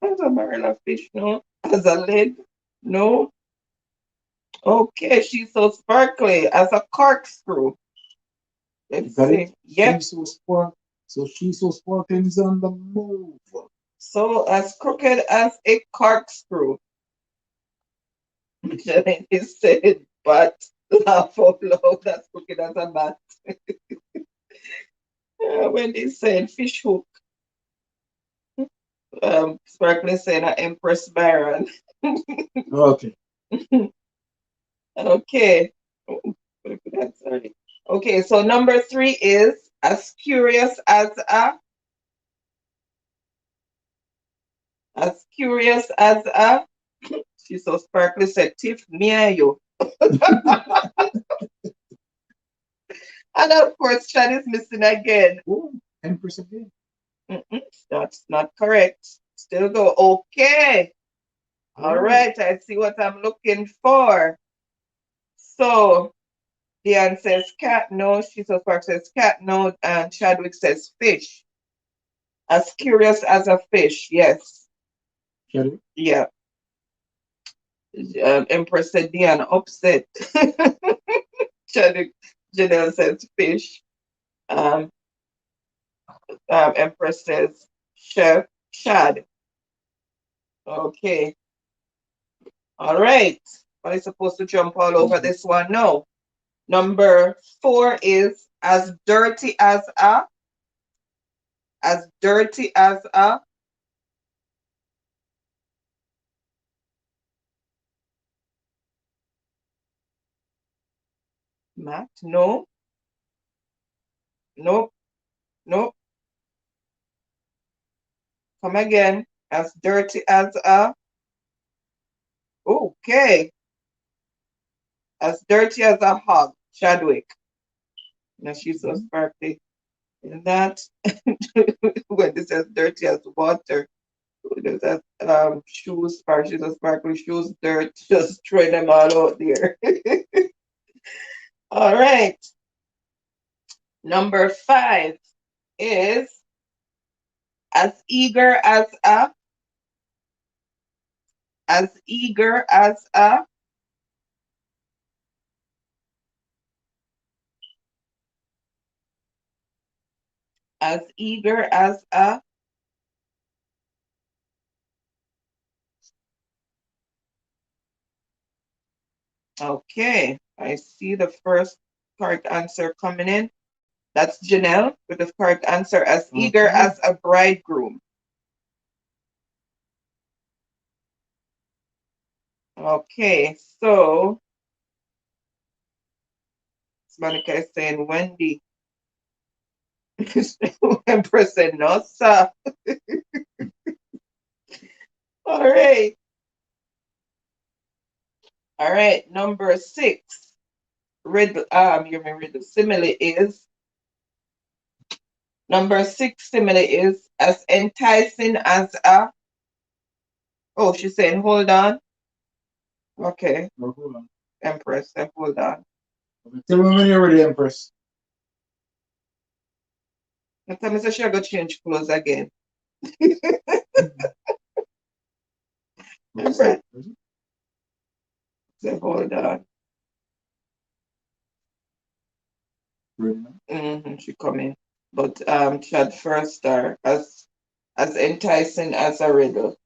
As a marina fish, no. As a lid, no. Okay, she's so sparkly as a corkscrew. Let's Got see. it? Yep. She's so sparkling is on the move. So as crooked as a corkscrew. Jenny said, but laugh out loud as crooked as a bat. When they said fish hook, Sparkly said Empress Baron. Okay. Okay. Oh, sorry. Okay, so number three is as curious as a she's so sparkly said Tiff me and you. And of course Chad is missing again. Oh, Empress again. That's not correct. Still go. Okay. All right. I see what I'm looking for. So Diane says cat, no. She so far says cat, no. And Chadwick says fish. As curious as a fish, yes. Chadwick? Yeah. Empress said Diane upset. Chadwick Janelle says fish. Um, Empress says chef, shad. Okay. All right. But I'm supposed to jump all over this one? No. Number four is as dirty as a mat. No, nope, nope. Come again. As dirty as a okay. As dirty as a hog. Chadwick. Now she's so sparkly. In that when it says dirty as water. There's that shoes, sparkly, so sparkly shoes, dirt, just throw them all out there. All right. Number five is as eager as a as eager as a okay. I see the first correct answer coming in. That's Janelle with the correct answer as eager as a bridegroom. Okay, so Monica is saying Wendy. Empress said no, sir. All right. All right. Number six. You may read the simile is number six simile is as enticing as a oh, she's saying hold on. Okay. No, hold on. Empress, hold on. Tell me when you're ready, Empress. The time is she go change clothes again. Empress. Say hold on. She coming. But Chad first star as enticing as a riddle.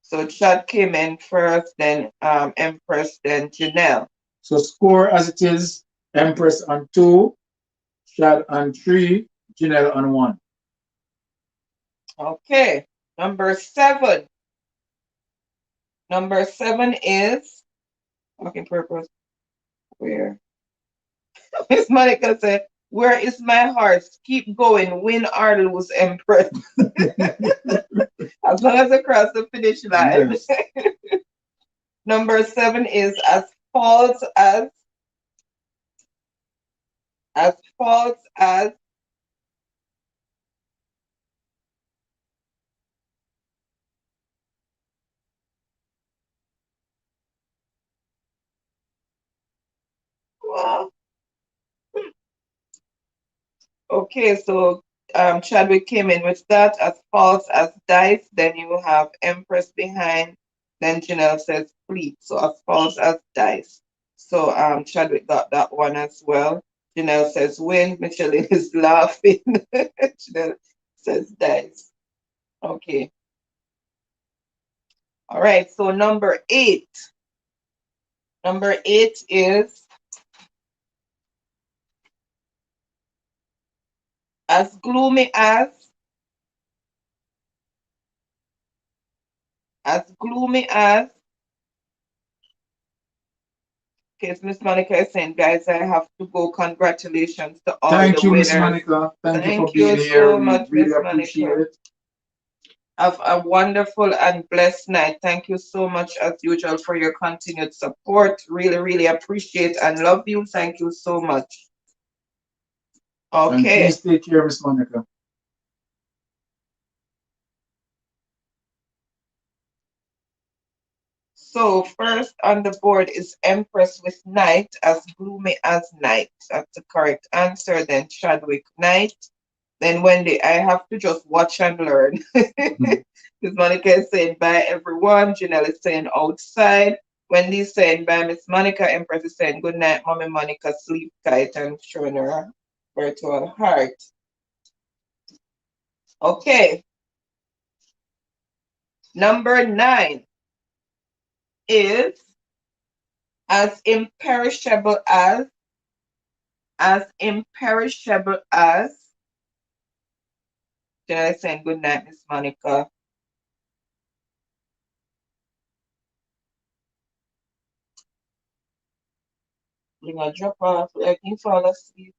So Chad came in first, then Empress, then Janelle. So score as it is, Empress on 2, Chad on 3, Janelle on 1. Okay. Number 7. Number 7 is working purpose. Where? Miss Monica said, "Where is my horse? Keep going, win or lose, Empress." As long as I cross the finish line. Yes. Number 7 is as false as well, okay, so Chadwick came in with that as false as dice. Then you have Empress behind. Then Janelle says fleet. So as false as dice. So Chadwick got that one as well. Janelle says win. Micheline is laughing. Janelle says dice. Okay. All right. So number 8. Number 8 is as gloomy as gloomy as. Okay, Miss Monica is saying, guys, I have to go. Congratulations to all Thank the you, Miss winners. Monica. Thank you for Thank being you here. so We much, really Miss appreciate Monica. it. Have a wonderful and blessed night. Thank you so much, as usual, for your continued support. Really, really appreciate and love you. Thank you so much. And Okay. please take care, Miss Monica. So first on the board is Empress with Night, as gloomy as night. That's the correct answer. Then Chadwick Night. Then Wendy, I have to just watch and learn. Miss Monica is saying bye everyone. Janelle is saying outside. Wendy is saying bye Miss Monica. Empress is saying good night, Mommy Monica, sleep tight, and showing her virtual heart. Okay. Number 9 is as imperishable as Janelle is saying good night, Miss Monica. You're gonna drop off like you fall asleep.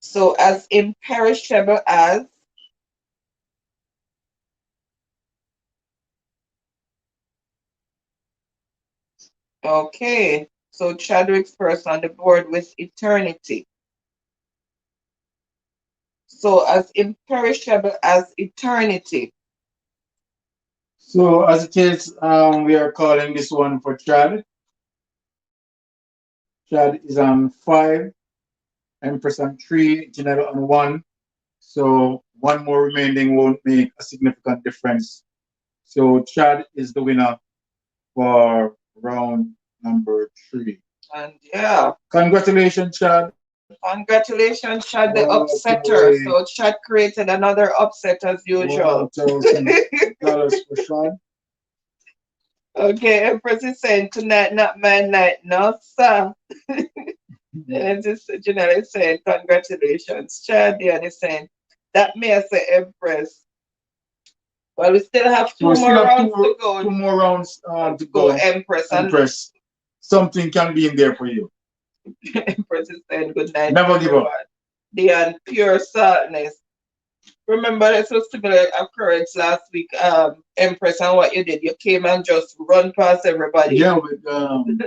So as imperishable as. Okay. So Chadwick's first on the board with eternity. So as imperishable as eternity. So as it is, we are calling this one for Chad. Chad is on 5, Empress on 3, Janelle on 1. So one more remaining won't make a significant difference. So Chad is the winner for round number 3. And yeah, Congratulations, Chad. congratulations, Chad, the Walk upsetter. away So Chad created another upset as usual. $1,000 for Chad. Okay, Empress is saying tonight, not my night. No, sir. And just Janelle is saying, congratulations. Chad Diane is saying, that may I say Empress. Well, we still have So two we still more have rounds to go. two more rounds to To go, go. Empress. And Empress, something can be in there for you. Empress is saying good night, Never give everyone. up. Diane, pure saltness. Remember, this was similar occurrence last week, Empress, and what you did. You came and just run past everybody. Yeah,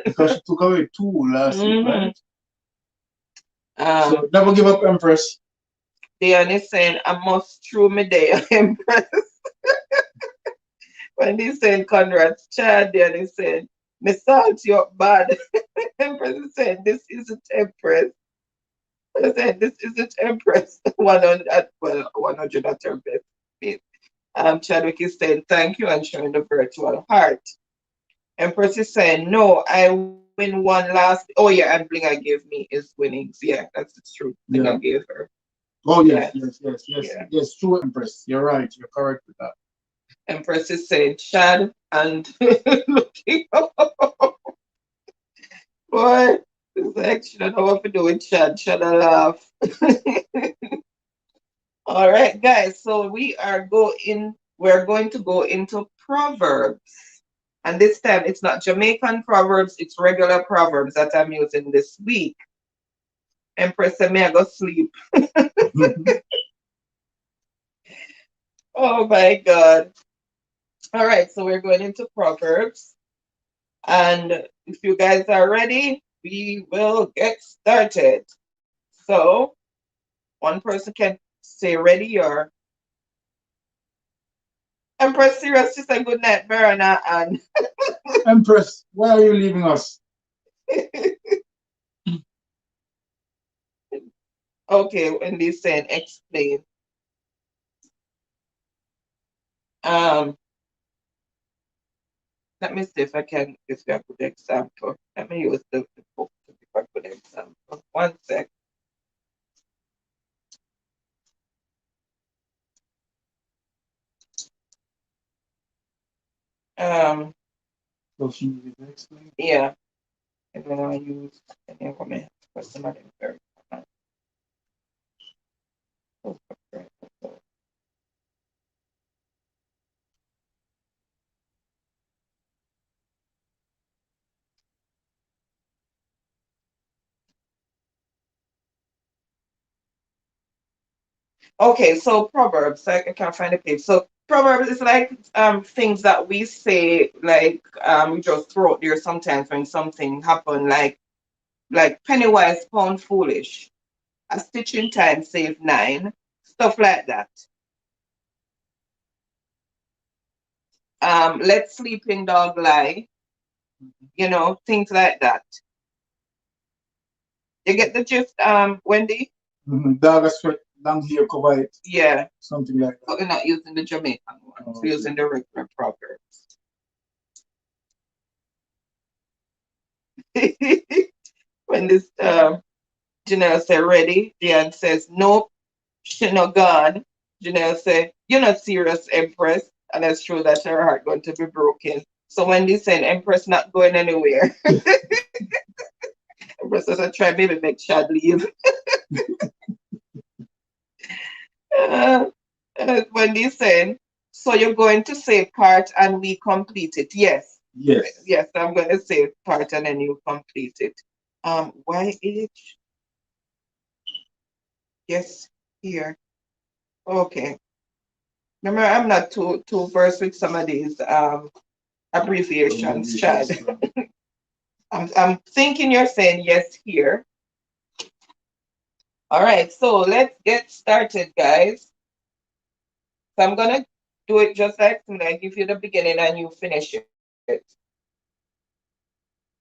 because she took away 2 last week, right? So never give up, Empress. Diane is saying, I must through me day, Empress. When he's saying congrats, Chad, Diane is saying, me salt you up bad. Empress is saying, this isn't Empress. I said, this isn't Empress. 100, well, 100 at her best. Chadwick is saying thank you and showing the virtual heart. Empress is saying, no, I win one last. Oh, yeah, and Blinger gave me his winnings. Yeah, that's the truth. Blinger gave her. Oh yes, Yeah, yes, yes, yes, yeah. yes. True, Empress. You're right. You're correct with that. Empress is saying Chad and looking. Boy, this action, I don't know what to do with Chad. Chad I laugh. All right, guys. So we're going to go into Proverbs. And this time it's not Jamaican Proverbs, it's regular Proverbs that I'm using this week. Empress said me I go sleep. Oh my God. All right, so we're going into Proverbs. And if you guys are ready, we will get started. So one person can say ready or Empress serious, she said good night, Verona, and Empress, why are you leaving us? okay, when they saying explain. Um, let me see if I can give you a good example. Let me use the book to give a good example. One sec. Um, So she needed to explain. yeah, I don't want to use any of them because some of them very okay, so Proverbs, I can't find the page. So Proverbs is like things that we say like we just throw out there sometimes when something happen like penny wise pound foolish. A stitch in time save nine. Stuff like that. Let sleeping dog lie, things like that. You get the gist, Wendy? Dog sweat, long hair cover it, Yeah, something like but that. we're not using the Jamaican one. Oh, We're okay. using the regular proverbs. When this Janelle said ready, Diane says nope, she not gone. Janelle said, you're not serious, Empress. And that's true that her heart going to be broken. So when they said Empress not going anywhere, Empress says I try maybe make Chad leave. Uh, when they said, so you're going to say part and we complete it. Yes. Yes. Yes, I'm going to say part and then you complete it. YH, yes, here. Okay. Remember, I'm not too versed with some of these abbreviations, Chad. I'm thinking you're saying yes here. All right, so let's get started, guys. So I'm gonna do it just like I give you the beginning and you finish it.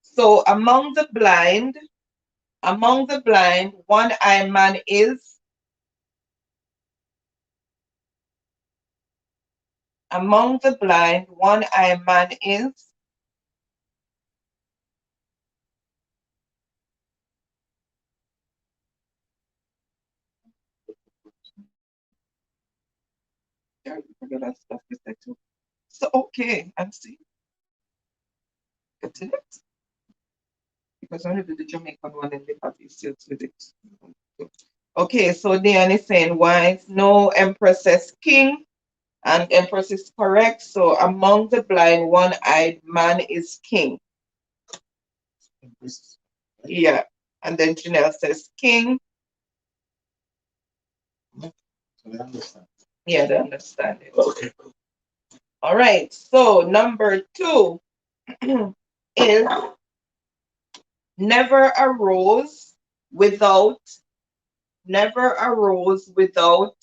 So among the blind, one-eyed man is. Among the blind, one-eyed man is. Yeah, you forget that stuff you said too. So okay, and see, get to it because I only do the Jamaican one and they have issues with it. Okay, so Diane is saying wise, no empress says king, and empress is correct. So among the blind, one-eyed man is king. Empress. Yeah, and then Janelle says king. So I understand. Yeah, they understand it. Okay. All right, so number two is never arose without, never arose without,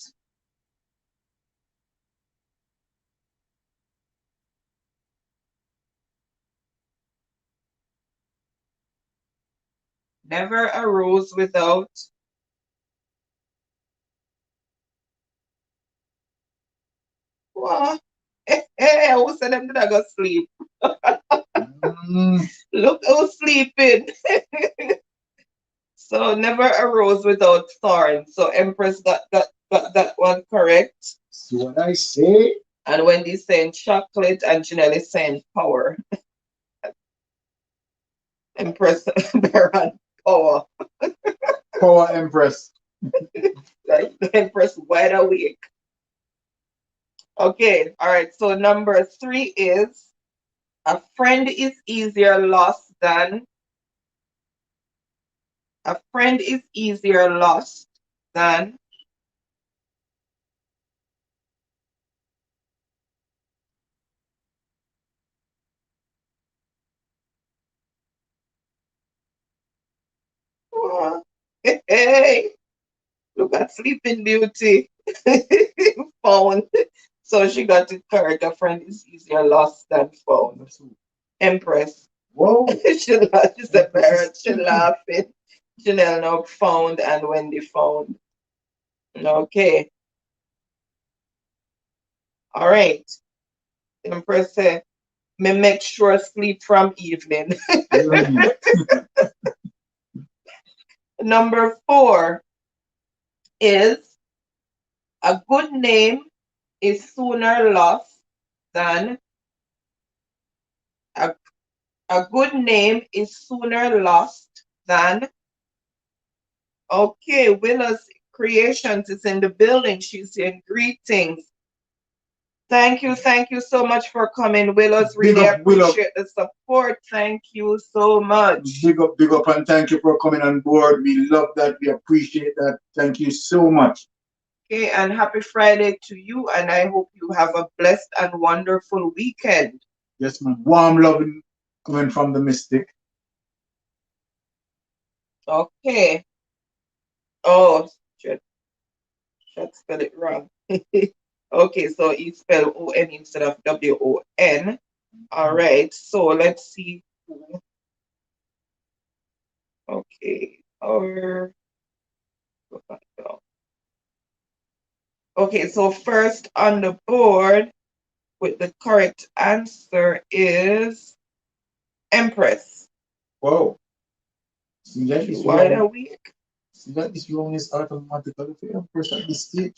never arose without. What? Hey, who said them did I go sleep? Mm, Look who's sleeping. So never arose without thorns. So Empress got that one correct. See what I say? And Wendy's saying chocolate and Janelle is saying power. Empress Baron power. Power Empress. Like Empress wide awake. Okay, all right. So number 3 is a friend is easier lost than a friend is easier lost than oh, hey, look at Sleeping Beauty. Found. So she got it correct. A friend is easier lost than found. Empress. Whoa. She said parrot. She laughing. Janelle now found and Wendy found. Okay. All right. Empress said, me make sure sleep from evening. Number 4 is a good name is sooner lost than a, a good name is sooner lost than. Okay, Willa's Creations is in the building. She's saying greetings. Thank you so much for coming, Willows. Really appreciate the support. Thank you so much. Big up, and thank you for coming on board. We love that. We appreciate that. Thank you so much. Okay, and happy Friday to you, and I hope you have a blessed and wonderful weekend. Yes, man. Warm loving coming from the Mystic. Okay. Oh, shit. Should spell it wrong. Okay, so he spelled O-N instead of W-O-N. All right, so let's see who. Okay, or okay, so first on the board with the correct answer is Empress. Whoa. See, that is Wide awake. See, that is wrong is automatically for Empress at this stage.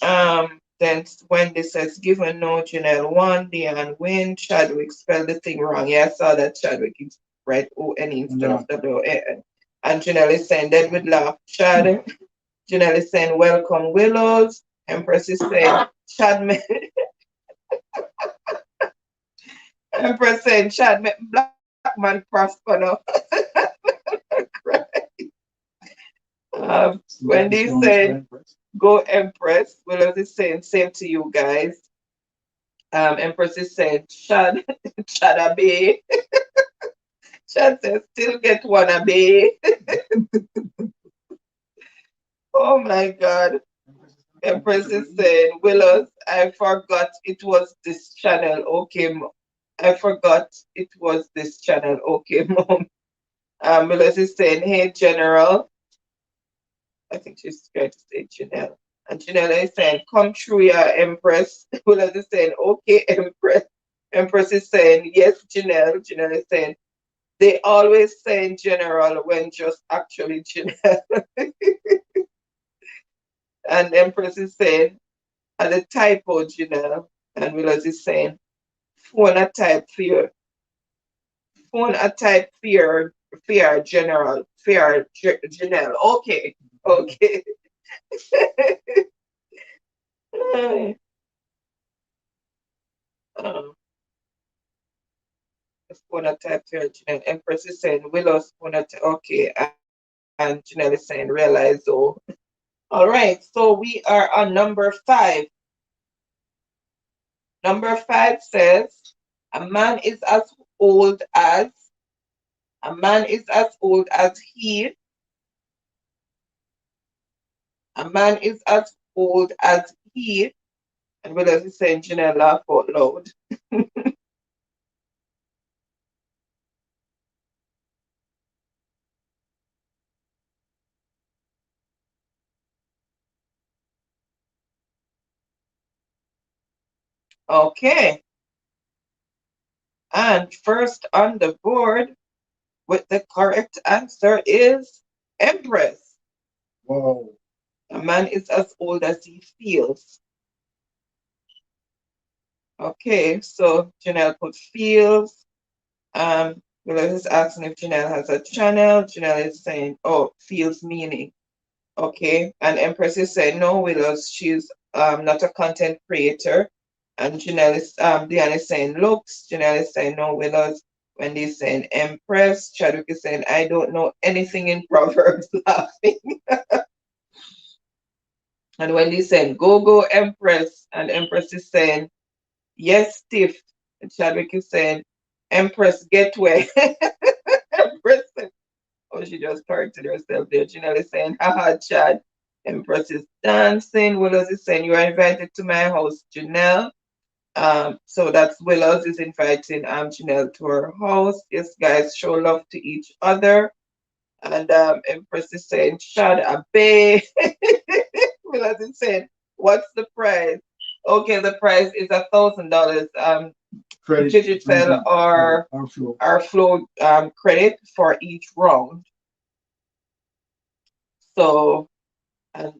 Then Wendy says, given no Janelle 1, Diane win. Chadwick spelled the thing wrong. Yeah, I saw that Chadwick is right O-N instead of W-O-N. And Janelle is saying, dead with laugh. Chad. Janelle is saying, welcome Willows. Empress is saying, Chad me. Empress saying, Chad me black man prosper now. Wendy said, go Empress. Willows is saying, same to you guys. Empress is saying, Chad, Chad a bay. Chad says, still get one a bay. Oh my God. Empress is saying, Willows, I forgot it was this channel. Okay, I forgot it was this channel. Okay, mom. Willows is saying, hey, General. I think she's trying to say Janelle. And Janelle is saying, come true, yeah, Empress. Willows is saying, okay, Empress. Empress is saying, yes, Janelle. Janelle is saying, they always say General when just actually Janelle. And Empress is saying, and the typo, Janelle. And Willows is saying, phone a type fear. Phone a type fear general. Fear Janelle. Okay. Okay. um, phone a type fear Janelle. Empress is saying, Willows phone a type. Okay. And Janelle is saying, realize though. All right. So we are on number 5. Number 5 says, a man is as old as a man is as old as he. A man is as old as he. And Willis is saying, Janelle, laugh out loud. Okay. And first on the board with the correct answer is Empress. Wow. A man is as old as he feels. Okay, so Janelle put feels. Well, is asking if Janelle has a channel. Janelle is saying, oh, feels meaning. Okay, and Empress is saying, no, Willows, she's not a content creator. And Janelle is, Diane is saying, looks. Janelle is saying, no, Willows. Wendy is saying, Empress. Chadwick is saying, I don't know anything in Proverbs, laughing. And Wendy is saying, go, go, Empress. And Empress is saying, yes, Tiff. And Chadwick is saying, Empress, get where? Empress, oh, she just corrected herself there. Janelle is saying, haha, Chad. Empress is dancing. Willows is saying, you are invited to my house, Janelle. So that's Willows is inviting Janelle to her house. Yes, guys, show love to each other. And Empress is saying, Shad Abe. Willows is saying, what's the price? Okay, the price is $1,000 digital or our flow credit for each round. So, and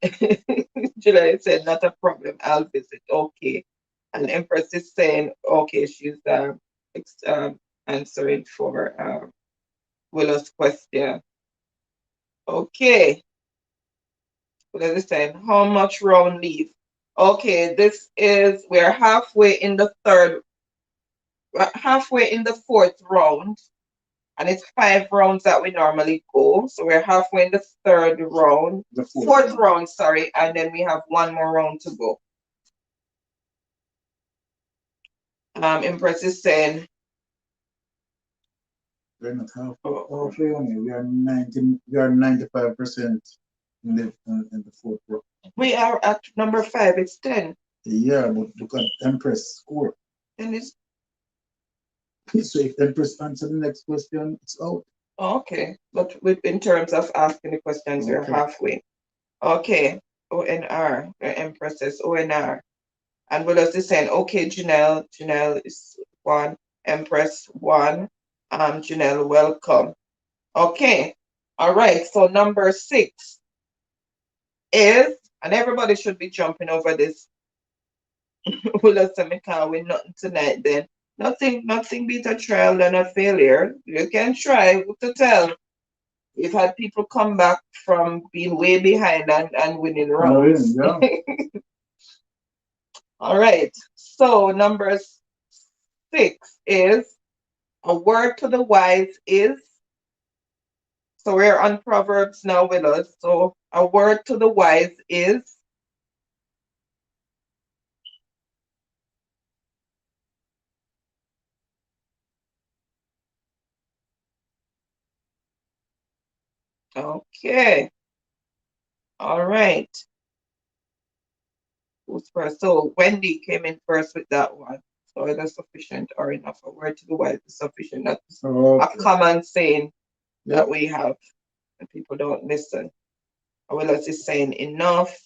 Julia said, not a problem, I'll visit. Okay. And Empress is saying, okay, she's answering for Willow's question. Okay. Willow is saying, how much round leave? Okay, we're halfway in the fourth round. And it's 5 rounds that we normally go. So we're halfway in the third round. The fourth round, sorry. And then we have one more round to go. Empress is saying, we're not halfway only. We are 95% in the fourth round. We are at number 5. It's 10. Yeah, but look at Empress score. And it's so if Empress answer the next question, it's out. Okay, but in terms of asking the questions, you're halfway. Okay, ONR, the Empress says ONR. And we're just saying, okay, Janelle is 1, Empress 1, Janelle, welcome. Okay, all right, so number 6 is, and everybody should be jumping over this. We'll just say, we can't win nothing tonight then. Nothing beat a trial than a failure. You can try to tell. We've had people come back from being way behind and winning rounds. Yeah. All right. So number 6 is a word to the wise is. So we're on Proverbs now with us. So a word to the wise is. Okay. All right. Who's first? So Wendy came in first with that one. So is that sufficient or enough? A word to the wise is sufficient. That's a common saying that we have, and people don't listen. Willis is saying enough.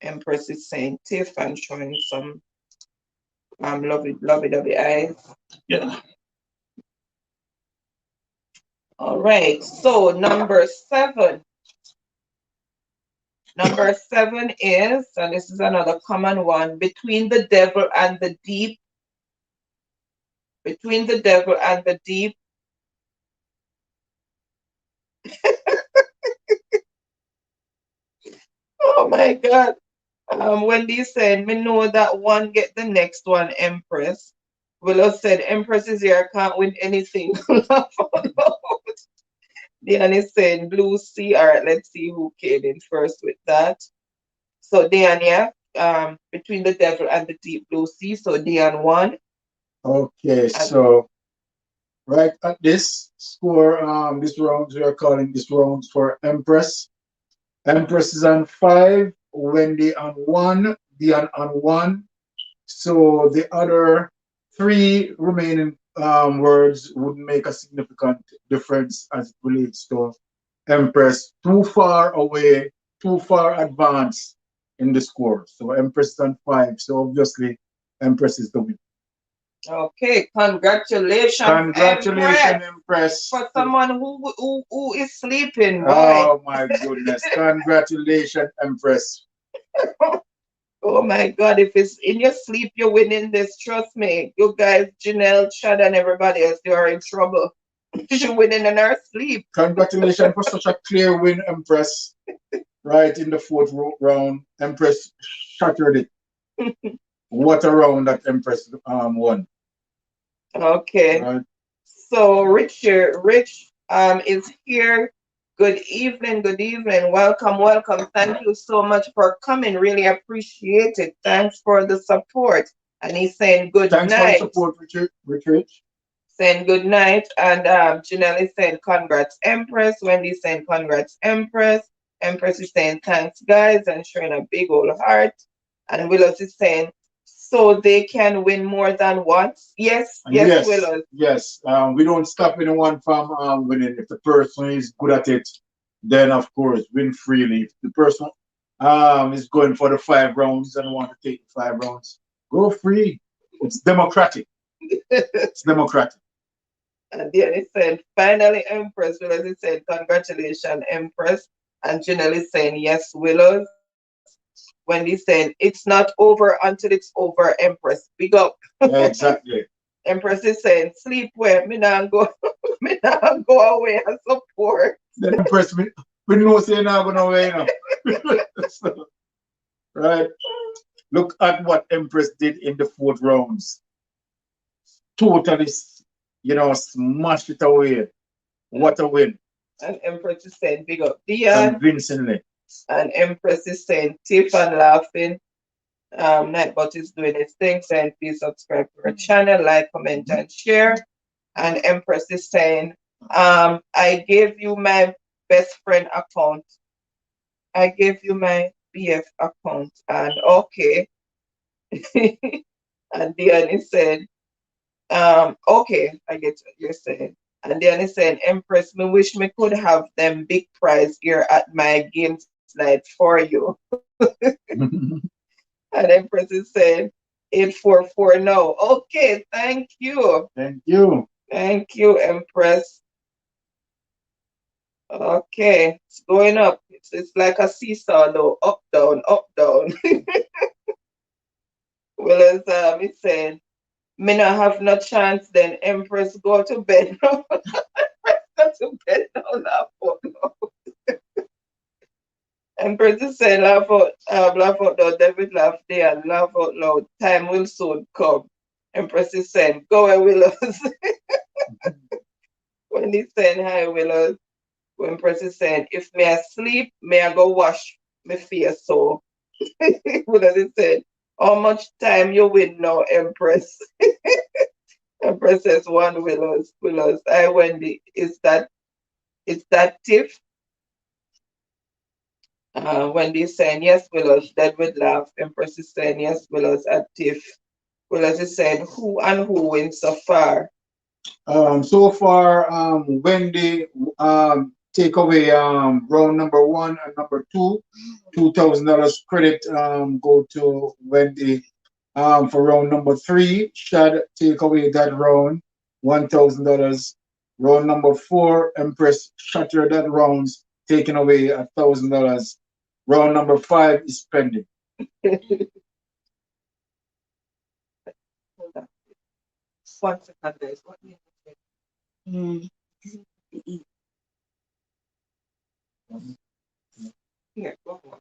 Empress is saying tiff and showing some lovey eyes. Yeah. All right. So number 7. Number 7 is, and this is another common one, between the devil and the deep. Between the devil and the deep. Oh my God. Wendy said, me know that one get the next one, Empress. Willow said, Empress is here, I can't win anything. Diane is saying blue sea. All right, let's see who came in first with that. So Diane, yeah, between the devil and the deep blue sea. So Diane won. Okay, so right at this score, this round we are calling this round for Empress. Empress is on 5, Wendy on 1, Diane on 1. So the other 3 remaining words would make a significant difference as it relates to Empress. Too far away, too far advanced in the score. So Empress is on 5. So obviously Empress is the winner. Okay, congratulations, Congratulations, Empress, Empress. for someone who is sleeping, boy. Oh my goodness. Congratulations, Empress. Oh my God, if it's in your sleep, you're winning this. Trust me. You guys, Janelle, Chad, and everybody else, you are in trouble. She's winning in her sleep. Congratulations for such a clear win, Empress. Right in the fourth round, Empress shattered it. What a round that Empress won. Okay. Right. So Rich is here. Good evening, good evening. Welcome, welcome. Thank you so much for coming. Really appreciate it. Thanks for the support. And he's saying good Thanks for the night. support, Richard. Saying good night. And Janelle is saying congrats, Empress. Wendy saying congrats, Empress. Empress is saying thanks, guys, and showing a big old heart. And Willows is saying, so they can win more than once? Yes, yes, Yes, Willows. yes. We don't stop anyone from winning. If the person is good at it, then of course win freely. If the person is going for the 5 rounds and want to take the 5 rounds, go free. It's democratic. It's democratic. And then he said, finally, Empress. Willows is saying, congratulations, Empress. And Janelle is saying, yes, Willows. Wendy saying, it's not over until it's over, Empress. Big up. Exactly. Empress is saying, sleep well. Me not go, me not go away and support. Then Empress, we know say not gonna win. So, right. Look at what Empress did in the 4th rounds. Totally, smashed it away. What a win. And Empress is saying, big up Dion. Convincingly. And Empress is saying, Tiff and laughing. Nightbot is doing his thing, saying, please subscribe to our channel, like, comment, and share. And Empress is saying, I gave you my best friend account. I gave you my BF account. And okay. And Dion said, okay, I get what you're saying. And then he said, Empress, me wish me could have them big prize here at my games night for you. And Empress is saying, 844 now. Okay, thank you. Thank you. Thank you, Empress. Okay, it's going up. It's like a seesaw though. Up, down, up, down. Well, as he said, me not have no chance then. Empress go to bed now. Go to bed now, laugh out loud. Empress is saying laugh out loud. David laugh there, laugh out loud. Time will soon come. Empress is saying, go away, Willows. When he's saying hi, Willows. When Empress is saying, if me asleep, may I go wash me face so. Willows is saying, how much time you win now, Empress? Empress says one Willows. Willows. I Wendy. Is that Tiff? Wendy is saying yes, Willows. Dead would laugh. Empress is saying yes, Willows at Tiff. Willows is saying who and who wins so far. So far, Wendy take away round number 1 and number 2. $2,000 credit go to Wendy. For round number 3, Shad take away that round, $1,000. Round number 4, Empress shatter that rounds, taking away $1,000. Round number 5 is pending. Hold on. 1 second, guys. What do you think? Here, go on.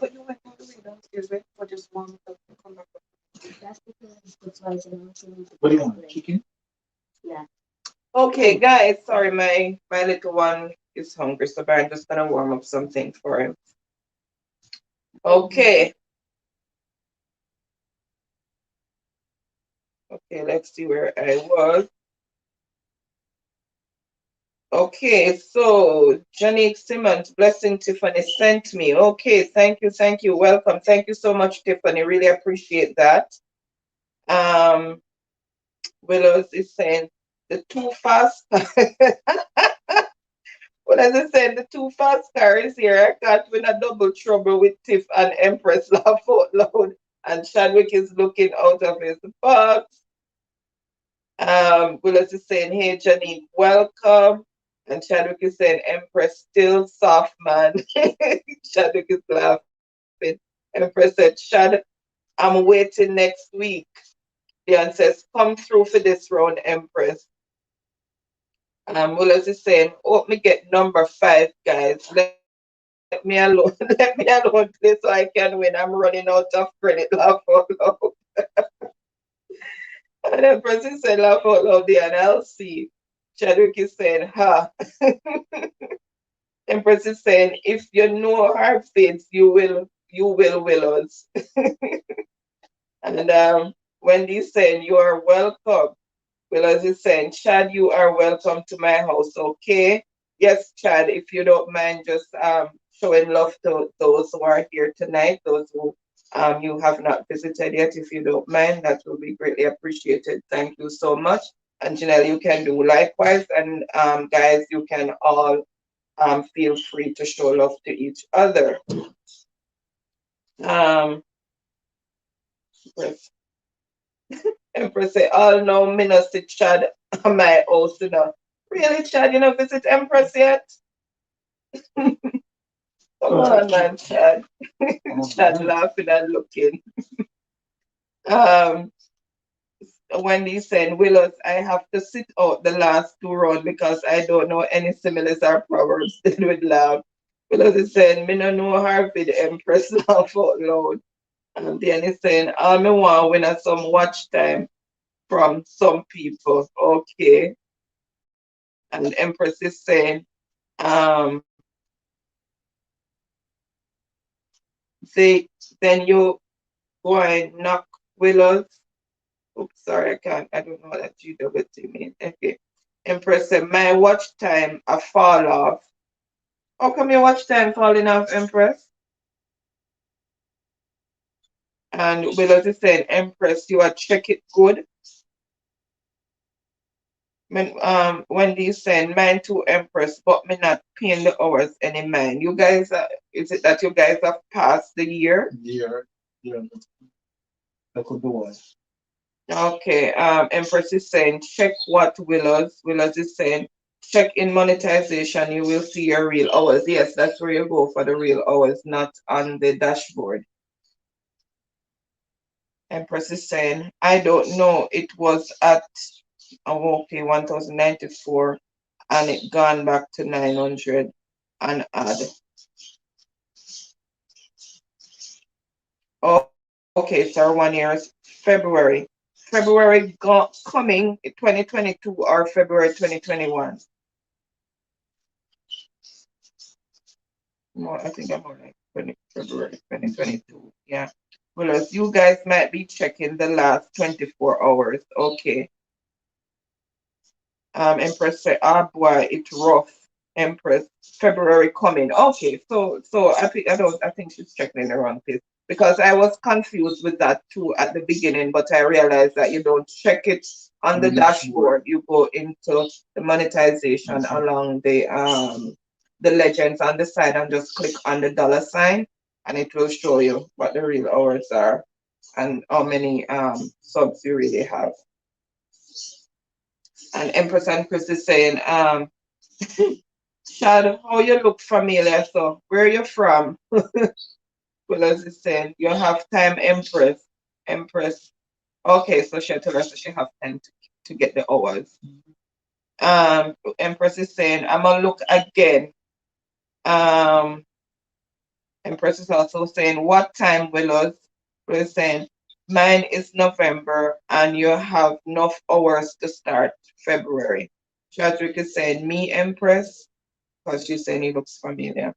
But you went all the way downstairs, right? For just one to come back. What do you want? Chicken? Okay, guys. Sorry, my little one is hungry, so I'm just gonna warm up something for him. Okay. Okay, let's see where I was. Okay, so Johnny Simmons, blessing Tiffany sent me. Okay, thank you, welcome. Thank you so much, Tiffany. Really appreciate that. Um, Willows is saying the too fast. What does it say? The too fast car is here. I can't win a double trouble with Tiff and Empress laugh out loud. And Chadwick is looking out of his box. Willis is saying, hey, Janine, welcome. And Chadwick is saying, Empress, still soft, man. Chadwick is laughing. Empress said, Chad, I'm waiting next week. Dion says, come through for this round, Empress. Willis is saying, hope me get number 5, guys. Let me alone. Let me alone, please, so I can win. I'm running out of credit. Laugh out loud. And then person said, laugh out loud there, and I'll see. Chadwick is saying, ha. Empress is saying, if you know her face, you will us. And Wendy is saying, you are welcome. Willows is saying, Chad, you are welcome to my house, okay? Yes, Chad, if you don't mind just showing love to those who are here tonight, those who you have not visited yet, if you don't mind, that will be greatly appreciated. Thank you so much. And Janelle, you can do likewise. And guys, you can all feel free to show love to each other. Um, Empress, Empress say, oh no, me no see Chad on my house, you know. Really, Chad, you know visit Empress yet? Come on, man, Chad. Chad laughing and looking. Um, Wendy saying, Willows, I have to sit out the last 2 rounds because I don't know any similes or proverbs. They would laugh. Willows is saying, me no know her with Empress laugh out loud. And then he's saying, all me want win at some watch time from some people. Okay. And Empress is saying, um, they then you go and knock Willows. Oops, sorry, I don't know what that GWT means. Okay. Empress said, my watch time a fall off. How come your watch time falling off, Empress? And Willows is saying, Empress, you are check it good. Wendy is saying mine too, Empress, but me not paying the hours any mind. You guys is it that you guys have passed the year? Yeah, that could be one. Okay, Empress is saying check what Willows. Willows is saying check in monetization, you will see your real hours. Yes, that's where you go for the real hours, not on the dashboard. Empress is saying, I don't know, it was at okay, 1094 and it gone back to 900 and add. Okay, so 1 year is February. February coming 2022 or February 2021. More, I think I'm more like February 2022. Yeah. Well, as you guys might be checking the last 24 hours. Okay. Empress say, ah boy, it's rough. Empress, February coming. Okay, so I think she's checking in the wrong place because I was confused with that too at the beginning, but I realized that you don't check it on the dashboard. You go into the monetization along the legends on the side and just click on the $ and it will show you what the real hours are and how many subs you really have. And Empress and Chris is saying, Chad, how you look familiar? So where you from? Willows is saying, you have time, Empress. Empress. Okay, so she told us that she have time to get the hours. Empress is saying, I'm gonna look again. Um, Empress is also saying, what time, Willows? Willows saying, mine is November and you have enough hours to start February. Chadwick is saying, me, Empress, because she's saying he looks familiar.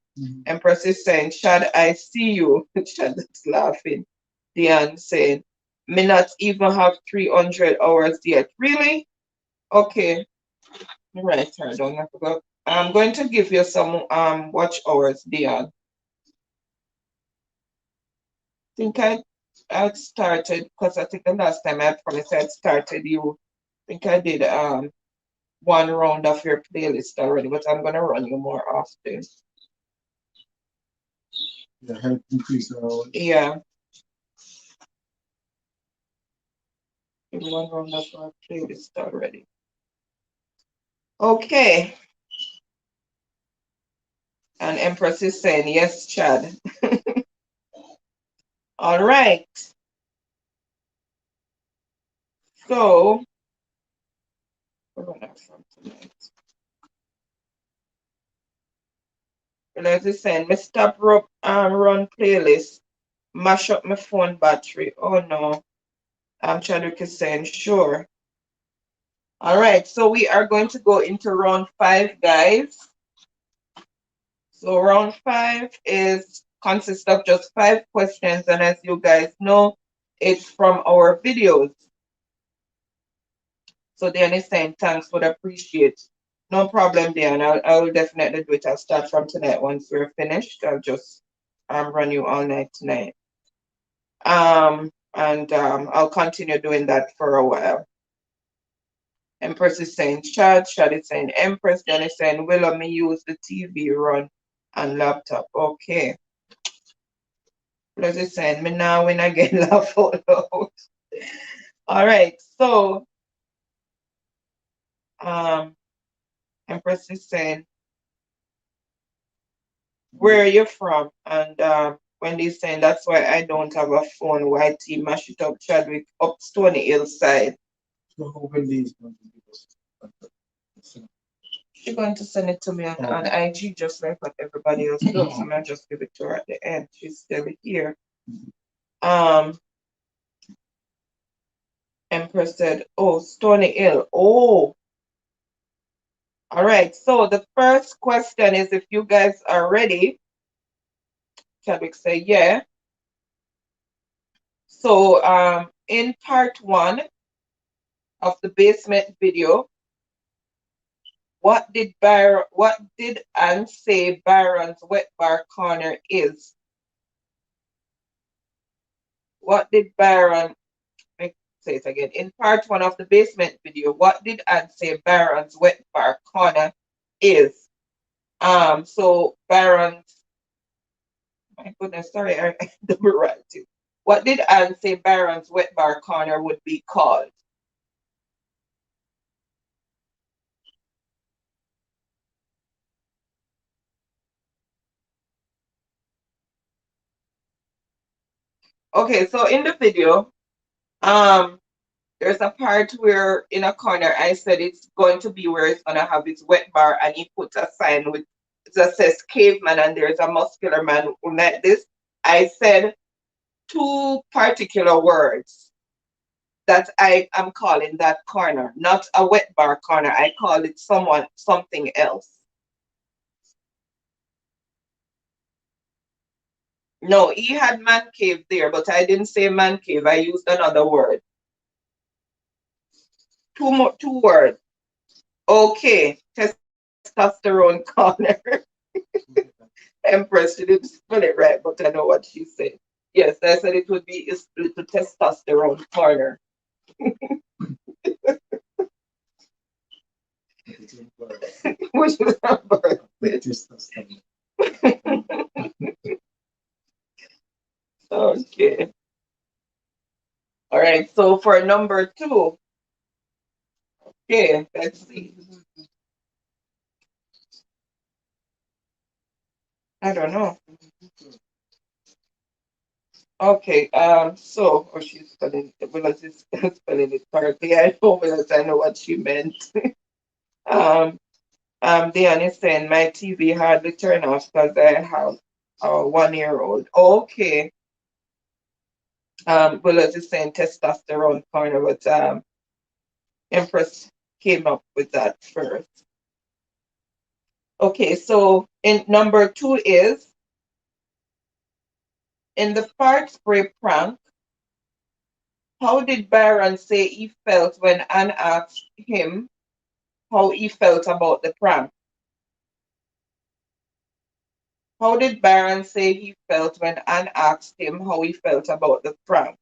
Empress is saying, Shad, I see you. Shad is laughing. Diane saying, me not even have 300 hours yet. Really? Okay. Right, her down. I forgot. I'm going to give you some watch hours, Diane. Think I started because I think the last time I promised I'd started you. I think I did 1 round of your playlist already, but I'm gonna run you more often. Yeah, help increase our Yeah. One round of our playlist already. Okay. And Empress is saying, yes, Chad. All right. So, we're gonna have fun tonight. Let's is saying, me stop run playlist, mash up my phone battery. Oh no. Chadwick is saying, sure. All right, so we are going to go into round 5, guys. So round 5 consists of just 5 questions, and as you guys know, it's from our videos. So Dan is saying thanks, would appreciate. No problem, Dan. I'll definitely do it. I'll start from tonight once we're finished. I'll just run you all night tonight. And I'll continue doing that for a while. Empress is saying Chad is saying Empress, then is saying will me use the TV run and laptop. Okay. Plus is saying me now win again laugh out loud. All right, so Empress is saying where are you from? And Wendy's saying that's why I don't have a phone. YT mash it up Chadwick up Stony Hill side. So Wendy's going to give us. She's going to send it to me on IG just like what everybody else does. I'm gonna just give it to her at the end. She's still here. Empress said, oh, Stony Hill. Oh, all right. So the first question is if you guys are ready. Chadwick say, yeah. So in part 1 of the basement video, what did Anne say Byron's wet bar corner is? What did Byron, let me say it again. In part 1 of the basement video, what did Anne say Byron's wet bar corner is? So Byron's, my goodness, sorry, I double write it. What did Anne say Byron's wet bar corner would be called? Okay, so in the video, there's a part where in a corner I said it's going to be where it's gonna have its wet bar, and he put a sign with that says caveman, and there's a muscular man like this. I said 2 particular words that I am calling that corner, not a wet bar corner. I call it something else. No, he had man cave there, but I didn't say man cave. I used another word. 2 words. Okay, testosterone corner. Empress, she didn't spell it right, but I know what she said. Yes, I said it would be a split to testosterone corner. Which is number. Okay. All right, so for number 2, okay, let's see. I don't know. Okay, so, oh, she's spelling it, Willis is spelling it correctly. I know Willis, I know what she meant. Diane is saying my TV hardly turn off because I have a 1-year-old. Okay. Willis is saying testosterone corner, but Empress came up with that first. Okay, so in number 2 is in the fart spray prank. How did Byron say he felt when Anne asked him how he felt about the prank? How did Byron say he felt when Anne asked him how he felt about the prank?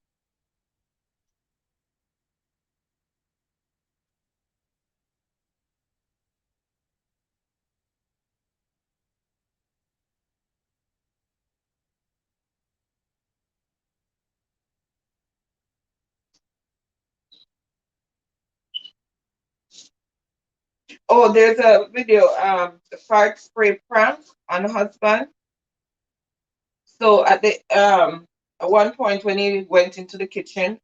Oh, there's a video, the fart spray prank on husband. So at one point when he went into the kitchen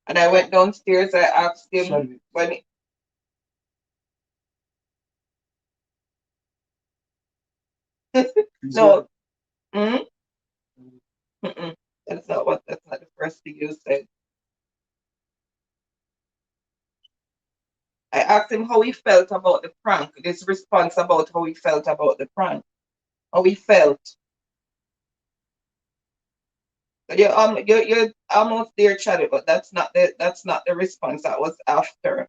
and I went downstairs, I asked him when he, no, mm, mm-mm, that's not the first thing you said. I asked him how he felt about the prank. His response about how he felt about the prank. How he felt. You're almost there, Charlie, but that's not the response. That was after.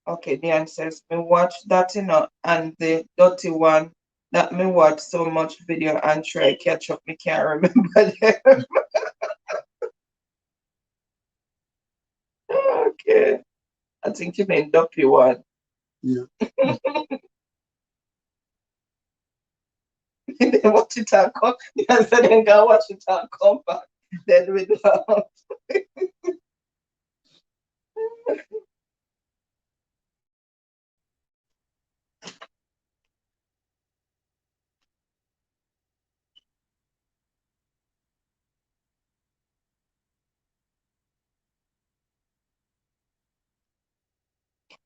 Okay, Diane says me watch that, and the dirty one that me watch so much video and try catch up. Me can't remember them. Okay, I think you mean dirty one. Yeah. Then watch it and come. Yes, then go watch it and come back. Then we don't.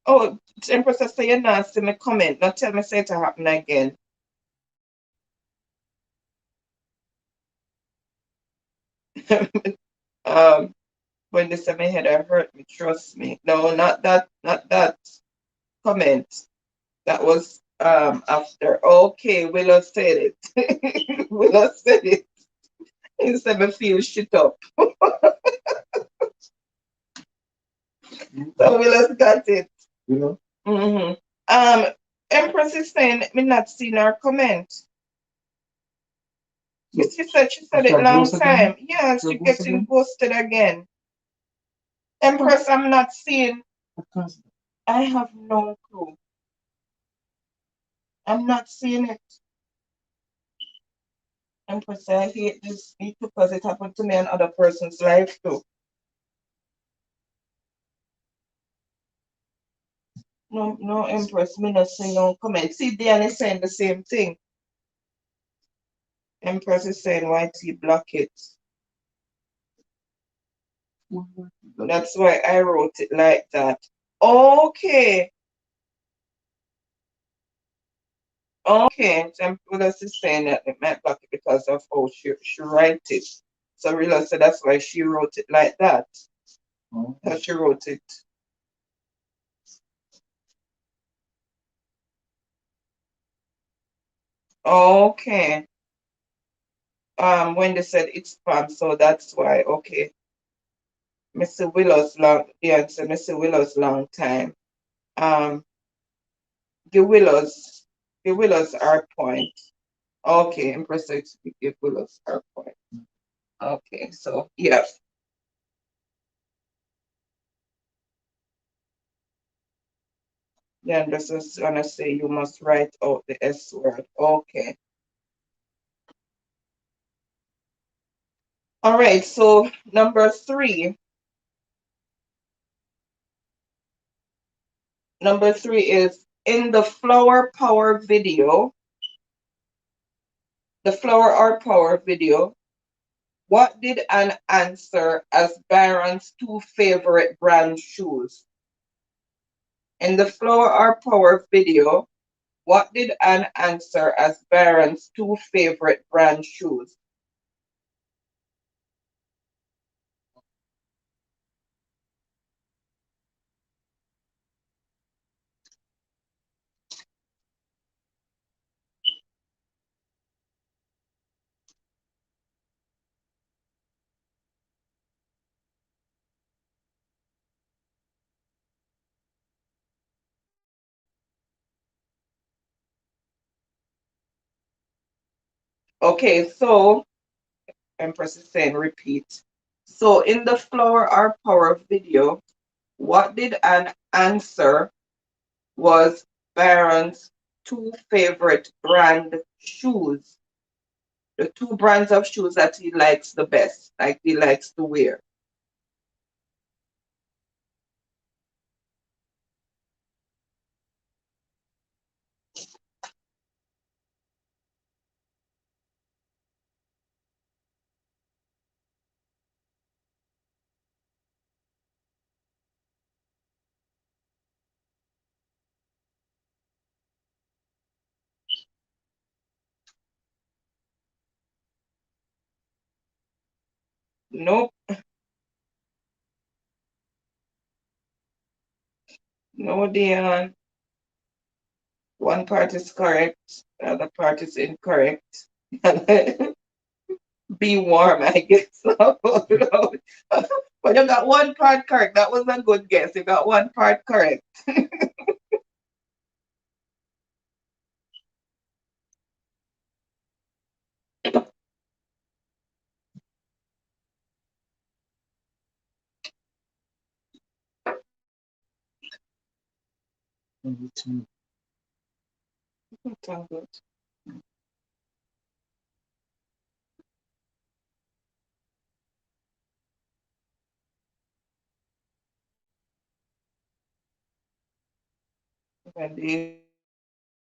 Oh, Empress, say you're not see me comment. Not tell me say it to happen again. um, when they say my head hurt me, trust me. No, not that, not that comment. That was after. Okay, Willow said it. Willow said it. He said me feel shit up. So Willow's got it. You know? Mm-hmm. Empress is saying me not seen her comment. She said it long time. Yeah, she getting ghosted again. Empress, I'm not seeing. I have no clue. I'm not seeing it. Empress, I hate this because it happened to me and other person's life too. No, no, Empress, me not see no comment. See, Diane is saying the same thing. Empress is saying YT block it. That's why I wrote it like that. Okay. Okay. So Empress is saying that it might block it because of how she write it. So Rilla said that's why she wrote it like that. How she wrote it. Okay. When they said it's spam, so that's why. Okay. Mr. Willow's long, the answer, Mr. Willow's long time. Um, the Willows are point. Okay, impressive. The Willows are point. Okay, so yeah. Then this is gonna say you must write out the S word. Okay. All right, so number 3. Number 3 is in the flower power video. The flower or power video. What did Anne answer as Byron's 2 favorite brand shoes? In the Flower or Power video, what did Anne answer as Byron's 2 favorite brand shoes? Okay, so Empress is saying repeat. So in the Flower or Power video, what did Anne answer was Byron's 2 favorite brand shoes? The two brands of shoes that he likes the best, like he likes to wear. Nope, no, Dion. One part is correct, the other part is incorrect. Be warm, I guess. But you got one part correct. That was a good guess. You got one part correct. Tangled. Wendy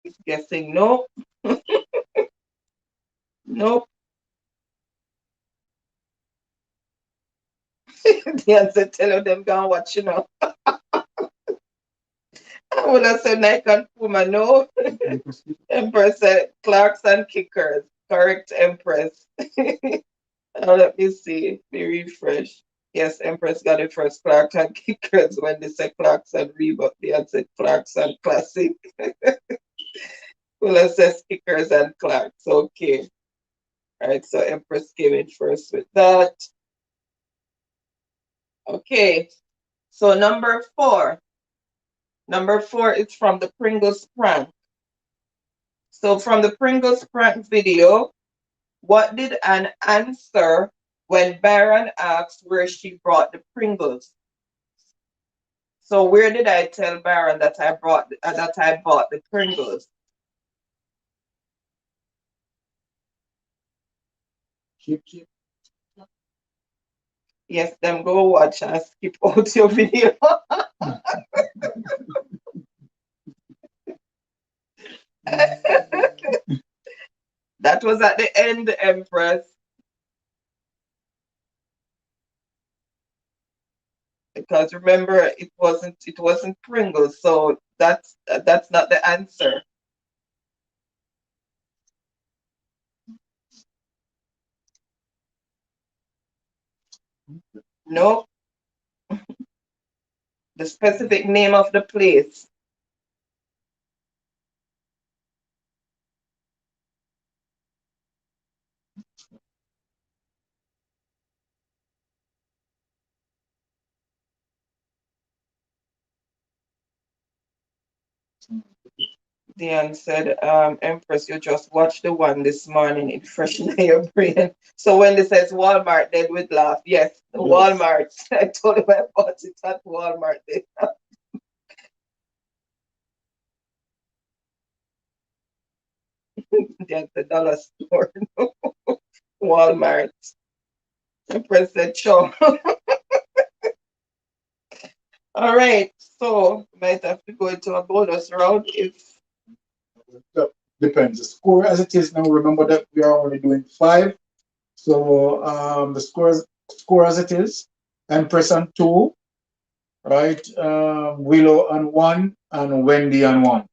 is guessing no, nope. The answer tell you them go and watch, you know. I would have said Nike and Puma, no. Empress said Clarks and Kickers. Correct, Empress. Now let me see. Me refresh. Yes, Empress got it first. Clarks and Kickers. When they say Clarks and Reebok, they had said Clarks and Classic. Well, says Kickers and Clarks. Okay. All right, so Empress came in first with that. Okay, so number four. Number four is from the Pringles prank. So from the Pringles prank video, what did Anne answer when Baron asked where she brought the Pringles? So where did I tell Baron that I bought the Pringles? Yes, them go watch and skip out your video. That was at the end, Empress. Because remember, it wasn't Pringles, so that's not the answer. No, the specific name of the place. Diane said, Empress, you just watched the one this morning. It freshened your brain. So when they says Walmart, then we'd laugh. Yes, the Walmart. I told him I bought it at Walmart. Diane said, dollar store. Walmart. Empress said, sure. All right. So might have to go into a bonus round if Depends. The score as it is now, remember that we are only doing five. So the score as it is, Empress on two, right? Willow on one, and Wendy on one.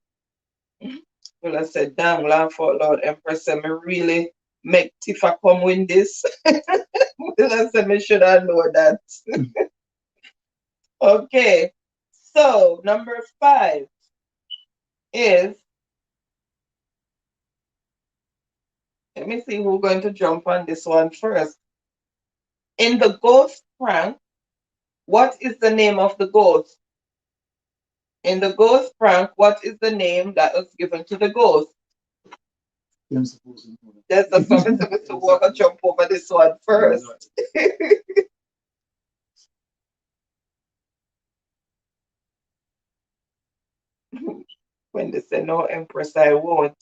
well, I said, damn, laugh out loud. Empress said, me really make Tifa come win this. Well, I said, me should have know that. Okay. So number five is, let me see who's going to jump on this one first. In the ghost prank, what is the name of the ghost? In the ghost prank, what is the name that was given to the ghost? Yes, that's why I'm supposed to walk and jump over this one first. When they said no, Empress, I won't.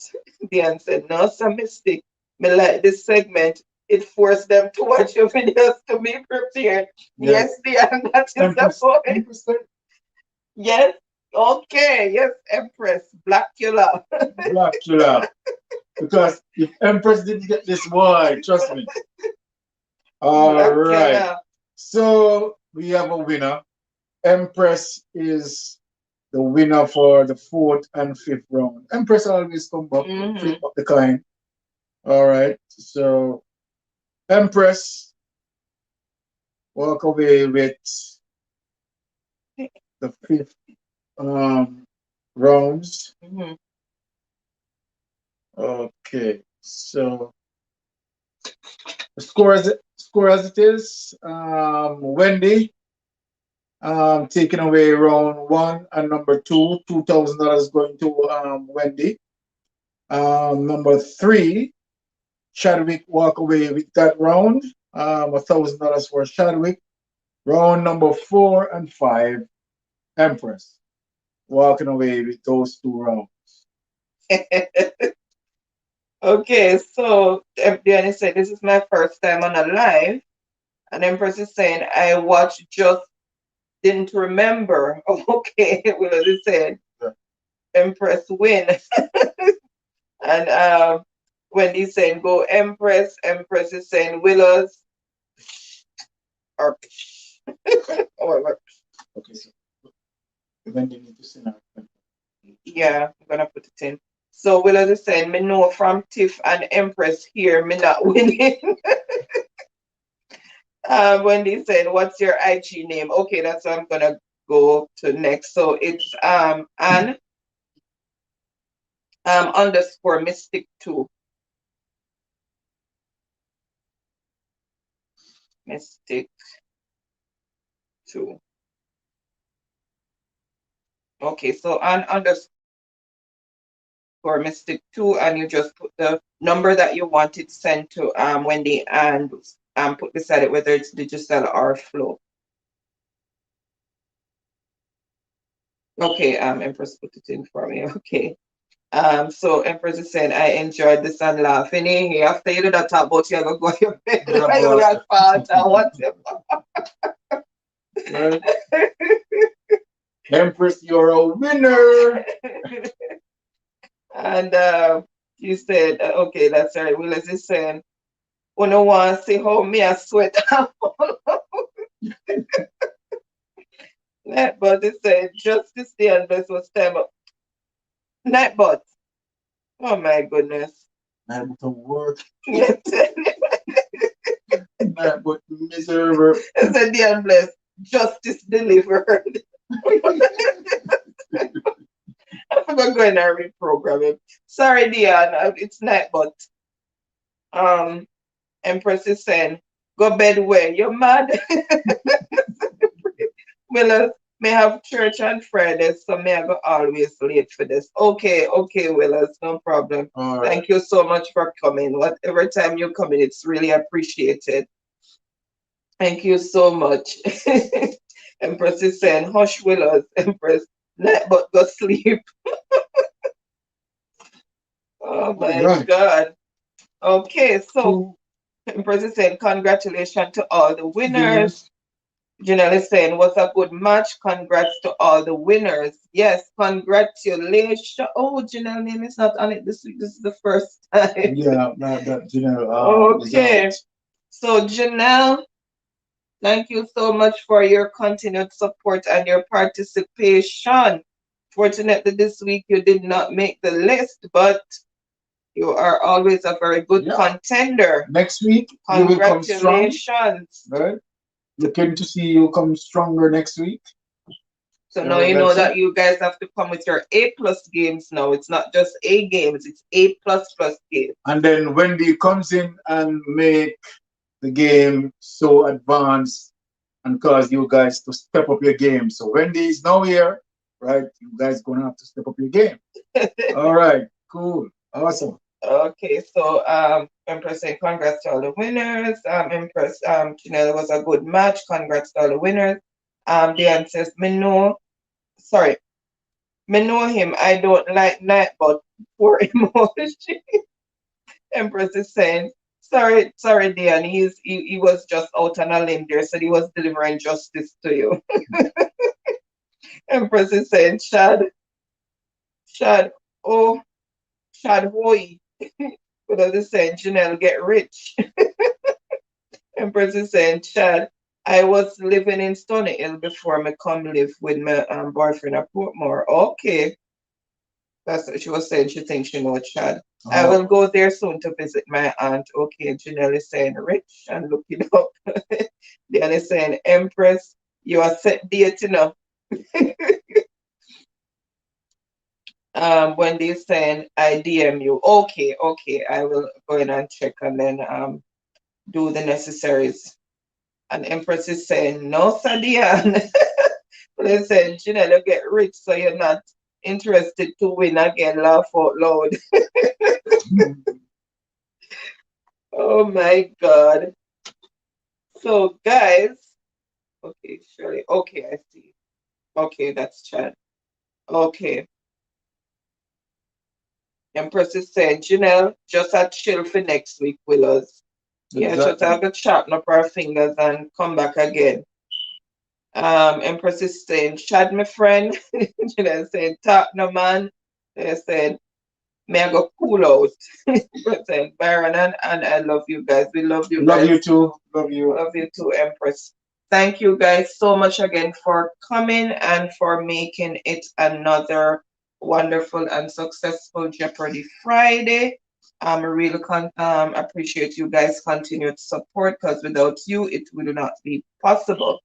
The answer, no, some mistake. Me like this segment. It forced them to watch your videos to be prepared. Yes. Yes, dear, that is the Empress, point. Empress, Yes. Okay. Yes, Empress. Blackula. Blackula. Because if Empress didn't get this, boy, trust me. All right. Blackula. So we have a winner. Empress is the winner for the fourth and fifth round. Empress always come back, flip up the coin. All right. So Empress walk away with the fifth rounds. Mm-hmm. Okay. So the score as it is. Wendy taking away round one and number two, $2,000 going to Wendy. Number three, Chadwick walk away with that round. $1,000 for Chadwick. Round number four and five, Empress walking away with those two rounds. Okay, so Diana said this is my first time on a live, and Empress is saying I watched just didn't remember. Okay, well as said, Yeah. Empress win. And Wendy saying go Empress. Empress is saying Willows or or Okay, so Wendy need to send out. yeah, I'm gonna put it in. So Willows is saying me know from Tiff and Empress here, me not winning. Wendy said, what's your IG name? Okay, that's what I'm gonna go to next. So it's Ann underscore mystic 2. Mystic 2. Okay, so Ann underscore mystic 2, and you just put the number that you want it sent to Wendy, and put beside it whether it's digital or flow. Okay, Empress put it in for me. Okay. So Empress is saying, I enjoyed this and laughing. Hey, after you do that talk about you go to your bed, Yeah, you boss. got fault and whatever. Right? Empress, you're a winner. And you said, okay, that's right. Willis is saying, oh no one see how me I sweat. But they said, justice day and best was time up. Nightbot. Oh my goodness. Not to work. Yes. Not but miserable. I said, dear and blessed, justice delivered. I'm gonna go in and reprogram it. Sorry, Dion, it's night, but Empress is saying, go bed where? You're mad? Willis, may have church on Friday, so may I go always late for this. Okay, okay, Willis, no problem. All right. Thank you so much for coming. Whatever time you come in, it's really appreciated. Thank you so much. Empress is saying, hush, Willis, Empress, night, but go sleep. Oh my Right. God. Okay, so So, Empress is saying congratulations to all the winners. Janelle is saying what's a good match? Congrats to all the winners. Yes, congratulations. Oh, Janelle name is not on it this week. This is the first time. yeah, that general. Okay. So Janelle, thank you so much for your continued support and your participation. Fortunately, this week you did not make the list, but you are always a very good contender. Next week, you will come strong. Congratulations. Right? Looking to see you come stronger next week. So now you know that you guys have to come with your A plus games now. It's not just A games, it's A plus plus games. And then Wendy comes in and make the game so advanced and cause you guys to step up your game. So Wendy is now here, right? You guys gonna have to step up your game. All right, cool, awesome. Okay, so Empress saying congrats to all the winners. Empress, Janelle was a good match. Congrats to all the winners. Diane says, me know him. I don't like night, but poor emoji. Empress is saying, sorry, Dion, he was just out on a limb there, so he was delivering justice to you. Empress is saying, Shad, oh, Shad Hoy. But is saying, Janelle, get rich. Empress is saying, Chad, I was living in Stony Hill before me come live with my boyfriend at Portmore. Okay. That's what she was saying. She thinks she know Chad. I will go there soon to visit my aunt. Okay, Janelle is saying rich and looking up. Diane is saying, Empress, you are set date, you know. Wendy is saying, I DM you. Okay, okay. I will go in and check and then do the necessaries. And Empress is saying, no, Sadian. They said, Janelle, you get rich, so you're not interested to win again. Laugh out loud. Oh my God. So, guys, okay, Shirley. Okay, I see. Okay, that's Chad. Okay. Empress is saying, Janelle, just a chill for next week, Willows. Yeah, just have to sharpen up our fingers and come back again. Empress is saying, Chad, my friend. Janelle saying, talk no man. They said, may I go cool out. Saying, Byron and I love you guys. We love you guys. Love you too. Love you. Love you too, Empress. Thank you guys so much again for coming and for making it another wonderful and successful Jeopardy Friday. I really appreciate you guys' continued support because without you, it would not be possible.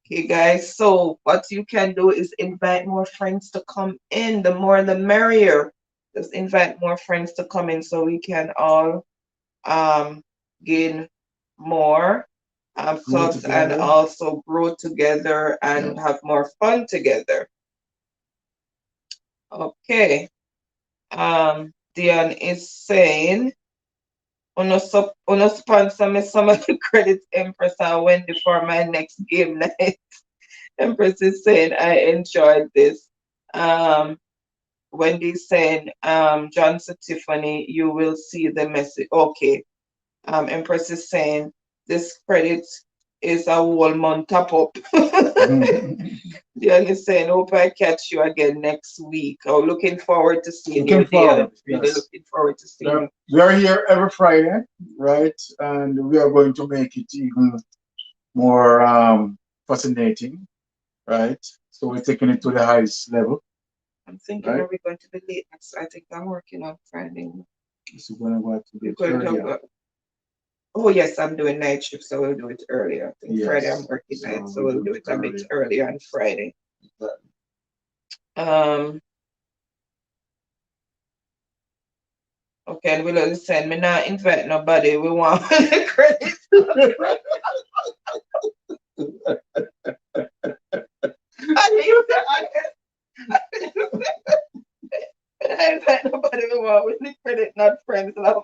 Okay, guys, so what you can do is invite more friends to come in. The more the merrier. Just invite more friends to come in so we can all gain more subs and also grow together and have more fun together. Okay. Dion is saying, uno sponsor me some of the credits Empress and Wendy for my next game night. Empress is saying, I enjoyed this. Wendy's saying, Johnson Tiffany, you will see the message. Okay. Empress is saying, this credit is a whole month top up. Dion is saying, hope I catch you again next week. Oh, looking forward to seeing you, Dion. Really looking forward to seeing you. We are here every Friday, right? And we are going to make it even more fascinating, right? So we're taking it to the highest level. I'm thinking, are we going to be late? I think I'm working on Friday. So we're going to be earlier. Oh yes, I'm doing night shift, so we'll do it earlier. I think Friday I'm working night, so we'll do it a bit earlier on Friday. Okay, and we'll send me not invite nobody. We want the credit. I invite nobody. We want the credit, not friends. Love.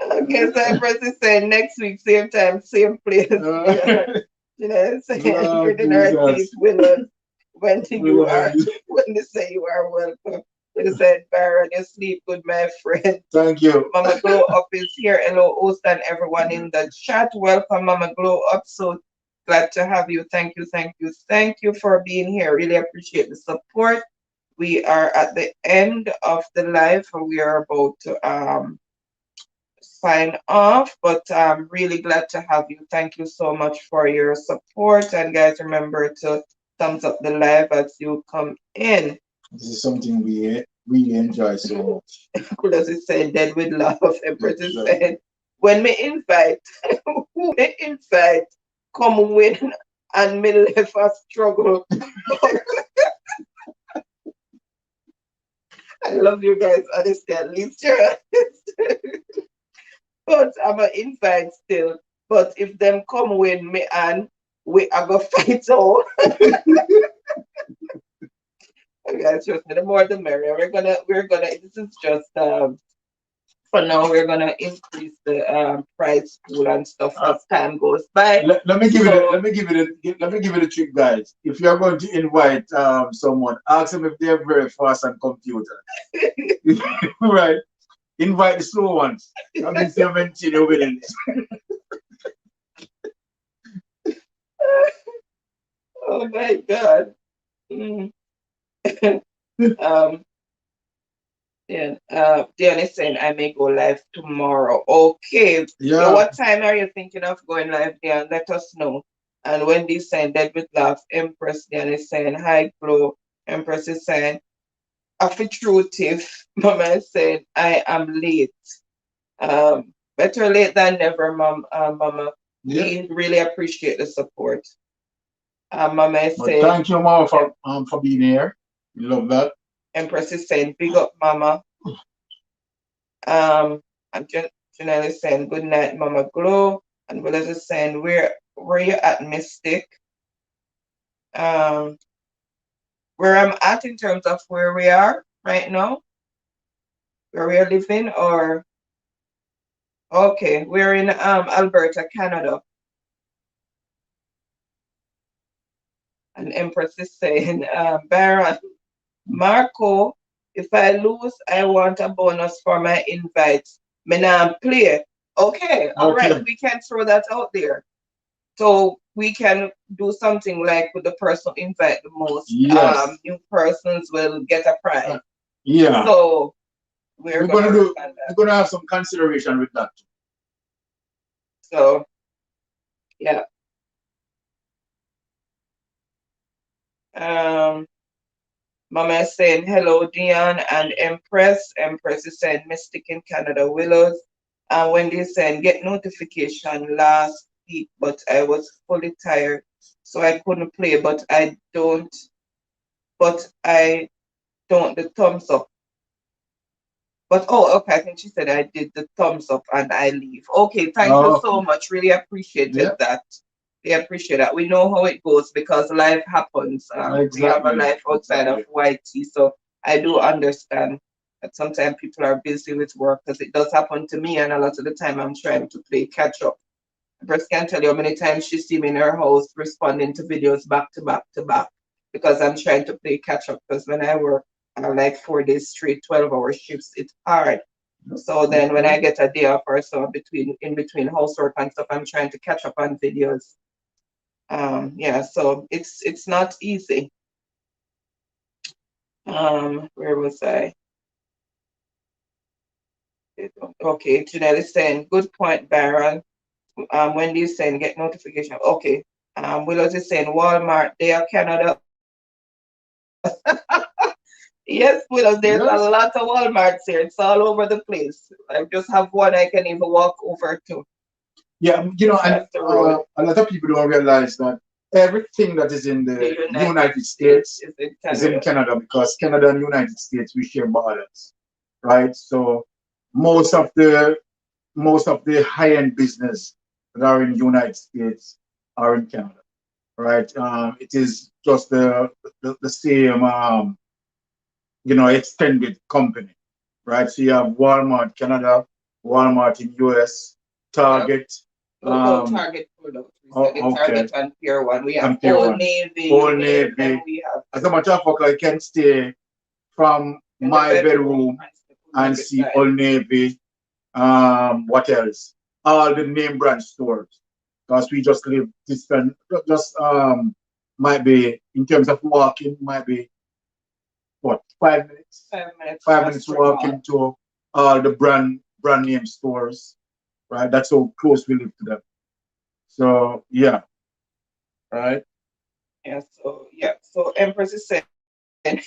Okay, so Empress is saying next week, same time, same place. You know, saying bringing our teeth with when you are when they say you are welcome. They said, Baron, you sleep good, my friend. Thank you. Mama Glow Up is here. Hello, host and everyone in the chat. Welcome, Mama Glow Up. So glad to have you. Thank you, thank you, thank you for being here. Really appreciate the support. We are at the end of the live. We are about to sign off, but I'm really glad to have you. Thank you so much for your support. And guys, remember to thumbs up the live as you come in. This is something we really enjoy so much. Kulas is saying, dead with love. Empress is saying, when me invite, who me invite, come win and me left a struggle. I love you guys, honestly, at least you're honest. But I'm an invite still. But if them come win me and we are gonna fight all. Guys, trust me, the more the merrier. We're gonna this is just for now, we're gonna increase the price pool and stuff Uh, as time goes by. let me give it. So, Let me give it a trick, guys. If you are going to invite someone, ask them if they're very fast on computer. Right. Invite the slow ones. That means you're maintaining within it. oh my God. Mm. um, yeah, Dion is saying I may go live tomorrow. Okay. So Yeah. what time are you thinking of going live, Dion? Let us know. And Wendy saying dead with laugh. Empress Dion is saying hi, Glow. Empress is saying affirmative. Mama is saying I am late. Better late than never, Mama. Yeah. We really appreciate the support. Mama is But saying, thank you, Mama, yeah, for being here. We love that. Empress is saying, big up, Mama. And Janelle is saying, good night, Mama Glow. And Willis is saying, where you at, Mystic? Um, where I'm at in terms of where we are right now, where we are living, or okay, we're in Alberta, Canada. And Empress is saying, Baron, Marco, if I lose, I want a bonus for my invite. Me nah play. Okay, all right, Okay. we can throw that out there. So we can do something like with the person who invite the most Yes. new persons will get a prize. Yeah. So we're gonna work on We're that. gonna have some consideration with that. So yeah. Um Mama is saying hello, Dion and Empress. Empress is saying Mystic in Canada Willows. And Wendy is saying get notification last week, but I was fully tired, so I couldn't play. But I don't the thumbs up. But oh, okay, I think she said I did the thumbs up and I leave. Okay, thank you Oh, so much. Really appreciated yeah. that. We appreciate that. We know how it goes because life happens. We have a Exactly. life outside of Exactly. YT, so I do understand that sometimes people are busy with work because it does happen to me, and a lot of the time I'm trying to play catch up. Chris can tell you how many times she see me in her house responding to videos back to back to back because I'm trying to play catch up. Because when I work like 4 days straight, 12-hour shifts, it's hard. So then when I get a day off or so in between housework and stuff, I'm trying to catch up on videos. Yeah, so it's not easy. Where was I? Okay, Janelle is saying, good point, Baron. Wendy is saying, get notification. Okay. Willow is saying, Walmart, they are Canada. Yes, Willow, there's a Yes. lot of Walmarts here. It's all over the place. I just have one I can even walk over to Yeah, and across the road. a lot of people don't realize that everything that is in The the United United States States is in is in Canada. Canada because Canada and United States we share borders, right? So most of the most of the high-end business that are in United States are in Canada, right? It is just the same extended company, right? So you have Walmart Canada, Walmart in US, Yeah. Target. Oh, Um, Target products. We said the oh, okay, Target and Pier 1. We have and Pier Old One, Navy, Old you name them, Navy. we have As a matter of fact, I can stay from in the my bedroom bedroom and stuff on and the see side. Old Navy. What else? All the name brand stores. Because we just live distant, just might be in terms of walking, might be what 5 minutes, 5 minutes from 5 a minutes strip walking mall. to all the brand name stores, right? That's how close we live to them. So yeah, right. Yeah, so Empress is saying,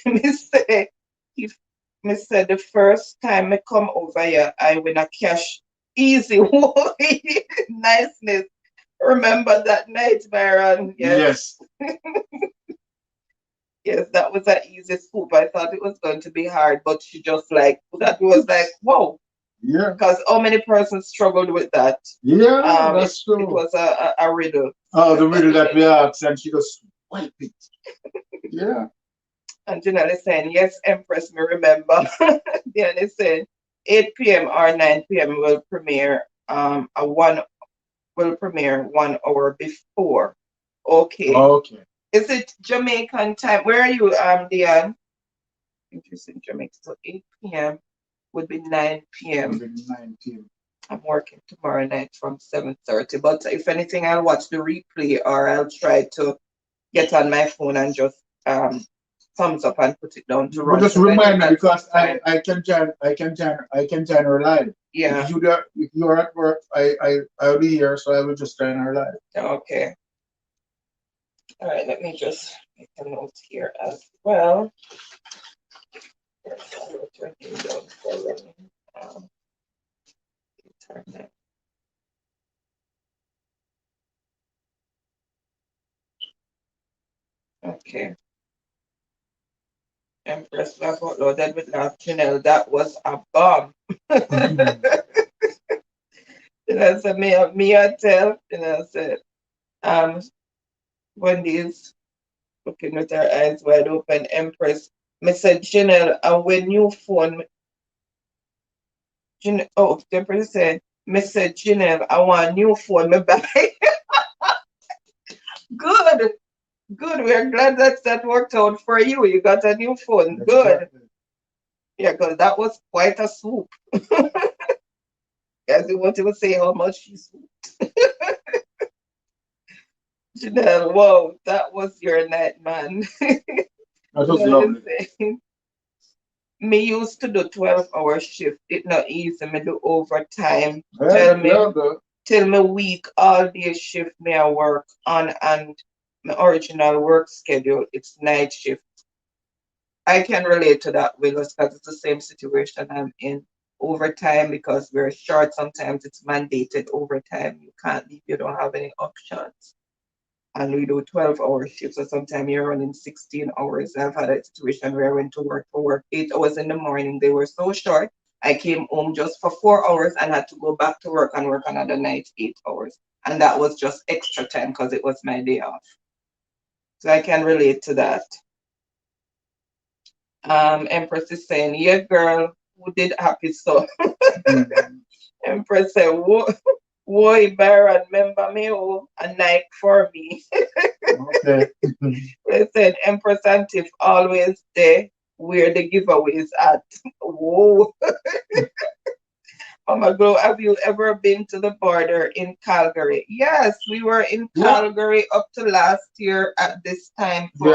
me say, if me say the first time me come over here, I win a cash easy. Niceness. Remember that night, Baron? Yes, Yes. yes, that was an easy scoop. I thought it was going to be hard, but she just like that was like, whoa, Yeah. because how many persons struggled with that? Yeah, It that's it true. was a riddle. Oh, the riddle that we asked, and she just wipe it. Yeah. And Janelle is saying, yes, Empress, me remember. Diane is saying, 8 p.m. or 9 p.m. will premiere. A one will premiere 1 hour before. Okay. Okay. Is it Jamaican time? Where are you, Dion? Interesting, Jamaica. So 8 p.m. would be 9 p.m. 19. I'm working tomorrow night from 7:30. But if anything, I'll watch the replay or I'll try to get on my phone and just thumbs up and put it down to But run just because I know remind me that's because fine. I can join her live. Yeah. If you're at work, I'll be here, so I will just join her live. Okay. All right. Let me just make a note here as well. Um, internet. Okay. Empress laugh out loud. That would laugh, Janelle. That was a bomb. Janelle said, me I tell. Janelle said, um, Wendy's looking with her eyes wide open. Empress. Me said, Janelle, when you phone, oh, the Empress said, me said, Janelle, I want a new phone. Me buy. Good. Good. We're glad that worked out for you. You got a new phone. Good. Yeah, because that was quite a swoop. As you want to say how much she swooped. Janelle, whoa, that was your night, man. That was lovely. Me used to do 12-hour shift. It not easy. Me do overtime. Yeah, Tell me week all day shift me I work on and my original work schedule. It's night shift. I can relate to that, Willis, because it's the same situation I'm in. Overtime because we're short. Sometimes it's mandated overtime. You can't leave. You don't have any options. And we do 12-hour shifts. So sometimes you're running 16 hours. I've had a situation where I went to work for work 8 hours in the morning. They were so short. I came home just for 4 hours and had to go back to work and work another night 8 hours. And that was just extra time because it was my day off. So I can relate to that. Empress is saying, yeah, girl, who did happy so? Empress said, whoa, Baron, remember me, oh, a Nike for me. Okay. They said Empress and Tiff always there where the giveaways at. Whoa. Mama Glow, have you ever been to the border in Calgary? Yes, we were in Calgary up to last year at this time. We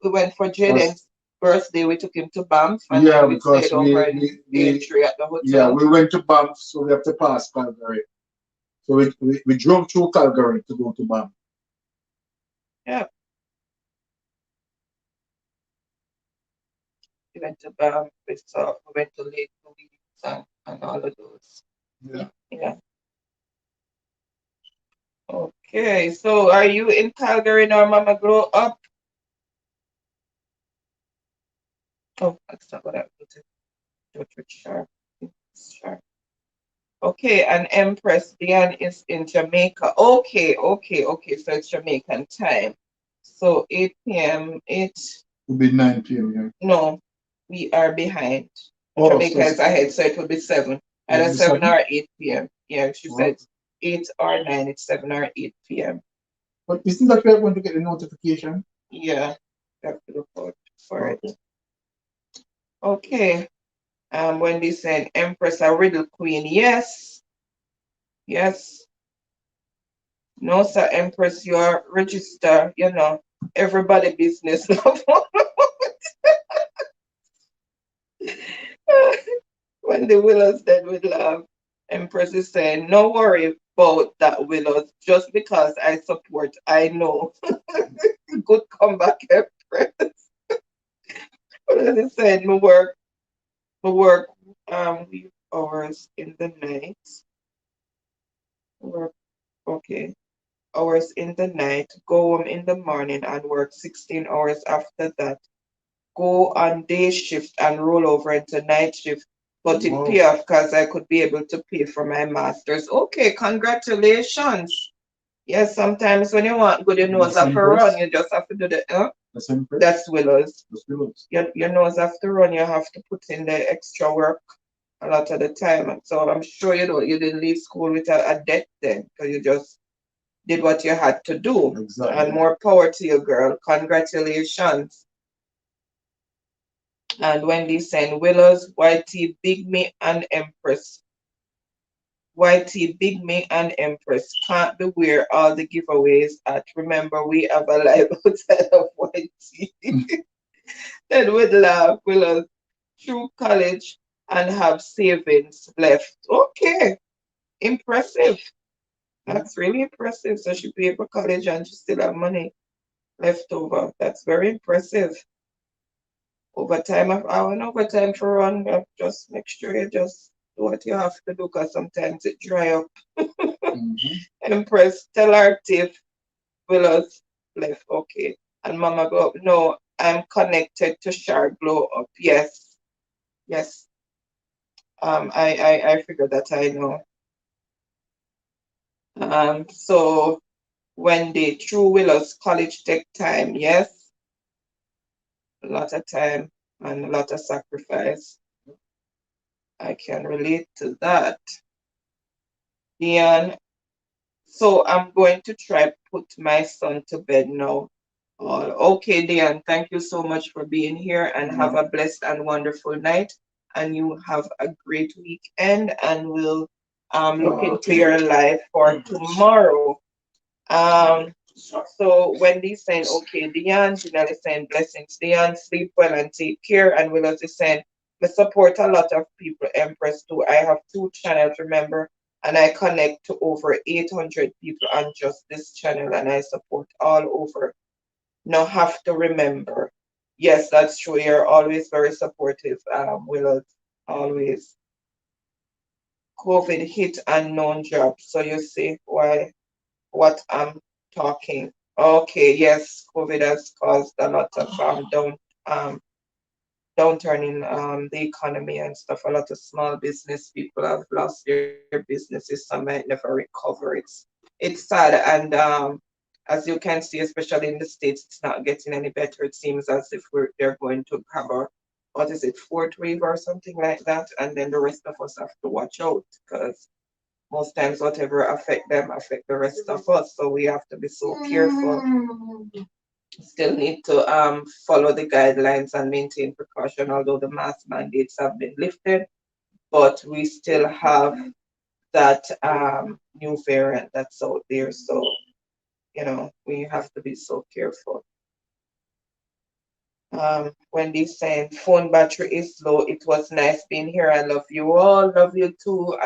went for Jaden's birthday. We took him to Banff and then we stayed over in Aintree at the hotel. Yeah, we went to Banff, so we have to pass Calgary. So we drove through Calgary to go to Banff. Yeah. We went to Banff, we went to Lake Louise and all of those. Yeah. Okay, so are you in Calgary now, Mama Grow Up? Oh, that's not what I put it. Sharp. Sharp. Okay, and Empress Diane is in Jamaica. Okay. So it's Jamaican time. So 8 p.m. It will be 9 p.m. Yeah. No, we are behind. Jamaica is ahead, so it will be 7. Either 7 or 8 p.m. Yeah, she said 8 or 9. It's 7 or 8 p.m. But isn't that we are going to get a notification? Yeah, you have to look out for it. Okay. Wendy said, Empress, a riddle queen. Yes. No, sir, Empress, you are registered, everybody business. When the Willows dead with love, Empress is saying, no worry about that, Willows, just because I support, I know. Good comeback, Empress. Willows is saying, my work hours in the night. Work, okay. Hours in the night, go home in the morning and work 16 hours after that. Go on day shift and roll over into night shift. But it pay off because I could be able to pay for my master's. Okay, congratulations. Yes, sometimes when you want good, your nose have to run. You just have to do the, That's Willows. Your nose have to run. You have to put in the extra work. a lot of the time. So I'm sure you didn't leave school with a debt then, because you just did what you had to do. Exactly. And more power to you, girl. Congratulations. And Wendy saying Willows, YT, Big Me, and Empress. YT, Big Me, and Empress can't be where all the giveaways at. Remember, we have a live outside of YT. Then we'd laugh, Willows, through college and have savings left. Okay, impressive. That's really impressive. So she paid for college and she still have money left over. That's very impressive. Overtime, I want overtime for run. Just make sure you just do what you have to do because sometimes it dry up. Empress, tell her Tiff, Willows left. Okay. And Mama go up. No, I'm connected to Shark Glow Up. Yes. Yes. I figured that I know. So when they through Willows college take time, yes, a lot of time and a lot of sacrifice. I can relate to that. Dion, so I'm going to try put my son to bed now. Okay, Dion, thank you so much for being here and have a blessed and wonderful night. And you have a great weekend and we'll look into your life for tomorrow. So Wendy's saying, okay, Dion, Janelle is saying blessings. Dion, sleep well and take care. And Willows is saying, I support a lot of people, Empress too. I have two channels, remember, and I connect to over 800 people on just this channel and I support all over. Now have to remember. Yes, that's true. You're always very supportive, Willows. Always. COVID hit unknown jobs. So you see why what I'm talking. Okay, yes, COVID has caused a lot of um, downturn in the economy and stuff. A lot of small business people have lost their businesses. Some might never recover. It's sad, and as you can see, especially in the states, it's not getting any better. It seems as if they're going to have a what is it, fourth wave or something like that, and then the rest of us have to watch out because most times whatever affect them affect the rest of us. So we have to be so careful. Still need to follow the guidelines and maintain precaution, although the mask mandates have been lifted, but we still have that new variant that's out there. So, we have to be so careful. Wendy's saying phone battery is low. It was nice being here. I love you all. Love you too.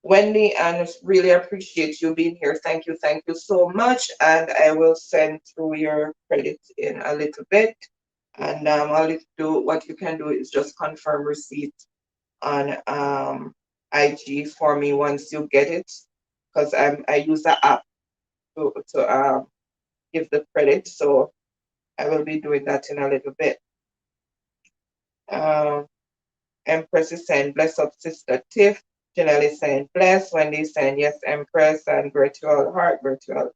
Wendy, and really appreciate you being here. Thank you so much. And I will send through your credits in a little bit. And all you do, what you can do is just confirm receipt on IG for me once you get it, because I use the app to give the credit. So I will be doing that in a little bit. Um, Empress is saying, bless up, Sister Tiff. Janelle is saying, bless. Wendy is saying, yes, Empress. And virtual heart, virtual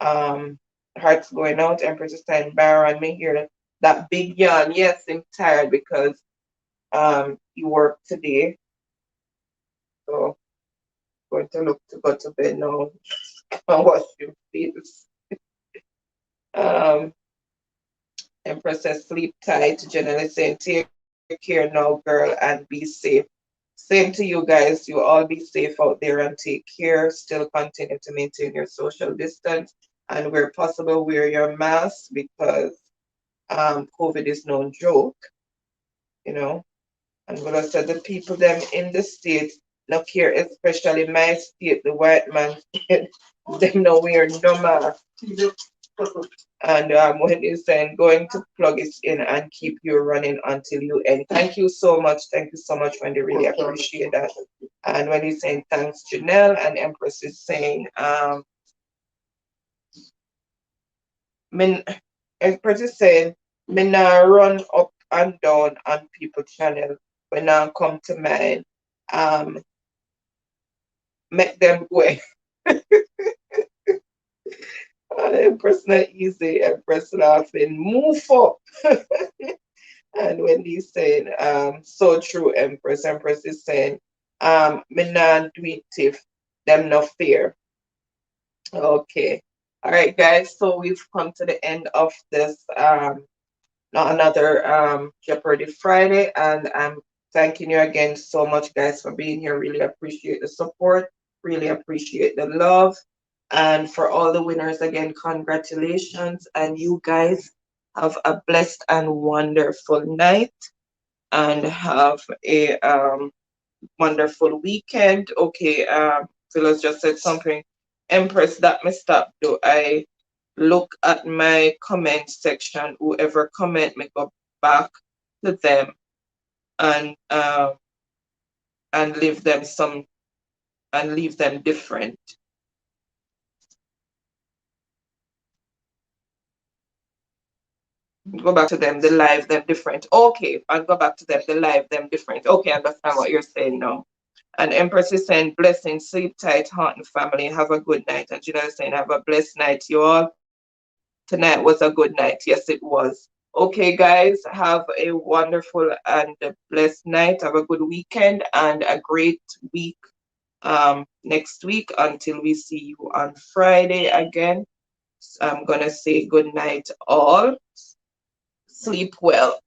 hearts going out. Empress is saying, Baron, me hear that big yawn. Yes, I'm tired because you worked today. So going to look to go to bed now and wash your face. Um, Empress says, sleep tight. Janelle is saying, take care now, girl, and be safe. Same to you guys. You all be safe out there and take care. Still continue to maintain your social distance and where possible, wear your mask because COVID is no joke, you know. And what I said, the people them in the state, look here, especially my state, the white man, them no wear no mask. And when you're saying going to plug it in and keep you running until you end. Thank you so much. Thank you so much, Wendy. Really appreciate that. And when he's saying thanks, Janelle, and Empress is saying, Empress is saying, me now run up and down on people channel when I come to mine. Um, make them go. Empress not easy. Empress laughing. Move up. And Wendy saying, so true, Empress. Empress is saying, me not do it if them no fear. Okay. All right, guys. So we've come to the end of this another Jeopardy Friday, and I'm thanking you again so much, guys, for being here. Really appreciate the support. Really appreciate the love. And for all the winners, again, congratulations. And you guys have a blessed and wonderful night and have a wonderful weekend. Okay, Phyllis just said something. Empress, that me stop do. I look at my comment section. Whoever comment, me go back to them and and leave them some and leave them different. Go back to them, the live them different. Okay, I'll go back to them, the live them different. Okay, I understand what you're saying now. And Empress is saying, blessings, sleep tight, heart and family, have a good night. And Gina is saying, have a blessed night, you all. Tonight was a good night. Yes, it was. Okay, guys, have a wonderful and blessed night. Have a good weekend and a great week next week until we see you on Friday again. I'm going to say good night, all. Sleep well.